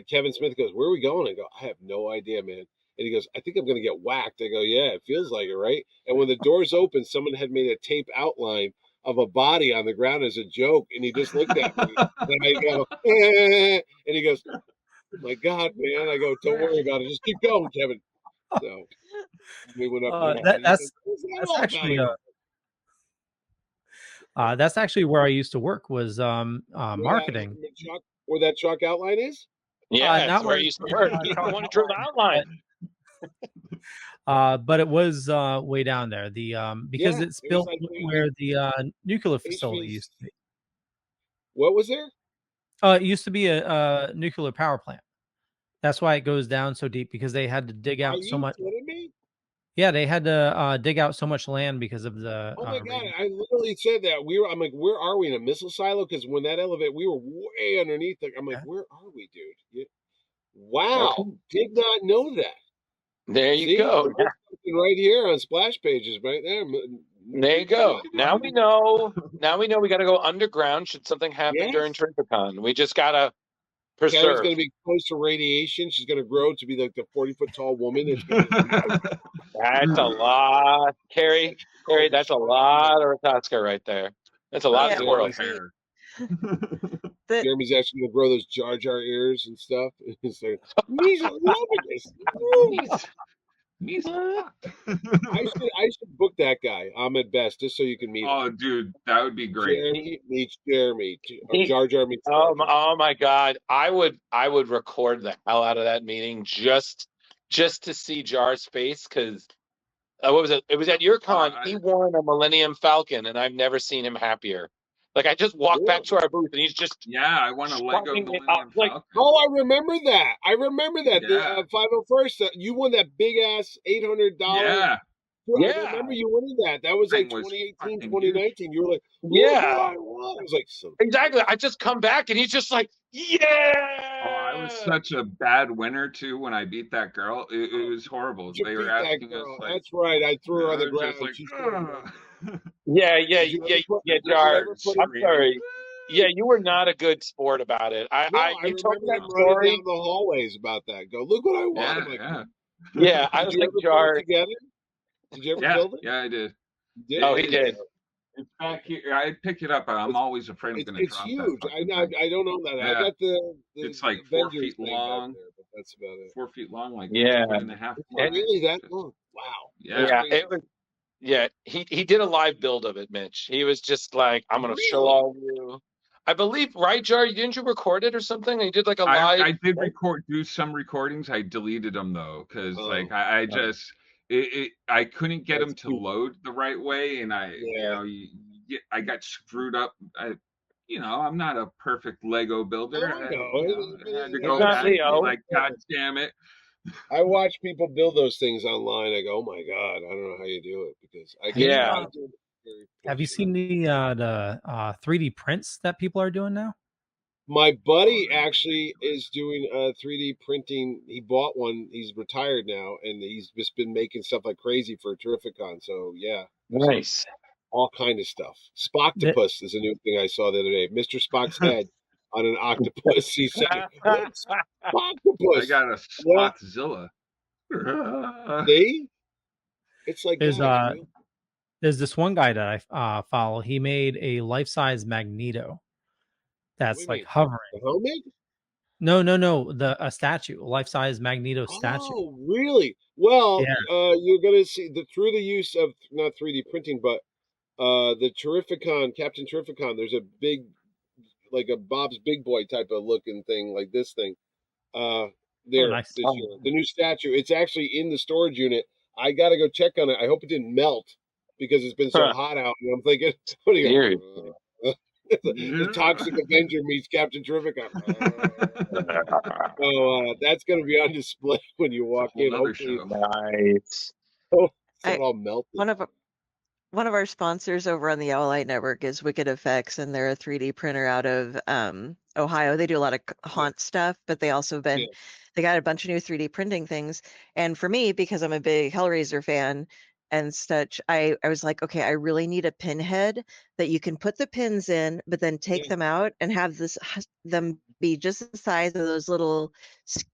[SPEAKER 1] Kevin Smith goes, where are we going? I go, I have no idea, man. And he goes, I think I'm going to get whacked. I go, yeah, it feels like it, right? And when the doors opened, someone had made a tape outline of a body on the ground as a joke, and he just looked at me. And I go, and he goes, oh my God, man. I go, don't worry about it. Just keep going, Kevin. So we went up.
[SPEAKER 5] That's actually where I used to work, was marketing.
[SPEAKER 1] Where that chalk outline is?
[SPEAKER 3] Yeah, that's where I used to work. You don't want to draw the outline.
[SPEAKER 5] But it was way down there. Because it's built where the nuclear facility used to be.
[SPEAKER 1] What was there?
[SPEAKER 5] It used to be a nuclear power plant. That's why it goes down so deep, because they had to dig out so much.
[SPEAKER 1] Are you kidding me?
[SPEAKER 5] Yeah, they had to dig out so much land because of the
[SPEAKER 1] Oh my God,
[SPEAKER 5] rain.
[SPEAKER 1] I literally said that. I'm like, where are we in a missile silo? Because when that elevator, we were way underneath. I'm like,
[SPEAKER 5] Yeah.
[SPEAKER 1] where are we, dude? Wow,
[SPEAKER 3] Okay.
[SPEAKER 1] did not know that.
[SPEAKER 3] There you
[SPEAKER 1] See,
[SPEAKER 3] go.
[SPEAKER 1] there's something right here on splash pages, right there.
[SPEAKER 3] There you go. Now we know. Now we know we got to go underground should something happen during
[SPEAKER 1] Yes.
[SPEAKER 3] Terrificon. We just gotta
[SPEAKER 1] Carrie's
[SPEAKER 3] preserve.
[SPEAKER 1] going to be close to radiation. She's going to grow to be like the 40-foot tall woman. It's going to be
[SPEAKER 3] That's a lot, Carrie. Carrie, that's a lot of Ratatska right there. That's a lot of
[SPEAKER 6] Yeah,
[SPEAKER 2] That's a lot
[SPEAKER 3] squirrel.
[SPEAKER 2] of hair.
[SPEAKER 6] the
[SPEAKER 1] Jeremy's actually going to grow those Jar Jar ears and stuff. He's like, he's loving this. Woo.
[SPEAKER 2] He's
[SPEAKER 1] I should book that guy, Ahmed Best, just so you can meet him.
[SPEAKER 2] Oh, dude, that would be great.
[SPEAKER 1] Jeremy meets Jeremy, or
[SPEAKER 3] He-
[SPEAKER 1] Jar Jar meets
[SPEAKER 3] Oh,
[SPEAKER 1] Jar Jar.
[SPEAKER 3] oh my God. I would record the hell out of that meeting just to see Jar's face because what was it? It was at your con. He won a Millennium Falcon, and I've never seen him happier. Like I just walked back to our booth, and he's just
[SPEAKER 2] Yeah, I want a Lego
[SPEAKER 3] strutting it
[SPEAKER 2] Millennium
[SPEAKER 3] up, like,
[SPEAKER 2] Falcon.
[SPEAKER 1] Oh, I remember that.
[SPEAKER 2] Yeah.
[SPEAKER 1] The 501st. You won that big ass $800.
[SPEAKER 2] Yeah.
[SPEAKER 1] I
[SPEAKER 3] Yeah.
[SPEAKER 1] remember you winning that. That was like
[SPEAKER 2] Thing was
[SPEAKER 1] 2018,
[SPEAKER 2] fucking
[SPEAKER 1] 2019. You were like, look
[SPEAKER 3] Yeah.
[SPEAKER 1] what I won. I was like, so
[SPEAKER 3] exactly. I just come back, and he's just like, yeah.
[SPEAKER 2] Oh, I was such a bad winner too when I beat that girl. It was horrible.
[SPEAKER 1] you
[SPEAKER 2] They
[SPEAKER 1] beat
[SPEAKER 2] were
[SPEAKER 1] that
[SPEAKER 2] asking us
[SPEAKER 1] girl.
[SPEAKER 2] like,
[SPEAKER 1] That's right. I threw her on the
[SPEAKER 2] I was
[SPEAKER 1] ground.
[SPEAKER 2] just like,
[SPEAKER 1] She started
[SPEAKER 2] "Ugh."
[SPEAKER 3] Yeah,
[SPEAKER 1] Did you ever put- did you
[SPEAKER 3] Jar.
[SPEAKER 1] ever put
[SPEAKER 3] I'm
[SPEAKER 2] Screaming.
[SPEAKER 3] sorry. Yeah, you were not a good sport about it.
[SPEAKER 1] No,
[SPEAKER 3] I
[SPEAKER 1] I
[SPEAKER 3] you told
[SPEAKER 1] remember
[SPEAKER 3] me
[SPEAKER 1] them
[SPEAKER 3] that
[SPEAKER 1] running
[SPEAKER 3] story.
[SPEAKER 1] down the hallways about that. Go, look what I won.
[SPEAKER 2] Yeah,
[SPEAKER 1] I'm like,
[SPEAKER 2] yeah,
[SPEAKER 3] Yeah, I
[SPEAKER 1] did
[SPEAKER 3] was
[SPEAKER 1] you
[SPEAKER 3] like,
[SPEAKER 1] ever put
[SPEAKER 3] Jar.
[SPEAKER 1] it together? Did you ever
[SPEAKER 2] yeah,
[SPEAKER 1] build it?
[SPEAKER 2] yeah. I did.
[SPEAKER 1] You did?
[SPEAKER 3] Oh, he did.
[SPEAKER 2] It's back here. I picked it up, but I'm always afraid I'm going to
[SPEAKER 1] It's
[SPEAKER 2] drop
[SPEAKER 1] huge.
[SPEAKER 2] that
[SPEAKER 1] I
[SPEAKER 2] fucking
[SPEAKER 1] know.
[SPEAKER 2] thing.
[SPEAKER 1] I don't own that. I
[SPEAKER 2] Yeah.
[SPEAKER 1] got the
[SPEAKER 2] It's like 4
[SPEAKER 1] Avengers
[SPEAKER 2] feet
[SPEAKER 1] thing
[SPEAKER 2] long.
[SPEAKER 1] back there, but that's about it.
[SPEAKER 2] 4 feet long, like
[SPEAKER 3] Yeah.
[SPEAKER 2] 1.5
[SPEAKER 1] Is it
[SPEAKER 2] wide.
[SPEAKER 1] really that
[SPEAKER 2] Just-
[SPEAKER 1] long? Wow.
[SPEAKER 2] Yeah.
[SPEAKER 3] Yeah,
[SPEAKER 1] crazy.
[SPEAKER 3] it was. Yeah, he did a live build of it, Mitch. He was just like, I'm gonna show
[SPEAKER 1] Really?
[SPEAKER 3] all of you. I believe, right, Jar? Didn't you record it or something? You did like a live.
[SPEAKER 2] I did do some recordings. I deleted them though, because like I just I couldn't get them
[SPEAKER 1] That's
[SPEAKER 2] to
[SPEAKER 1] too-
[SPEAKER 2] load the right way, and
[SPEAKER 1] Yeah.
[SPEAKER 2] I got screwed up. I'm not a perfect Lego builder.
[SPEAKER 1] Oh,
[SPEAKER 2] I,
[SPEAKER 1] no.
[SPEAKER 2] I had to
[SPEAKER 1] It's
[SPEAKER 2] go
[SPEAKER 3] not
[SPEAKER 2] back
[SPEAKER 3] Leo.
[SPEAKER 2] and like, God damn it.
[SPEAKER 1] I watch people build those things online. I go, oh my God, I don't know how you do it because I
[SPEAKER 3] Yeah.
[SPEAKER 1] I do it very
[SPEAKER 5] Have you
[SPEAKER 1] fortunate.
[SPEAKER 5] seen the 3D prints that people are doing now?
[SPEAKER 1] My buddy actually is doing 3D printing. He bought one. He's retired now, and he's just been making stuff like crazy for Terrificon. So yeah,
[SPEAKER 3] Nice.
[SPEAKER 1] all kind of stuff. Spoctopus is a new thing I saw the other day. Mr. Spock's head on an octopus. He said, "What? Spoctopus?"
[SPEAKER 2] I got a
[SPEAKER 1] Yeah.
[SPEAKER 2] Spotzilla.
[SPEAKER 1] See, it's like
[SPEAKER 5] There's
[SPEAKER 1] that.
[SPEAKER 5] there's this one guy that I follow. He made a life-size Magneto that's
[SPEAKER 1] What do you
[SPEAKER 5] like
[SPEAKER 1] mean?
[SPEAKER 5] hovering.
[SPEAKER 1] The helmet?
[SPEAKER 5] No, a statue, a life-size Magneto statue.
[SPEAKER 1] Oh, really? Well,
[SPEAKER 5] Yeah.
[SPEAKER 1] you're gonna see through the use of not 3D printing, but the Terrificon, Captain Terrificon. There's a big, like a Bob's Big Boy type of looking thing, like this thing. There
[SPEAKER 5] nice.
[SPEAKER 1] this year, the new statue. It's actually in the storage unit. I gotta go check on it. I hope it didn't melt because it's been so hot out. And I'm thinking, what are you?
[SPEAKER 3] Seriously.
[SPEAKER 1] The Toxic Avenger meets Captain Terrificon. So that's going to be on display when you walk
[SPEAKER 2] whole
[SPEAKER 1] in.
[SPEAKER 2] nother
[SPEAKER 1] Hopefully,
[SPEAKER 2] show.
[SPEAKER 3] Nice.
[SPEAKER 1] it's all melted.
[SPEAKER 6] one of our sponsors over on the Owl Light Network is Wicked Effects, and they're a 3D printer out of Ohio. They do a lot of haunt stuff, but they also have been they got a bunch of new 3D printing things. And for me, because I'm a big Hellraiser fan and such, I was like, okay, I really need a pin head that you can put the pins in, but then take them out and have them be just the size of those little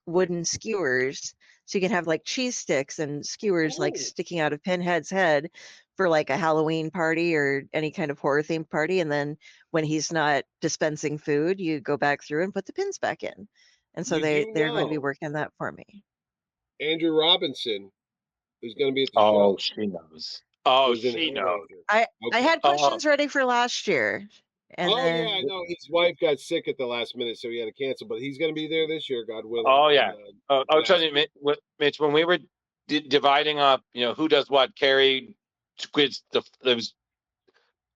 [SPEAKER 6] wooden skewers. So you can have like cheese sticks and skewers like sticking out of Pinhead's head for like a Halloween party or any kind of horror themed party. And then when he's not dispensing food, you go back through and put the pins back in. And so they're going to be working on that for me.
[SPEAKER 1] Andrew Robinson, who's going to be at the
[SPEAKER 3] Oh,
[SPEAKER 1] show.
[SPEAKER 3] she knows. Oh,
[SPEAKER 1] who's in
[SPEAKER 3] she knows.
[SPEAKER 1] Hellraiser.
[SPEAKER 6] I had questions ready for last year. And then,
[SPEAKER 1] yeah, I know. His wife got sick at the last minute, so he had to cancel. But he's going to be there this year, God willing.
[SPEAKER 3] Oh, yeah.
[SPEAKER 1] And,
[SPEAKER 3] Trust me, Mitch, when we were dividing up, who does what, Carrie, there was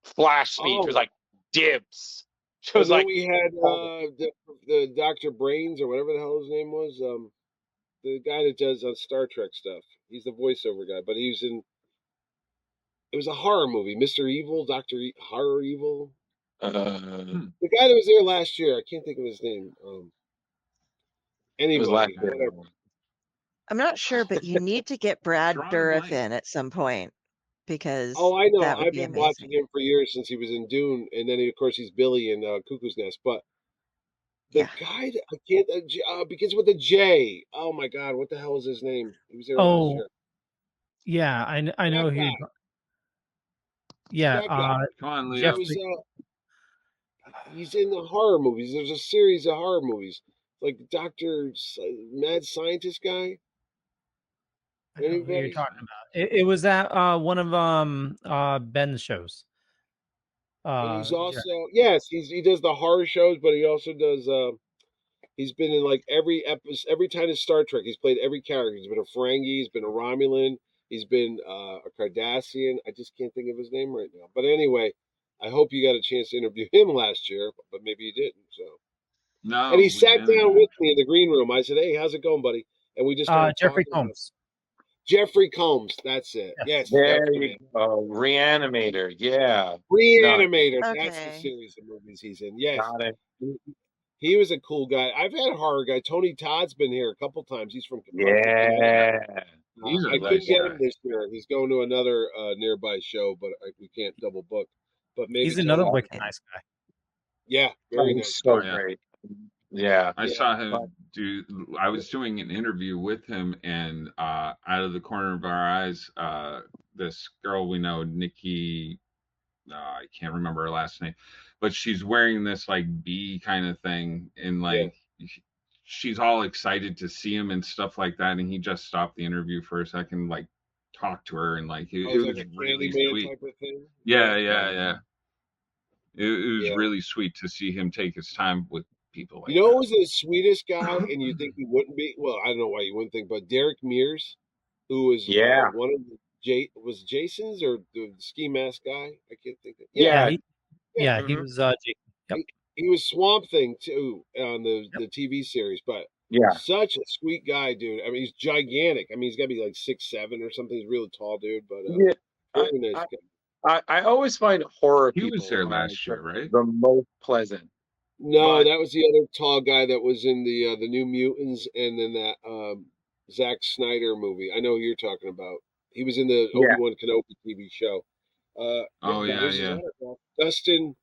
[SPEAKER 3] flash speech. It was like dibs. She was like,
[SPEAKER 1] we had the Dr. Brains or whatever the hell his name was. the guy that does on Star Trek stuff. He's the voiceover guy, but he was in. It was a horror movie, Mr. Evil, Horror Evil.
[SPEAKER 3] Uh,
[SPEAKER 1] The guy that was there last year, I can't think of his name.
[SPEAKER 3] it was last
[SPEAKER 1] Anybody,
[SPEAKER 3] year.
[SPEAKER 1] whatever.
[SPEAKER 6] I'm not sure, but you need to get Brad
[SPEAKER 2] Drawing a
[SPEAKER 6] Dourif
[SPEAKER 2] blank.
[SPEAKER 6] in at some point because
[SPEAKER 1] Oh, I know.
[SPEAKER 6] that would
[SPEAKER 1] I've
[SPEAKER 6] be
[SPEAKER 1] been watching
[SPEAKER 6] amazing.
[SPEAKER 1] him for years since he was in Dune, and then of course he's Billy in Cuckoo's Nest. But the
[SPEAKER 6] Yeah.
[SPEAKER 1] guy that I can't begins with a J. Oh my God, what the hell is his name? He was there last
[SPEAKER 5] Oh,
[SPEAKER 1] year.
[SPEAKER 5] yeah, I know
[SPEAKER 1] That
[SPEAKER 5] who.
[SPEAKER 1] guy.
[SPEAKER 5] Yeah,
[SPEAKER 1] That guy.
[SPEAKER 2] Come on,
[SPEAKER 1] He
[SPEAKER 2] Leo.
[SPEAKER 1] was. He's in the horror movies. There's a series of horror movies, like Mad Scientist guy.
[SPEAKER 5] I know who you're
[SPEAKER 1] Anybody?
[SPEAKER 5] talking about. It was at one of Ben's shows.
[SPEAKER 1] And he's
[SPEAKER 5] Jeff.
[SPEAKER 1] also he does the horror shows, but he also does. He's been in like every episode, every time in Star Trek. He's played every character. He's been a Ferengi. He's been a Romulan. He's been a Cardassian. I just can't think of his name right now. But anyway, I hope you got a chance to interview him last year, but maybe you didn't. So.
[SPEAKER 2] No.
[SPEAKER 1] And he
[SPEAKER 2] we
[SPEAKER 1] sat
[SPEAKER 2] didn't.
[SPEAKER 1] down with me in the green room. I said, "Hey, how's it going, buddy?" And we just started
[SPEAKER 5] Jeffrey
[SPEAKER 1] talking.
[SPEAKER 5] Combs.
[SPEAKER 1] Jeffrey Combs. That's it. Yes,
[SPEAKER 3] There
[SPEAKER 1] that's the
[SPEAKER 3] you
[SPEAKER 1] man.
[SPEAKER 3] go. Reanimator. Yeah.
[SPEAKER 1] Reanimator. That's the
[SPEAKER 6] Okay.
[SPEAKER 1] series of movies he's in. Yes.
[SPEAKER 3] Got it.
[SPEAKER 1] He was a cool guy. I've had a horror guy. Tony Todd's been here a couple times. He's from
[SPEAKER 3] Yeah.
[SPEAKER 2] He's a
[SPEAKER 1] I
[SPEAKER 2] nice
[SPEAKER 1] couldn't get
[SPEAKER 2] guy.
[SPEAKER 1] him this year. He's going to another nearby show, but we can't double book. But maybe
[SPEAKER 5] He's another
[SPEAKER 1] Tony-
[SPEAKER 5] wicked nice guy.
[SPEAKER 1] Yeah, very
[SPEAKER 3] He's
[SPEAKER 1] nice.
[SPEAKER 3] so
[SPEAKER 2] Oh, yeah.
[SPEAKER 3] great. Yeah.
[SPEAKER 2] I
[SPEAKER 1] Yeah.
[SPEAKER 2] saw him do. I was doing an interview with him, and out of the corner of our eyes, this girl we know, Nikki. I can't remember her last name, but she's wearing this like bee kind of thing, and like she's all excited to see him and stuff like that. And he just stopped the interview for a second, like talked to her, and like it
[SPEAKER 1] Oh,
[SPEAKER 2] was
[SPEAKER 1] like a
[SPEAKER 2] really
[SPEAKER 1] Candyman
[SPEAKER 2] sweet.
[SPEAKER 1] type of thing.
[SPEAKER 2] Yeah. It was
[SPEAKER 1] Yeah.
[SPEAKER 2] really sweet to see him take his time with people like
[SPEAKER 1] You know
[SPEAKER 2] that.
[SPEAKER 1] who was the sweetest guy, and you think he wouldn't be? Well, I don't know why you wouldn't think, but Derek Mears, who was
[SPEAKER 3] Yeah.
[SPEAKER 1] one of the was Jason's or the ski mask guy? I can't think of.
[SPEAKER 3] Yeah.
[SPEAKER 5] He
[SPEAKER 3] Mhm.
[SPEAKER 5] was Jason. Yep.
[SPEAKER 1] He was Swamp Thing too on the TV series, but
[SPEAKER 3] Yeah.
[SPEAKER 1] such a sweet guy, dude. I mean, he's gigantic. I mean, he's got to be like 6'7" or something. He's a really tall dude, but
[SPEAKER 3] Yeah.
[SPEAKER 1] very nice guy.
[SPEAKER 3] I always find horror
[SPEAKER 2] He
[SPEAKER 3] people
[SPEAKER 2] was there
[SPEAKER 3] are
[SPEAKER 2] last year, right?
[SPEAKER 3] the most pleasant.
[SPEAKER 1] No,
[SPEAKER 3] But-
[SPEAKER 1] that was the other tall guy that was in the New Mutants, and then that Zack Snyder movie. I know who you're talking about. He was in the
[SPEAKER 3] Yeah.
[SPEAKER 1] Obi-Wan Kenobi TV show.
[SPEAKER 2] Oh, yeah,
[SPEAKER 1] there's his
[SPEAKER 2] yeah.
[SPEAKER 1] autograph. Dustin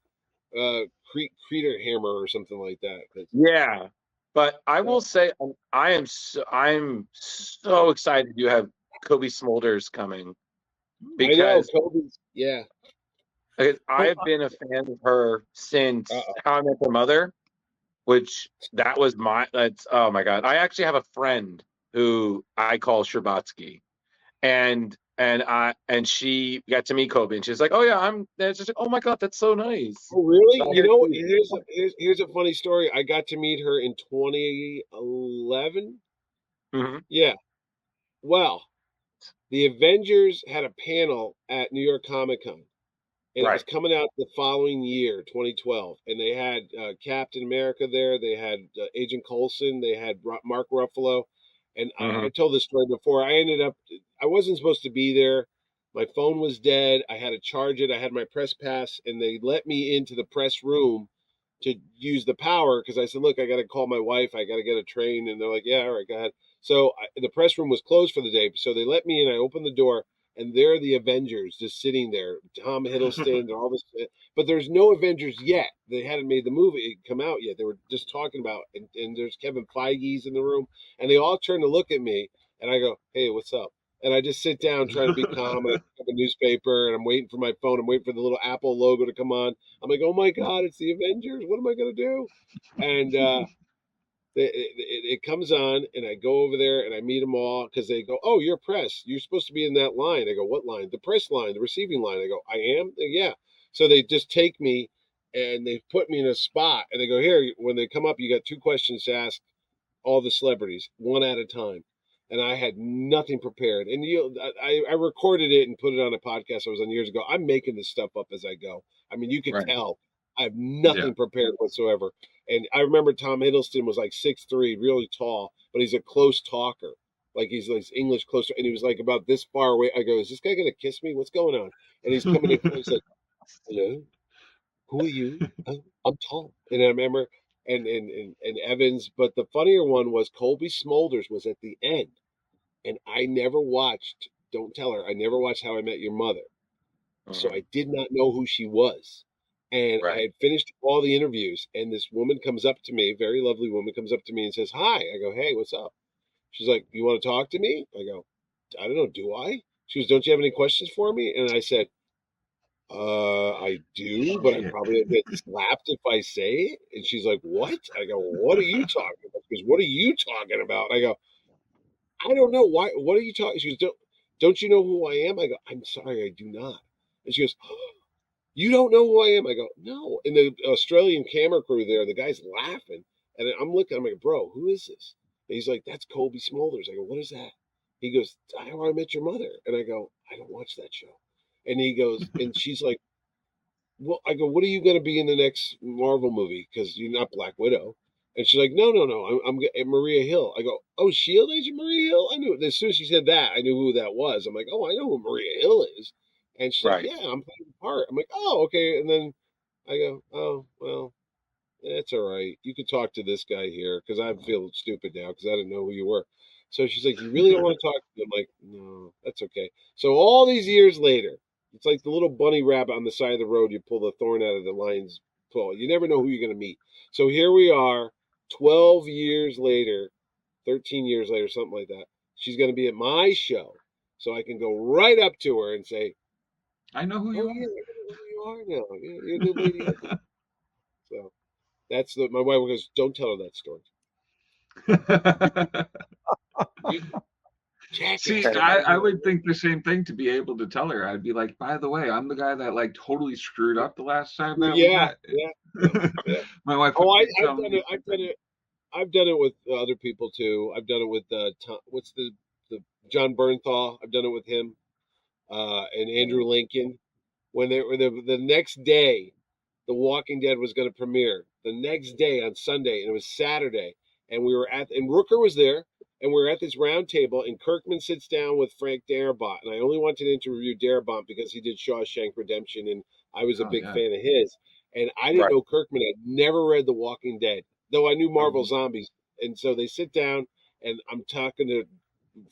[SPEAKER 1] Creederhammer or something like that.
[SPEAKER 3] Yeah. But I will say I'm so excited you have Kobe Smulders coming. Because
[SPEAKER 1] I know Kobe's. Yeah.
[SPEAKER 3] I've been a fan of her since How I Met Your Mother, which that's oh my God. I actually have a friend who I call Sherbatsky. And she got to meet Kobe, and she's like, "Oh yeah, it's just like, oh my God, that's so nice."
[SPEAKER 1] Oh really?
[SPEAKER 3] So
[SPEAKER 1] You know what? Here's a funny story. I got to meet her in 2011.
[SPEAKER 3] Mhm.
[SPEAKER 1] Yeah. Well, the Avengers had a panel at New York Comic Con. And it was coming out the following year, 2012. And they had Captain America there. They had Agent Coulson. They had Mark Ruffalo. And I told this story before. I wasn't supposed to be there. My phone was dead. I had to charge it. I had my press pass. And they let me into the press room to use the power because I said, look, I got to call my wife. I got to get a train. And they're like, yeah, all right, go ahead. So the press room was closed for the day. So they let me in. I opened the door. And they're the Avengers just sitting there, Tom Hiddleston and all this. But there's no Avengers yet. They hadn't made the movie come out yet. They were just talking about, and there's Kevin Feige's in the room, and they all turn to look at me, and I go, "Hey, what's up?" And I just sit down trying to be calm. I have a newspaper, and I'm waiting for my phone. I'm waiting for the little Apple logo to come on. I'm like, "Oh my God, it's the Avengers! What am I gonna do?" And it comes on, and I go over there and I meet them all because they go, "Oh, you're press. You're supposed to be in that line." I go, "What line?" "The press line, the receiving line." I go, "I am." "Yeah." So they just take me and they put me in a spot, and they go, "Here, when they come up, you got 2 questions to ask all the celebrities, one at a time." And I had nothing prepared, and I recorded it and put it on a podcast I was on years ago. I'm making this stuff up as I go. I mean, you can tell I have nothing prepared whatsoever. And I remember Tom Hiddleston was like 6'3", really tall, but he's a close talker. Like he's like English closer, and he was like about this far away. I go, is this guy gonna kiss me? What's going on? And he's coming in close, like, hello, who are you? Oh, I'm Tom. And I remember, and Evans, but the funnier one was Colby Smulders was at the end, and I never watched. Don't tell her. I never watched How I Met Your Mother, so I did not know who she was. And I
[SPEAKER 3] Right.
[SPEAKER 1] had finished all the interviews, and this woman comes up to me, very lovely woman, comes up to me and says, "Hi." I go, "Hey, what's up?" She's like, "You want to talk to me?" I go, "I don't know. Do I?" She goes, "Don't you have any questions for me?" And I said, I do, but I
[SPEAKER 2] Shit.
[SPEAKER 1] probably get slapped if I say it." And she's like, "What?" I go, "What are you talking about?" Because what are you talking about? I go, "I don't know. Why? What are you talking?" She goes, "Don't you know who I am?" I go, "I'm sorry, I do not." And she goes, "You don't know who I am?" I go, "No." And the Australian camera crew there, the guy's laughing. And I'm looking, I'm like, "Bro, who is this?" And he's like, "That's Colby Smulders." I go, "What is that?" He goes, "How I Met Your Mother." And I go, "I don't watch that show." And he goes, and she's like, "Well," I go, "What are you going to be in the next Marvel movie? Because you're not Black Widow." And she's like, "No, no, no. I'm Maria Hill." I go, "Oh, Shield Agent Maria Hill." I knew as soon as she said that, I knew who that was. I'm like, "Oh, I know who Maria Hill is." And she's like,
[SPEAKER 3] Right.
[SPEAKER 1] "Yeah, I'm playing the part." I'm like, "Oh, okay." And then I go, "Oh, well, that's all right. You could talk to this guy here because I feel stupid now because I didn't know who you were." So she's like, "You really don't want to talk to me?" I'm like, "No, that's okay." So all these years later, it's like the little bunny rabbit on the side of the road. You pull the thorn out of the lion's paw. You never know who you're going to meet. So here we are, 12 years later, 13 years later, something like that. She's going to be at my show. So I can go right up to her and say,
[SPEAKER 2] I know who
[SPEAKER 1] "Oh,
[SPEAKER 2] you
[SPEAKER 1] yeah,
[SPEAKER 2] are.
[SPEAKER 1] I know who you are now. Yeah, you're the lady." So that's my wife goes, "Don't tell her that story." You
[SPEAKER 2] See,
[SPEAKER 1] jackass.
[SPEAKER 2] I would think the same thing to be able to tell her. I'd be like, by the way, I'm the guy that like totally screwed up the last time that we
[SPEAKER 1] Yeah,
[SPEAKER 2] met.
[SPEAKER 1] yeah, yeah, yeah.
[SPEAKER 2] My wife
[SPEAKER 1] Oh,
[SPEAKER 2] would
[SPEAKER 1] I,
[SPEAKER 2] be
[SPEAKER 1] I've
[SPEAKER 2] telling
[SPEAKER 1] done
[SPEAKER 2] me
[SPEAKER 1] it.
[SPEAKER 2] the same
[SPEAKER 1] I've done
[SPEAKER 2] thing.
[SPEAKER 1] it. I've done it with other people too. I've done it with Tom, what's the John Bernthal. I've done it with him and Andrew Lincoln. When they were the next day, The Walking Dead was going to premiere. The next day on Sunday, and it was Saturday, and we were and Rooker was there, and we were at this round table, and Kirkman sits down with Frank Darabont, and I only wanted to interview Darabont because he did Shawshank Redemption, and I was a
[SPEAKER 2] Oh
[SPEAKER 1] big
[SPEAKER 2] yeah.
[SPEAKER 1] fan of his, and I didn't
[SPEAKER 3] Right.
[SPEAKER 1] know Kirkman. I'd never read The Walking Dead, though I knew Marvel
[SPEAKER 2] Mhm.
[SPEAKER 1] Zombies, and so they sit down, and I'm talking to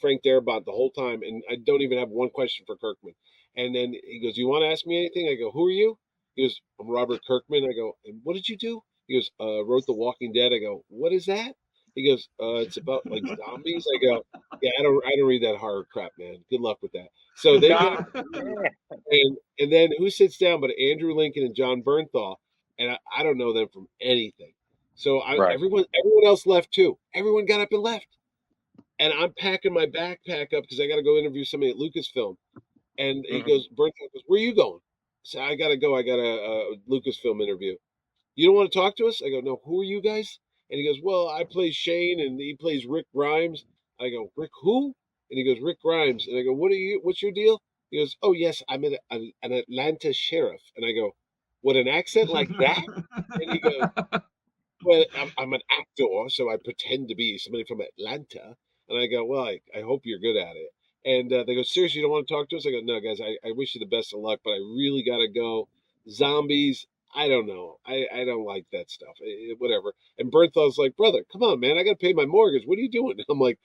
[SPEAKER 1] Frank Darabont the whole time, and I don't even have one question for Kirkman. And then he goes, "You want to ask me anything?" I go, "Who are you?" He goes, "I'm Robert Kirkman." I go, "And what did you do?" He goes, "Wrote The Walking Dead." I go, "What is that?" He goes, "It's about like zombies." I go, "Yeah, I don't read that horror crap, man. Good luck with that." So they get up,
[SPEAKER 3] God damn.
[SPEAKER 1] and then who sits down but Andrew Lincoln and John Bernthal, and I don't know them from anything. So
[SPEAKER 3] Right.
[SPEAKER 1] everyone else left too. Everyone got up and left, and I'm packing my backpack up because I got to go interview somebody at Lucasfilm. And he
[SPEAKER 3] Mhm.
[SPEAKER 1] goes, Bernthal goes, "Where are you going?" So I gotta go. I got a Lucasfilm interview. "You don't want to talk to us?" I go, "No, who are you guys?" And he goes, "Well, I play Shane and he plays Rick Grimes." I go, "Rick who?" And he goes, "Rick Grimes." And I go, what's your deal?" He goes, "Oh, yes, I'm an Atlanta sheriff." And I go, "What, an accent like that?" And he goes, "Well, I'm an actor, so I pretend to be somebody from Atlanta." And I go, "Well, I hope you're good at it." And they go, "Seriously, you don't want to talk to us?" I go, "No, guys, I wish you the best of luck, but I really got to go. Zombies, I don't know. I don't like that stuff. Whatever." And Berthel's like, "Brother, come on, man. I got to pay my mortgage. What are you doing?" I'm like,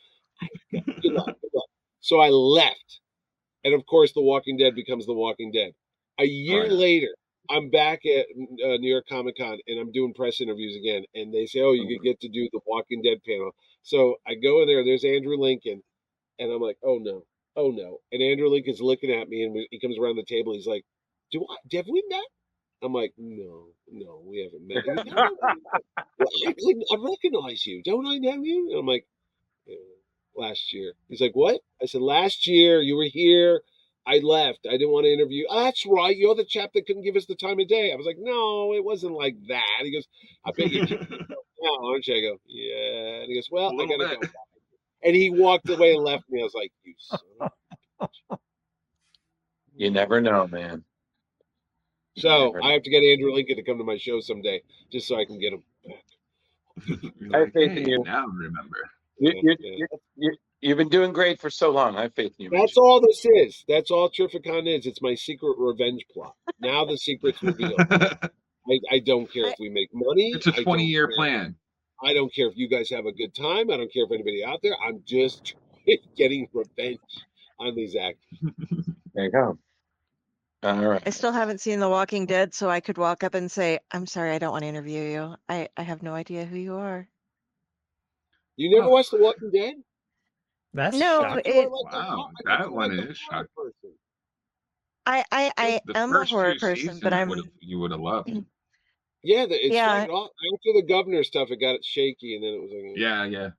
[SPEAKER 1] Good luck. Good luck." So I left. And of course, The Walking Dead becomes The Walking Dead. A year
[SPEAKER 2] Right.
[SPEAKER 1] later, I'm back at New York Comic Con and I'm doing press interviews again. And they say, "Oh, you could get to do the Walking Dead panel." So I go in there, there's Andrew Lincoln, and I'm like, "Oh no, oh no." And Andrew Lincoln's looking at me and he comes around the table. He's like, have we met?" I'm like, "No, no, we haven't met." He goes, "No, no, well, I recognize you. Don't I know you?" And I'm like, "Yeah, last year." He's like, "What?" I said, "Last year you were here. I left. I didn't want to interview." "Oh, that's right. You're the chap that couldn't give us the time of day." I was like, "No, it wasn't like that." He goes, "I bet you're kicking yourself now, aren't you?" I go, "Yeah." And he goes,
[SPEAKER 2] A
[SPEAKER 1] "Well, I
[SPEAKER 2] little
[SPEAKER 1] gotta
[SPEAKER 2] bit.
[SPEAKER 1] go." And he walked away and left me. I was like, "You son of a-"
[SPEAKER 3] You never know, man. You
[SPEAKER 1] So
[SPEAKER 3] never
[SPEAKER 1] I
[SPEAKER 3] know.
[SPEAKER 1] have to get Andrew Lincoln to come to my show someday just so I can get him back.
[SPEAKER 3] I have
[SPEAKER 2] Like,
[SPEAKER 3] faith in
[SPEAKER 2] hey,
[SPEAKER 3] you.
[SPEAKER 2] now I remember.
[SPEAKER 3] You've been doing great for so long. I have faith in you, Mitch.
[SPEAKER 1] That's all this is. That's all Terrificon is. It's my secret revenge plot. Now the secret's revealed. I don't care if we make money.
[SPEAKER 2] It's a
[SPEAKER 1] I don't
[SPEAKER 2] 20-year
[SPEAKER 1] care.
[SPEAKER 2] plan.
[SPEAKER 1] I don't care if you guys have a good time. I don't care if anybody out there. I'm just getting revenge on these actors.
[SPEAKER 3] There you go. All right.
[SPEAKER 6] I still haven't seen The Walking Dead, so I could walk up and say, "I'm sorry, I don't want to interview you. I have no idea who you are."
[SPEAKER 1] You never
[SPEAKER 2] Oh,
[SPEAKER 1] watched The Walking Dead?
[SPEAKER 5] That's
[SPEAKER 6] No,
[SPEAKER 1] I thought you were
[SPEAKER 6] it.
[SPEAKER 1] like
[SPEAKER 2] wow,
[SPEAKER 1] I thought
[SPEAKER 2] that
[SPEAKER 1] you were
[SPEAKER 2] one
[SPEAKER 1] like a
[SPEAKER 2] is
[SPEAKER 1] horror
[SPEAKER 2] shocking.
[SPEAKER 1] person.
[SPEAKER 6] I
[SPEAKER 2] The
[SPEAKER 6] am a
[SPEAKER 2] first
[SPEAKER 6] horror
[SPEAKER 2] two
[SPEAKER 6] person, but
[SPEAKER 2] seasons you would have loved.
[SPEAKER 1] Yeah, it
[SPEAKER 6] yeah,
[SPEAKER 1] started off after the governor stuff. It got shaky, and then it was like,
[SPEAKER 2] Yeah, yeah.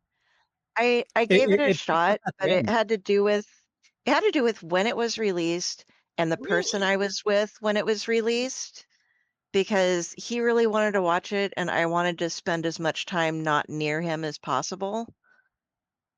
[SPEAKER 6] I gave it a
[SPEAKER 5] it picked up
[SPEAKER 6] shot, but
[SPEAKER 5] again.
[SPEAKER 6] it had to do with when it was released and the person
[SPEAKER 1] really?
[SPEAKER 6] I was with when it was released, because he really wanted to watch it and I wanted to spend as much time not near him as possible.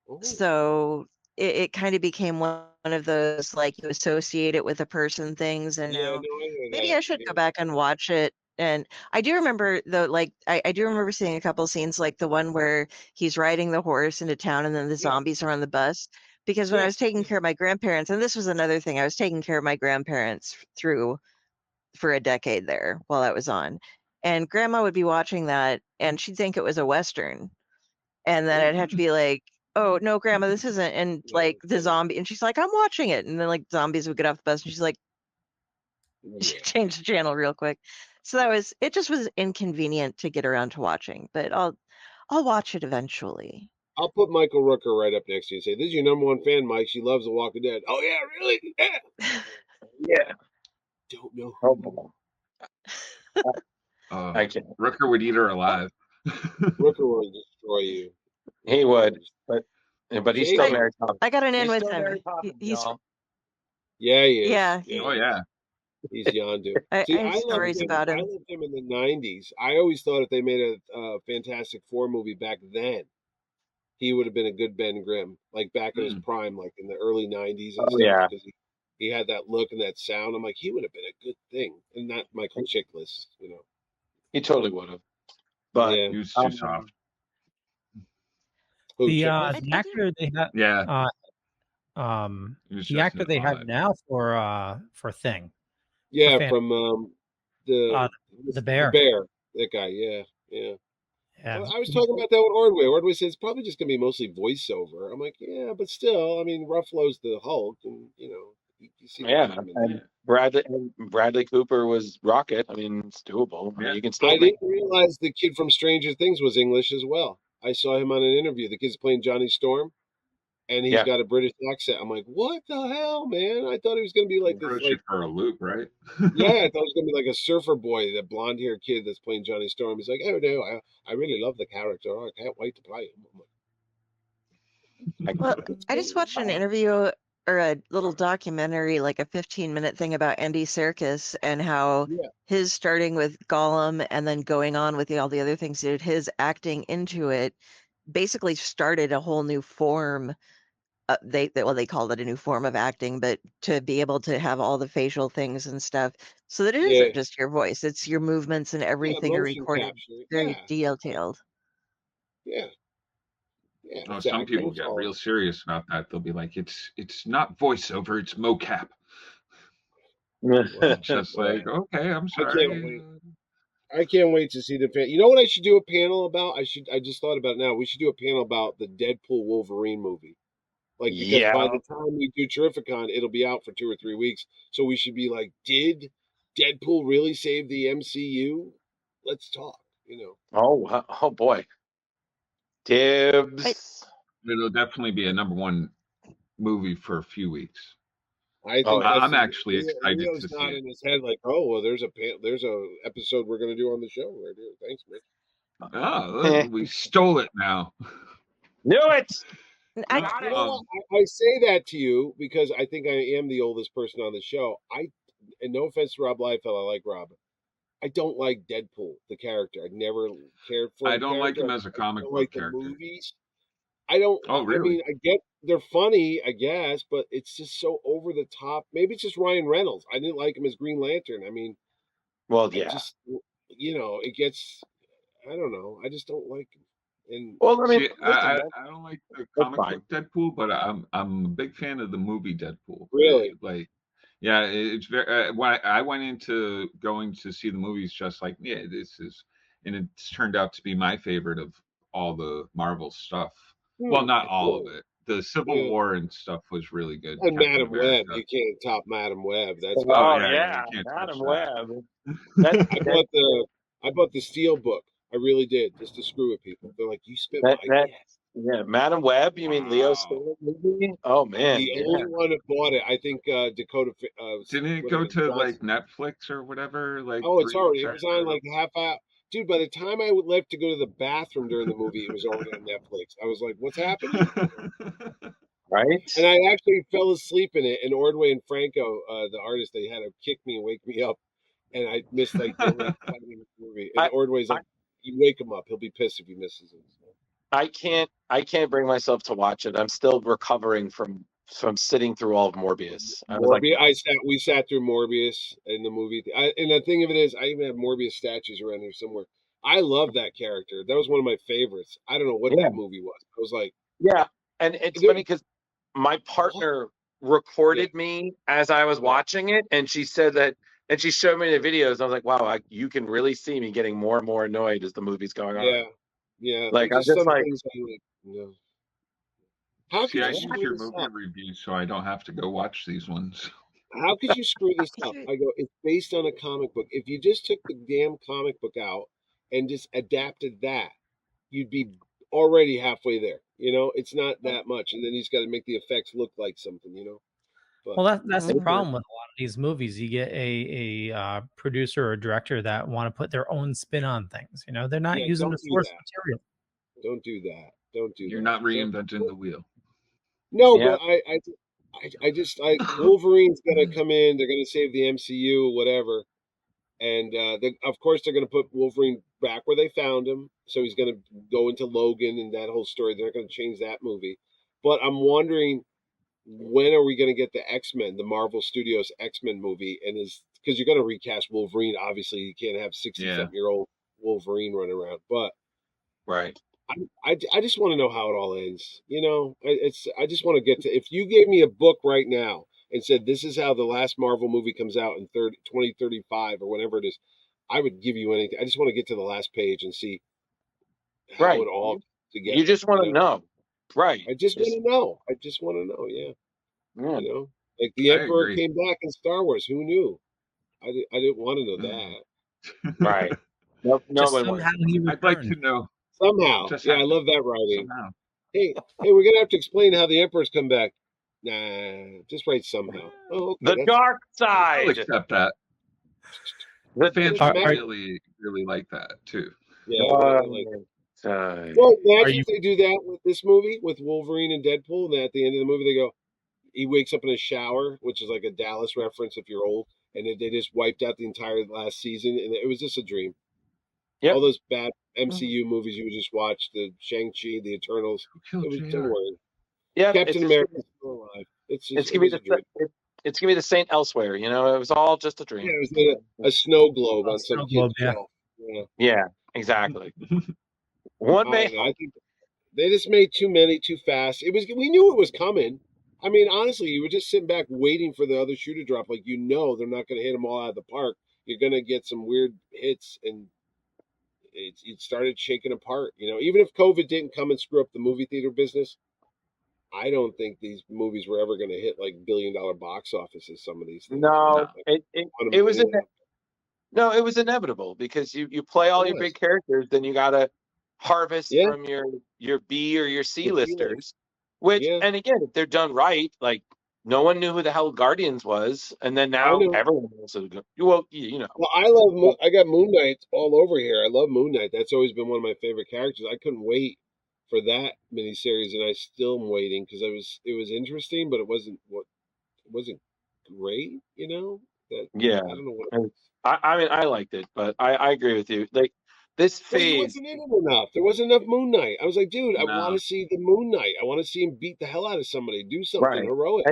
[SPEAKER 1] Oh,
[SPEAKER 6] So it kind of became one of those, like, you associate it with a person things, and
[SPEAKER 1] yeah,
[SPEAKER 6] now
[SPEAKER 1] no, I hear
[SPEAKER 6] maybe
[SPEAKER 1] that.
[SPEAKER 6] I should
[SPEAKER 1] Yeah,
[SPEAKER 6] go back and watch it. And I do remember though, like I do remember seeing a couple scenes, like the one where he's riding the horse into town and then the
[SPEAKER 1] yeah,
[SPEAKER 6] zombies are on the bus. Because when I
[SPEAKER 1] yeah,
[SPEAKER 6] was taking care of my grandparents, and this was another thing, I was taking care of my grandparents through for a decade there while I was on. And grandma would be watching that and she'd think it was a Western. And then
[SPEAKER 1] oh,
[SPEAKER 6] I'd have to be like, "Oh, no, grandma, this isn't." And
[SPEAKER 1] no,
[SPEAKER 6] like the
[SPEAKER 1] no,
[SPEAKER 6] zombie, and she's like, "I'm watching it." And then like zombies would get off the bus and she's like, she
[SPEAKER 1] yeah.
[SPEAKER 6] changed the channel real quick. So it just was inconvenient to get around to watching, but I'll watch it eventually.
[SPEAKER 1] I'll put Michael Rooker right up next to you and say, "This is your number one fan, Mike. She loves The Walking Dead." Oh yeah, really? Yeah.
[SPEAKER 3] Yeah.
[SPEAKER 1] Don't know.
[SPEAKER 3] Oh, boy. I can't.
[SPEAKER 2] Rooker would eat her alive.
[SPEAKER 1] Rooker will destroy you.
[SPEAKER 3] He would, but he's still
[SPEAKER 1] Jacob.
[SPEAKER 3] Mary Poppins.
[SPEAKER 6] I got an in
[SPEAKER 3] He's
[SPEAKER 6] with
[SPEAKER 3] still
[SPEAKER 6] him.
[SPEAKER 3] Mary Poppins,
[SPEAKER 6] He's
[SPEAKER 3] y'all.
[SPEAKER 1] Yeah, he is.
[SPEAKER 6] yeah.
[SPEAKER 1] Yeah,
[SPEAKER 2] Oh yeah.
[SPEAKER 1] he's Yondu.
[SPEAKER 6] I
[SPEAKER 1] See,
[SPEAKER 6] have
[SPEAKER 1] I loved
[SPEAKER 6] stories
[SPEAKER 1] him.
[SPEAKER 6] about
[SPEAKER 1] I
[SPEAKER 6] him.
[SPEAKER 1] loved him in the '90s. I always thought if they made a Fantastic Four movie back then, he would have been a good Ben Grimm, like back in his
[SPEAKER 2] Mm.
[SPEAKER 1] prime, like in the early '90s and
[SPEAKER 3] Oh
[SPEAKER 1] stuff,
[SPEAKER 3] yeah,
[SPEAKER 1] because he had that look and that sound. I'm like, he would have been a good thing, and not Michael Chiklis, you know.
[SPEAKER 3] he totally would have. But
[SPEAKER 1] Yeah.
[SPEAKER 2] He was too soft.
[SPEAKER 1] Who,
[SPEAKER 5] The
[SPEAKER 1] Chiklis?
[SPEAKER 5] the actor they have
[SPEAKER 2] Yeah. He was
[SPEAKER 5] the
[SPEAKER 2] just
[SPEAKER 5] actor
[SPEAKER 2] an
[SPEAKER 5] they have
[SPEAKER 2] odd.
[SPEAKER 5] now for Thing
[SPEAKER 1] Yeah,
[SPEAKER 5] Fan
[SPEAKER 1] from the
[SPEAKER 5] the
[SPEAKER 1] the
[SPEAKER 5] bear.
[SPEAKER 1] bear. That guy. Yeah, yeah.
[SPEAKER 5] Yeah.
[SPEAKER 1] I was talking about that with Ordway. Ordway says it's probably just gonna be mostly voiceover. I'm like, yeah, but still, I mean, Ruffalo's the Hulk, and you know, you see the
[SPEAKER 3] yeah,
[SPEAKER 1] charm in
[SPEAKER 3] and
[SPEAKER 1] that.
[SPEAKER 3] Bradley Cooper was Rocket. I mean, it's doable. I mean,
[SPEAKER 2] Yeah.
[SPEAKER 3] you can still
[SPEAKER 1] I
[SPEAKER 3] make.
[SPEAKER 1] didn't realize the kid from Stranger Things was English as well. I saw him on an interview. The kid's playing Johnny Storm, and he's
[SPEAKER 3] Yeah,
[SPEAKER 1] got a British accent. I'm like, what the hell, man? I thought he was gonna be like this,
[SPEAKER 2] Throws you
[SPEAKER 1] like,
[SPEAKER 2] for a loop, right?
[SPEAKER 1] yeah, I thought it was gonna be like a surfer boy, that blonde haired kid that's playing Johnny Storm. He's like, oh no, I really love the character. I can't wait to play him. I'm like,
[SPEAKER 6] Well, I just watched an interview or a little documentary, like a 15-minute thing about Andy Serkis and how
[SPEAKER 1] yeah,
[SPEAKER 6] his starting with Gollum and then going on with all the other things he did, his acting into it basically started a whole new form. They called it a new form of acting, but to be able to have all the facial things and stuff, so that it
[SPEAKER 1] yeah,
[SPEAKER 6] isn't just your voice, it's your movements and
[SPEAKER 1] yeah,
[SPEAKER 6] everything are
[SPEAKER 1] motion
[SPEAKER 6] recorded
[SPEAKER 1] capture.
[SPEAKER 6] very
[SPEAKER 1] Yeah,
[SPEAKER 6] detailed.
[SPEAKER 1] yeah, yeah.
[SPEAKER 2] Oh,
[SPEAKER 1] It's
[SPEAKER 2] some
[SPEAKER 1] acting.
[SPEAKER 2] people
[SPEAKER 1] It's
[SPEAKER 2] get
[SPEAKER 1] all.
[SPEAKER 2] real serious about that. They'll be like, it's not voiceover, it's mocap.
[SPEAKER 1] Wow,
[SPEAKER 2] Just
[SPEAKER 1] wow.
[SPEAKER 2] like, okay, I'm
[SPEAKER 1] I can't
[SPEAKER 2] sorry.
[SPEAKER 1] wait. I can't wait to see the fan. You know what I should do a panel about? I just thought about it now. We should do a panel about the Deadpool Wolverine movie. Like, because by
[SPEAKER 3] yeah.
[SPEAKER 1] the time we do Terrificon, it'll be out for 2 or 3 weeks. So we should be like, did Deadpool really save the MCU? Let's talk. You know.
[SPEAKER 3] Oh boy, Dibs.
[SPEAKER 2] It'll definitely be a #1 movie for a few weeks.
[SPEAKER 1] I
[SPEAKER 3] Oh
[SPEAKER 1] think
[SPEAKER 3] yeah.
[SPEAKER 1] that's
[SPEAKER 2] I'm actually excited
[SPEAKER 1] Leo's
[SPEAKER 2] to see it.
[SPEAKER 1] nodding his head like, oh well, there's a episode we're gonna do on the show right here. Thanks, Mitch.
[SPEAKER 2] Oh, look, we stole it now.
[SPEAKER 3] Knew it.
[SPEAKER 6] I
[SPEAKER 3] Got
[SPEAKER 1] You
[SPEAKER 3] it.
[SPEAKER 1] know what? I say that to you because I think I am the oldest person on the show. And no offense to Rob Liefeld, I like Rob. I don't like Deadpool, the character. I never cared for
[SPEAKER 2] I
[SPEAKER 1] the
[SPEAKER 2] don't like
[SPEAKER 1] character.
[SPEAKER 2] him as a
[SPEAKER 1] I
[SPEAKER 2] comic
[SPEAKER 1] don't
[SPEAKER 2] book
[SPEAKER 1] like the
[SPEAKER 2] character.
[SPEAKER 1] movies. I don't.
[SPEAKER 2] Oh,
[SPEAKER 1] I
[SPEAKER 2] really?
[SPEAKER 1] mean, I get they're funny, I guess, but it's just so over the top. Maybe it's just Ryan Reynolds. I didn't like him as Green Lantern. I mean,
[SPEAKER 3] Well,
[SPEAKER 1] I
[SPEAKER 3] yeah.
[SPEAKER 1] just, it gets. I don't know. I just don't like him. And
[SPEAKER 3] Well, I mean,
[SPEAKER 2] See,
[SPEAKER 3] listen,
[SPEAKER 2] I don't like the
[SPEAKER 3] that's
[SPEAKER 2] comic
[SPEAKER 3] fine.
[SPEAKER 2] book Deadpool, but I'm a big fan of the movie Deadpool.
[SPEAKER 1] really,
[SPEAKER 2] Like, yeah, it's very. When I went into going to see the movies, just like, yeah, this is, and it's turned out to be my favorite of all the Marvel stuff. Well, not all of
[SPEAKER 1] cool.
[SPEAKER 2] it. The Civil
[SPEAKER 1] Yeah.
[SPEAKER 2] War and stuff was really good.
[SPEAKER 1] And
[SPEAKER 2] Captain
[SPEAKER 1] Madam Web,
[SPEAKER 2] America.
[SPEAKER 1] you can't top Madam Web. That's got
[SPEAKER 2] Oh
[SPEAKER 3] Oh
[SPEAKER 2] yeah, yeah,
[SPEAKER 3] yeah,
[SPEAKER 2] you can't touch
[SPEAKER 3] Madam
[SPEAKER 2] that.
[SPEAKER 3] Web. That's
[SPEAKER 1] I bought the Steel book. I really did, just to screw with people. They're like, "You spit my
[SPEAKER 3] that
[SPEAKER 1] yes."
[SPEAKER 3] yeah, Madam Web. You mean Leo
[SPEAKER 2] Wow.
[SPEAKER 3] Stewart movie? Oh man,
[SPEAKER 1] The
[SPEAKER 3] yeah.
[SPEAKER 1] only one that bought it, I think, Dakota.
[SPEAKER 2] Didn't it
[SPEAKER 1] What
[SPEAKER 2] go
[SPEAKER 1] is it?
[SPEAKER 2] to like
[SPEAKER 1] Johnson.
[SPEAKER 2] Netflix or whatever? Like
[SPEAKER 1] Oh, it's
[SPEAKER 2] 3 weeks
[SPEAKER 1] already. It was on
[SPEAKER 2] after.
[SPEAKER 1] like half hour. Dude, by the time I left to go to the bathroom during the movie, it was already on Netflix. I was like, "What's happening?"
[SPEAKER 3] Right.
[SPEAKER 1] And I actually fell asleep in it. And Ordway and Franco, the artist, they had to kick me and wake me up. And I missed like the only 5 minute movie. And
[SPEAKER 3] I,
[SPEAKER 1] Ordway's
[SPEAKER 3] I
[SPEAKER 1] like, "You wake him up. He'll be pissed if he misses it." So.
[SPEAKER 3] I can't bring myself to watch it. I'm still recovering from sitting through all of Morbius. I was like,
[SPEAKER 1] Morbius. We sat through Morbius in the movie. And the thing of it is, I even have Morbius statues around here somewhere. I love that character. That was one of my favorites. I don't know what
[SPEAKER 3] yeah,
[SPEAKER 1] that movie was. I was like,
[SPEAKER 3] yeah. And it's
[SPEAKER 1] dude,
[SPEAKER 3] funny because my
[SPEAKER 1] what?
[SPEAKER 3] partner
[SPEAKER 1] Yeah,
[SPEAKER 3] recorded me as I was
[SPEAKER 1] yeah,
[SPEAKER 3] watching it, and she said that, and she showed me the videos. I was like, wow, you can really see me getting more and more annoyed as the movie's going on.
[SPEAKER 1] yeah, yeah.
[SPEAKER 3] Like
[SPEAKER 1] There's
[SPEAKER 3] I'm
[SPEAKER 1] just
[SPEAKER 3] just
[SPEAKER 1] some
[SPEAKER 3] like,
[SPEAKER 1] things I like. How
[SPEAKER 2] See,
[SPEAKER 1] could
[SPEAKER 2] I
[SPEAKER 1] you
[SPEAKER 3] yeah,
[SPEAKER 2] use
[SPEAKER 1] screw
[SPEAKER 2] your
[SPEAKER 1] this
[SPEAKER 2] movie
[SPEAKER 1] up?
[SPEAKER 2] reviews so I don't have to go watch these ones.
[SPEAKER 1] How could you screw this up?
[SPEAKER 6] Shoot.
[SPEAKER 1] I go, it's based on a comic book. If you just took the damn comic book out and just adapted that, you'd be already halfway there. It's not that much, and then he's got to make the effects look like something. But
[SPEAKER 5] Well, that's the
[SPEAKER 6] Mhm.
[SPEAKER 5] problem with a lot of these movies. You get a producer or director that want to put their own spin on things. They're not
[SPEAKER 1] yeah,
[SPEAKER 5] using the
[SPEAKER 1] don't do
[SPEAKER 5] source
[SPEAKER 1] that.
[SPEAKER 5] material.
[SPEAKER 1] Don't do that. Don't do
[SPEAKER 2] You're
[SPEAKER 1] that.
[SPEAKER 2] not reinventing the wheel.
[SPEAKER 1] No,
[SPEAKER 3] yeah,
[SPEAKER 1] but I just like Wolverine's gonna come in. They're gonna save the MCU, whatever. And of course, they're going to put Wolverine back where they found him. So he's going to go into Logan and that whole story. They're not going to change that movie. But I'm wondering, when are we going to get the X-Men, the Marvel Studios X-Men movie? And because you're going to recast Wolverine. Obviously, you can't have 60-something-year-old Wolverine running around. But
[SPEAKER 3] right.
[SPEAKER 1] I just want to know how it all ends. I just want to get to. If you gave me a book right now and said this is how the last Marvel movie comes out in 2035 or whenever it is, I would give you anything. I just want to get to the last page and see how it
[SPEAKER 3] Right.
[SPEAKER 1] all comes
[SPEAKER 3] You
[SPEAKER 1] together.
[SPEAKER 3] just want to know. Right.
[SPEAKER 1] I just want
[SPEAKER 3] Just,
[SPEAKER 1] to know. I just want to know. Yeah,
[SPEAKER 3] yeah.
[SPEAKER 1] like the
[SPEAKER 2] I
[SPEAKER 1] Emperor
[SPEAKER 2] agree.
[SPEAKER 1] came back in Star Wars. Who knew? I didn't want to know that.
[SPEAKER 3] Right. Nope. No
[SPEAKER 5] Just
[SPEAKER 3] one wants.
[SPEAKER 5] somehow he
[SPEAKER 2] I'd like
[SPEAKER 5] returned.
[SPEAKER 2] to know.
[SPEAKER 1] Somehow,
[SPEAKER 2] Just
[SPEAKER 1] yeah, I
[SPEAKER 2] have to
[SPEAKER 1] love that writing.
[SPEAKER 2] somehow.
[SPEAKER 1] Hey, we're gonna have to explain how the Emperor's come back. Nah, just write somehow. Oh, okay,
[SPEAKER 3] The dark
[SPEAKER 2] I'll
[SPEAKER 3] side.
[SPEAKER 2] accept that.
[SPEAKER 3] The
[SPEAKER 2] Fans
[SPEAKER 5] Are,
[SPEAKER 1] Mac-
[SPEAKER 5] are,
[SPEAKER 2] really, really like that too.
[SPEAKER 1] yeah,
[SPEAKER 3] dark
[SPEAKER 1] I like.
[SPEAKER 3] side.
[SPEAKER 1] Well,
[SPEAKER 5] are
[SPEAKER 1] imagine
[SPEAKER 5] you
[SPEAKER 1] if they do that with this movie with Wolverine and Deadpool. And at the end of the movie, they go, he wakes up in a shower, which is like a Dallas reference if you're old, and they just wiped out the entire last season, and it was just a dream.
[SPEAKER 3] Yep.
[SPEAKER 1] All those bad
[SPEAKER 6] Mhm.
[SPEAKER 1] MCU movies you would just watch, the Shang-Chi, the Eternals.
[SPEAKER 2] Who killed
[SPEAKER 1] It was
[SPEAKER 2] JR?
[SPEAKER 1] don't worry.
[SPEAKER 3] Yep.
[SPEAKER 1] Captain America's still alive.
[SPEAKER 3] It's
[SPEAKER 1] It
[SPEAKER 3] gonna be
[SPEAKER 1] was a
[SPEAKER 3] the
[SPEAKER 1] dream.
[SPEAKER 3] it's gonna be the Saint elsewhere. It was all just a
[SPEAKER 1] Yeah,
[SPEAKER 3] dream.
[SPEAKER 1] it was like a snow globe on some
[SPEAKER 5] snow
[SPEAKER 1] kid's
[SPEAKER 5] globe? Yeah.
[SPEAKER 1] shelf. Yeah.
[SPEAKER 3] Yeah. Exactly. One
[SPEAKER 1] I
[SPEAKER 3] may
[SPEAKER 1] don't know. I
[SPEAKER 3] hope.
[SPEAKER 1] think they just made too many too fast. We knew it was coming. I mean, honestly, you were just sitting back waiting for the other shoe to drop. Like they're not going to hit them all out of the park. You're going to get some weird hits, and it started shaking apart. Even if COVID didn't come and screw up the movie theater business, I don't think these movies were ever going to hit like $1 billion box offices. Some of these things,
[SPEAKER 3] No,
[SPEAKER 2] No.
[SPEAKER 1] like
[SPEAKER 3] it was
[SPEAKER 1] $1 million.
[SPEAKER 3] no, it was inevitable because you play all
[SPEAKER 1] It
[SPEAKER 3] your
[SPEAKER 1] was.
[SPEAKER 3] big characters, then you gotta harvest
[SPEAKER 1] Yeah,
[SPEAKER 3] from your B or your C
[SPEAKER 1] the feeling.
[SPEAKER 3] listers. Which,
[SPEAKER 1] Yeah,
[SPEAKER 3] and again, if they're done right, like no one knew who the hell Guardians was, and then
[SPEAKER 1] I
[SPEAKER 3] now
[SPEAKER 1] know.
[SPEAKER 3] everyone knows who. Well, you know.
[SPEAKER 1] Well, I love. I got Moon Knight all over here. I love Moon Knight. That's always been one of my favorite characters. I couldn't wait for that miniseries, and I still am waiting because it was interesting, but it wasn't great. That
[SPEAKER 3] Yeah,
[SPEAKER 1] I don't know what.
[SPEAKER 3] and I mean I liked it, but I agree with you. Like this
[SPEAKER 1] Well, he
[SPEAKER 3] phase,
[SPEAKER 1] wasn't in it enough. There wasn't enough Moon Knight. I was like, dude, I want
[SPEAKER 2] No.
[SPEAKER 1] to see the Moon Knight. I want to see him beat the hell out of somebody, do something
[SPEAKER 3] right?
[SPEAKER 1] heroic.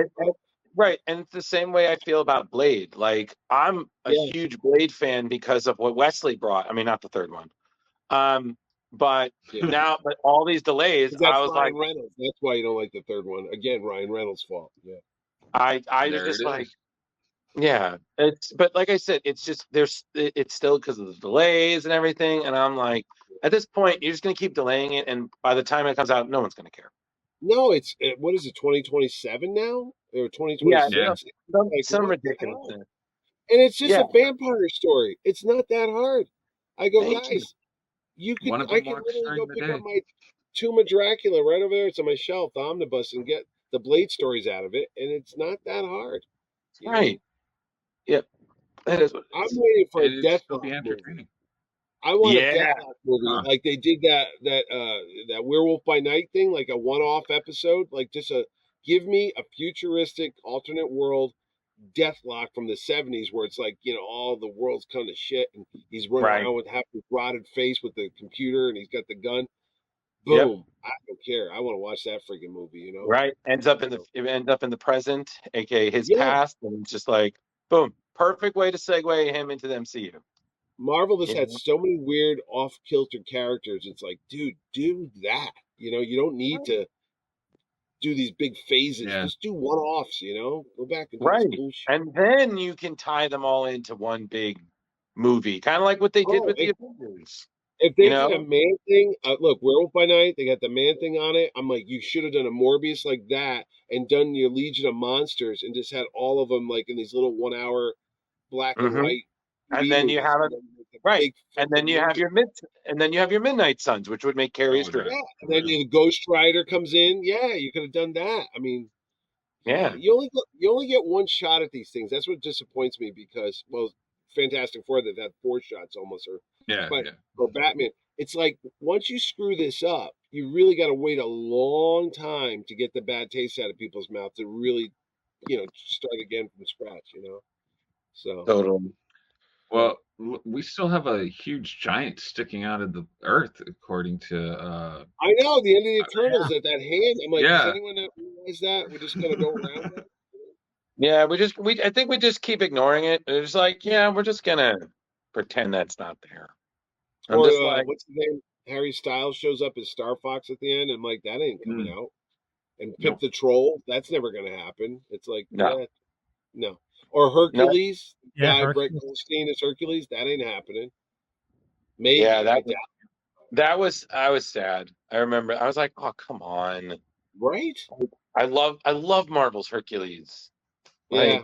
[SPEAKER 3] Right, and it's the same way I feel about Blade. Like I'm a
[SPEAKER 1] Yeah,
[SPEAKER 3] huge Blade fan because of what Wesley brought. I mean, not the third one. Um, But
[SPEAKER 1] Yeah.
[SPEAKER 3] now, but all these delays,
[SPEAKER 1] 'Cause that's
[SPEAKER 3] I was
[SPEAKER 1] Ryan
[SPEAKER 3] like,
[SPEAKER 1] Reynolds. That's why you don't like the third one. Again, Ryan Reynolds' fault. Yeah.
[SPEAKER 3] I was
[SPEAKER 2] There
[SPEAKER 3] just
[SPEAKER 2] it
[SPEAKER 3] like,
[SPEAKER 2] is.
[SPEAKER 3] yeah, but like I said, it's just it's still because of the delays and everything, and I'm like, at this point, you're just gonna keep delaying it, and by the time it comes out, no one's gonna care.
[SPEAKER 1] No, it's what is it? 2027 now or
[SPEAKER 3] Yeah,
[SPEAKER 1] 2026? Like
[SPEAKER 3] some
[SPEAKER 1] what the
[SPEAKER 3] ridiculous
[SPEAKER 1] hell?
[SPEAKER 3] thing.
[SPEAKER 1] And it's just
[SPEAKER 3] Yeah,
[SPEAKER 1] a vampire story. It's not that hard. I go,
[SPEAKER 3] thank you.
[SPEAKER 1] guys, you could.
[SPEAKER 2] One of
[SPEAKER 1] I
[SPEAKER 2] them
[SPEAKER 1] could
[SPEAKER 2] walks
[SPEAKER 1] literally
[SPEAKER 2] during
[SPEAKER 1] go
[SPEAKER 2] the
[SPEAKER 1] pick up
[SPEAKER 2] day.
[SPEAKER 1] my Tomb of Dracula right over there. It's on my shelf, the omnibus, and get the Blade stories out of it, and it's not that hard. You know?
[SPEAKER 3] Right. Yep. That is what it
[SPEAKER 1] I'm
[SPEAKER 3] is.
[SPEAKER 1] waiting for a
[SPEAKER 2] And it'd still be
[SPEAKER 1] Deathlock movie.
[SPEAKER 2] entertaining.
[SPEAKER 1] I want a
[SPEAKER 3] Yeah.
[SPEAKER 1] Deathlock movie,
[SPEAKER 2] Huh.
[SPEAKER 1] like they did that Werewolf by Night thing, like a one-off episode, like just give me a futuristic alternate world Deathlock from the 70s where it's like, all the world's come to shit and he's running
[SPEAKER 3] Right.
[SPEAKER 1] around with half his rotted face with the computer and he's got the gun.
[SPEAKER 3] Yep.
[SPEAKER 1] Boom. I don't care. I want to watch that freaking movie,
[SPEAKER 3] Right. It ends up in the present, aka his
[SPEAKER 1] Yeah.
[SPEAKER 3] past, and it's just like, boom, perfect way to segue him into the MCU.
[SPEAKER 1] Marvel has
[SPEAKER 3] You
[SPEAKER 1] had
[SPEAKER 3] know?
[SPEAKER 1] so many weird off-kilter characters. It's like, dude, do that. You don't need to do these big phases.
[SPEAKER 3] Yeah.
[SPEAKER 1] Just do one-offs, Go back and do
[SPEAKER 3] Right.
[SPEAKER 1] this bullshit.
[SPEAKER 3] And then you can tie them all into one big movie, kind of like what they did with the Avengers.
[SPEAKER 1] If they
[SPEAKER 3] You
[SPEAKER 1] did
[SPEAKER 3] know?
[SPEAKER 1] a man thing, look, Werewolf by Night, they got the man thing on it. I'm like, you should have done a Morbius like that and done your Legion of Monsters and just had all of them like in these little 1 hour black and
[SPEAKER 3] Mhm.
[SPEAKER 1] white.
[SPEAKER 3] And then you
[SPEAKER 1] movies,
[SPEAKER 3] have it
[SPEAKER 1] and then the
[SPEAKER 3] right.
[SPEAKER 1] big
[SPEAKER 3] And then
[SPEAKER 1] fucking
[SPEAKER 3] you have
[SPEAKER 1] movie.
[SPEAKER 3] your Midnight Suns, which would make Carrie's
[SPEAKER 2] Oh,
[SPEAKER 3] dream.
[SPEAKER 1] Yeah, and then the Ghost Rider comes in. Yeah, you could have done that. I mean,
[SPEAKER 3] Yeah.
[SPEAKER 1] you only get one shot at these things. That's what disappoints me because, well, Fantastic Four that had 4 shots almost,
[SPEAKER 2] Yeah.
[SPEAKER 1] but
[SPEAKER 2] Yeah.
[SPEAKER 1] or Batman. It's like once you screw this up, you really got to wait a long time to get the bad taste out of people's mouth to really, start again from scratch. So
[SPEAKER 3] Totally.
[SPEAKER 2] Well, we still have a huge giant sticking out of the earth, according to.
[SPEAKER 1] I know the end of the Eternals at that hand. I'm like, does
[SPEAKER 2] Yeah.
[SPEAKER 1] anyone not realize that? We're just gonna go around that.
[SPEAKER 3] Yeah, I think we just keep ignoring it. It's like, yeah, we're just gonna pretend that's not there. I'm
[SPEAKER 1] Or
[SPEAKER 3] just like,
[SPEAKER 1] what's his name? Harry Styles shows up as Star Fox at the end. I'm like, that ain't coming out. And Pip
[SPEAKER 2] Nope.
[SPEAKER 1] the Troll, that's never gonna happen. It's like,
[SPEAKER 3] No.
[SPEAKER 1] yeah, no. Or Hercules,
[SPEAKER 5] Yeah,
[SPEAKER 1] guy Brett
[SPEAKER 5] Hercules.
[SPEAKER 1] Goldstein as Hercules, that ain't happening. Maybe.
[SPEAKER 3] yeah,
[SPEAKER 1] I doubt.
[SPEAKER 3] I was sad. I remember I was like, oh, come on.
[SPEAKER 1] Right?
[SPEAKER 3] I love Marvel's Hercules.
[SPEAKER 1] Yeah.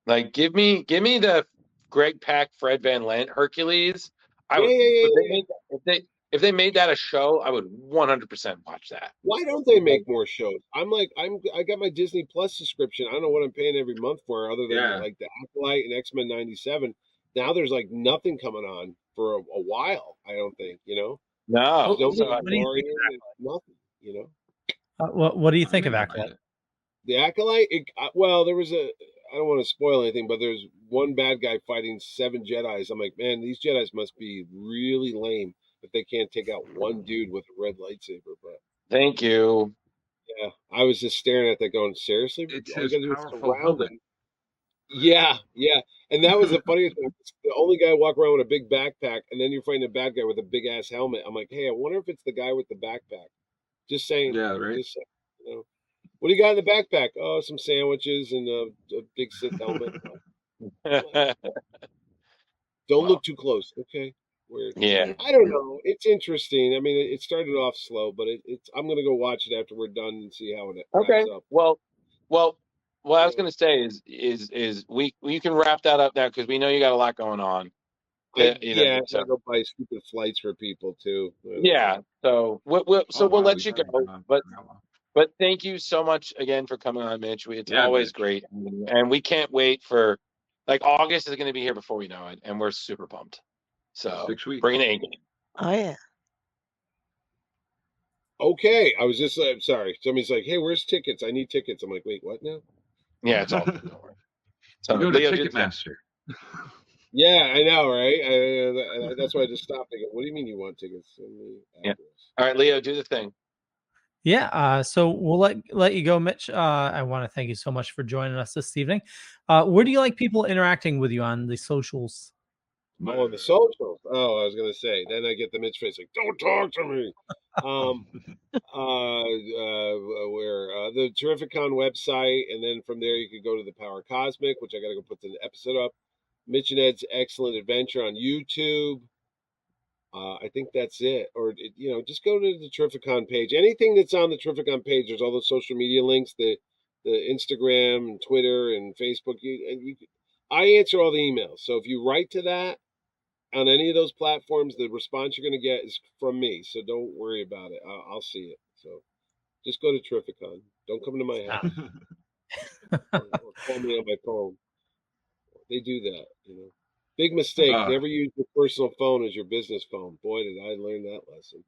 [SPEAKER 3] Like give me the Greg Pak, Fred Van Lent Hercules. I would if they made that a show, I would 100% watch that.
[SPEAKER 1] Why don't they make more shows? I got my Disney Plus subscription. I don't know what I'm paying every month for other than like the Acolyte and X-Men 97. Now there's like nothing coming on for a while, I don't think,
[SPEAKER 3] No.
[SPEAKER 1] There's no
[SPEAKER 5] What do you
[SPEAKER 1] Mandalorian,
[SPEAKER 5] think
[SPEAKER 1] nothing,
[SPEAKER 5] What do you think of Acolyte?
[SPEAKER 1] The Acolyte, well, there was I don't want to spoil anything, but there's one bad guy fighting 7 Jedis. I'm like, man, these Jedis must be really lame if they can't take out one dude with a red lightsaber. But
[SPEAKER 3] Thank you.
[SPEAKER 1] yeah, I was just staring at that going, seriously?
[SPEAKER 2] It's
[SPEAKER 1] All you
[SPEAKER 2] his
[SPEAKER 1] gotta do is
[SPEAKER 2] powerful
[SPEAKER 1] surround
[SPEAKER 2] helmet.
[SPEAKER 1] him. Yeah. And that was the funniest thing. The only guy walk around with a big backpack, and then you're fighting a bad guy with a big ass helmet. I'm like, hey, I wonder if it's the guy with the backpack. Just saying.
[SPEAKER 2] Yeah, right.
[SPEAKER 1] Just saying, What do you got in the backpack? Oh, some sandwiches and a big Sith helmet. Don't look too close. Okay. Weird.
[SPEAKER 3] Yeah.
[SPEAKER 1] I don't know. It's interesting. I mean, it started off slow, but it's. I'm gonna go watch it after we're done and see how it
[SPEAKER 3] Okay.
[SPEAKER 1] wraps up.
[SPEAKER 3] Well, what I was going to say is we can wrap that up now because we know you got a lot going on.
[SPEAKER 1] I
[SPEAKER 3] So,
[SPEAKER 1] gotta go buy stupid flights for people too.
[SPEAKER 3] yeah. So we'll let you go. But thank you so much again for coming on, Mitch. It's always
[SPEAKER 2] Mitch.
[SPEAKER 3] great, and we can't wait for August is going to be here before we know it, and we're super pumped. So
[SPEAKER 2] 6 weeks.
[SPEAKER 3] bring it in.
[SPEAKER 6] Oh yeah.
[SPEAKER 1] Okay, I was just sorry. Somebody's like, "Hey, where's tickets? I need tickets." I'm like, "Wait, what now?"
[SPEAKER 3] Yeah, it's all good. Don't worry. So
[SPEAKER 2] You go to
[SPEAKER 3] Leo, do the thing.
[SPEAKER 2] Ticketmaster.
[SPEAKER 1] Yeah, I know, right? That's why I just stopped. I go, "What do you mean you want tickets?"
[SPEAKER 3] Yeah. All right, Leo, do the thing.
[SPEAKER 5] Yeah, so we'll let you go, Mitch. I want to thank you so much for joining us this evening. Where do you like people interacting with you on the socials?
[SPEAKER 1] Oh, on the socials. Oh, I was gonna say. Then I get the Mitch face like, "Don't talk to me." Where the Terrificon website, and then from there you could go to the Power Cosmic, which I gotta go put the episode up. Mitch and Ed's Excellent Adventure on YouTube. I think that's it. Or just go to the Terrificon page. Anything that's on the Terrificon page, there's all the social media links, the Instagram and Twitter and Facebook. I answer all the emails. So if you write to that on any of those platforms, the response you're going to get is from me. So don't worry about it. I'll see it. So just go to Terrificon. Don't come to my house. Or call me on my phone. They do that, Big mistake. Never use your personal phone as your business phone. Boy, did I learn that lesson.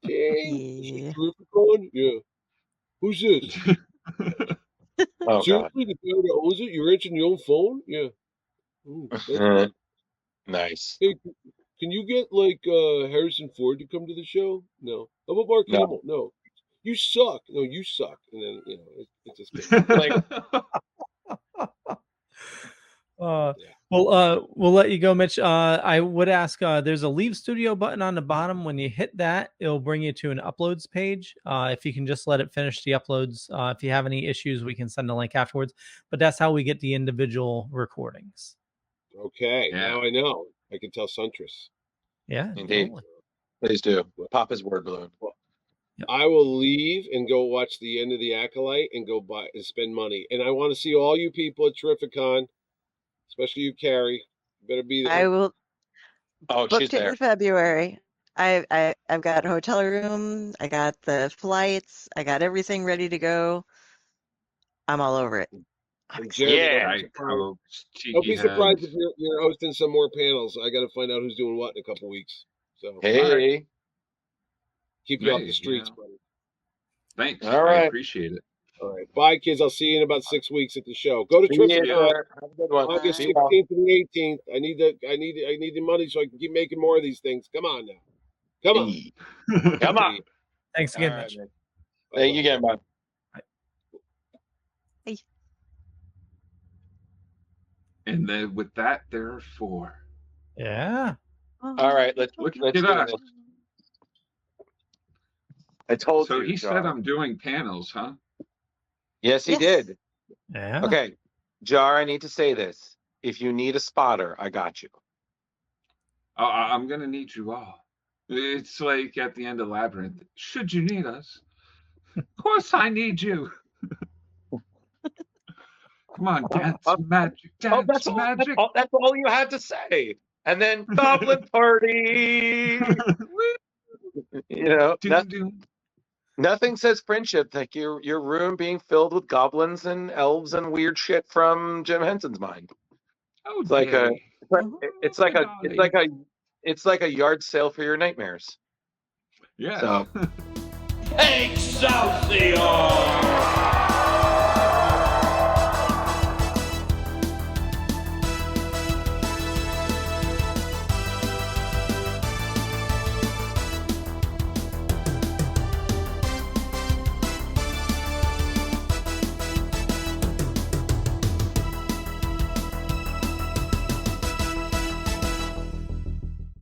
[SPEAKER 1] Dang. Terrificon? Yeah. Who's this?
[SPEAKER 3] Oh,
[SPEAKER 1] Seriously, the guy that owns it? You're answering your own phone? Yeah. Ooh, that's good.
[SPEAKER 3] Nice.
[SPEAKER 1] Hey, can you get Harrison Ford to come to the show? No. How about Mark Hamill? No. You suck. No, you suck. And then it just gets
[SPEAKER 5] we'll let you go, Mitch. I would ask, there's a leave studio button on the bottom. When you hit that, it'll bring you to an uploads page. If you can just let it finish the uploads. If you have any issues, we can send a link afterwards. But that's how we get the individual recordings.
[SPEAKER 1] Okay. Yeah. Now I know. I can tell Suntress.
[SPEAKER 5] Yeah,
[SPEAKER 3] indeed.
[SPEAKER 5] Totally.
[SPEAKER 3] Please do. Pop his word balloon.
[SPEAKER 1] Yep. I will leave and go watch the end of the Acolyte and go buy and spend money. And I want to see all you people at Terrificon, especially you, Carrie. You better be there.
[SPEAKER 6] I will.
[SPEAKER 3] Oh, she's there.
[SPEAKER 6] In February. I've got a hotel room. I got the flights. I got everything ready to go. I'm all over it.
[SPEAKER 3] Yeah.
[SPEAKER 1] Don't be surprised if you're hosting some more panels. I got to find out who's doing what in a couple weeks. So
[SPEAKER 3] hey,
[SPEAKER 1] keep you off the streets, buddy.
[SPEAKER 2] Thanks.
[SPEAKER 3] All right.
[SPEAKER 2] I appreciate it.
[SPEAKER 1] All right. Bye, kids. I'll see you in about 6 weeks at the show. Go to Terrificon. August 16th and the 18th. I need the money so I can keep making more of these things. Come on now. Come on.
[SPEAKER 3] Come on.
[SPEAKER 5] Thanks again, Mitch.
[SPEAKER 3] Thank you again, bud.
[SPEAKER 6] Hey.
[SPEAKER 2] And then with that, there are 4.
[SPEAKER 5] Yeah.
[SPEAKER 3] All right, let's do this. I told you.
[SPEAKER 2] So he said I'm doing panels, huh?
[SPEAKER 3] Yes, he did.
[SPEAKER 5] Yeah.
[SPEAKER 3] Okay, Jar, I need to say this. If you need a spotter, I got you.
[SPEAKER 2] I'm going to need you all. It's like at the end of Labyrinth. Should you need us? Of course I need you. Come on, dance magic, dance magic.
[SPEAKER 3] That's all you had to say. And then Goblin Party. Nothing says friendship like your room being filled with goblins and elves and weird shit from Jim Henson's mind.
[SPEAKER 2] Oh,
[SPEAKER 3] it's like a yard sale for your nightmares.
[SPEAKER 2] Yeah.
[SPEAKER 3] So.
[SPEAKER 4] Excelsior!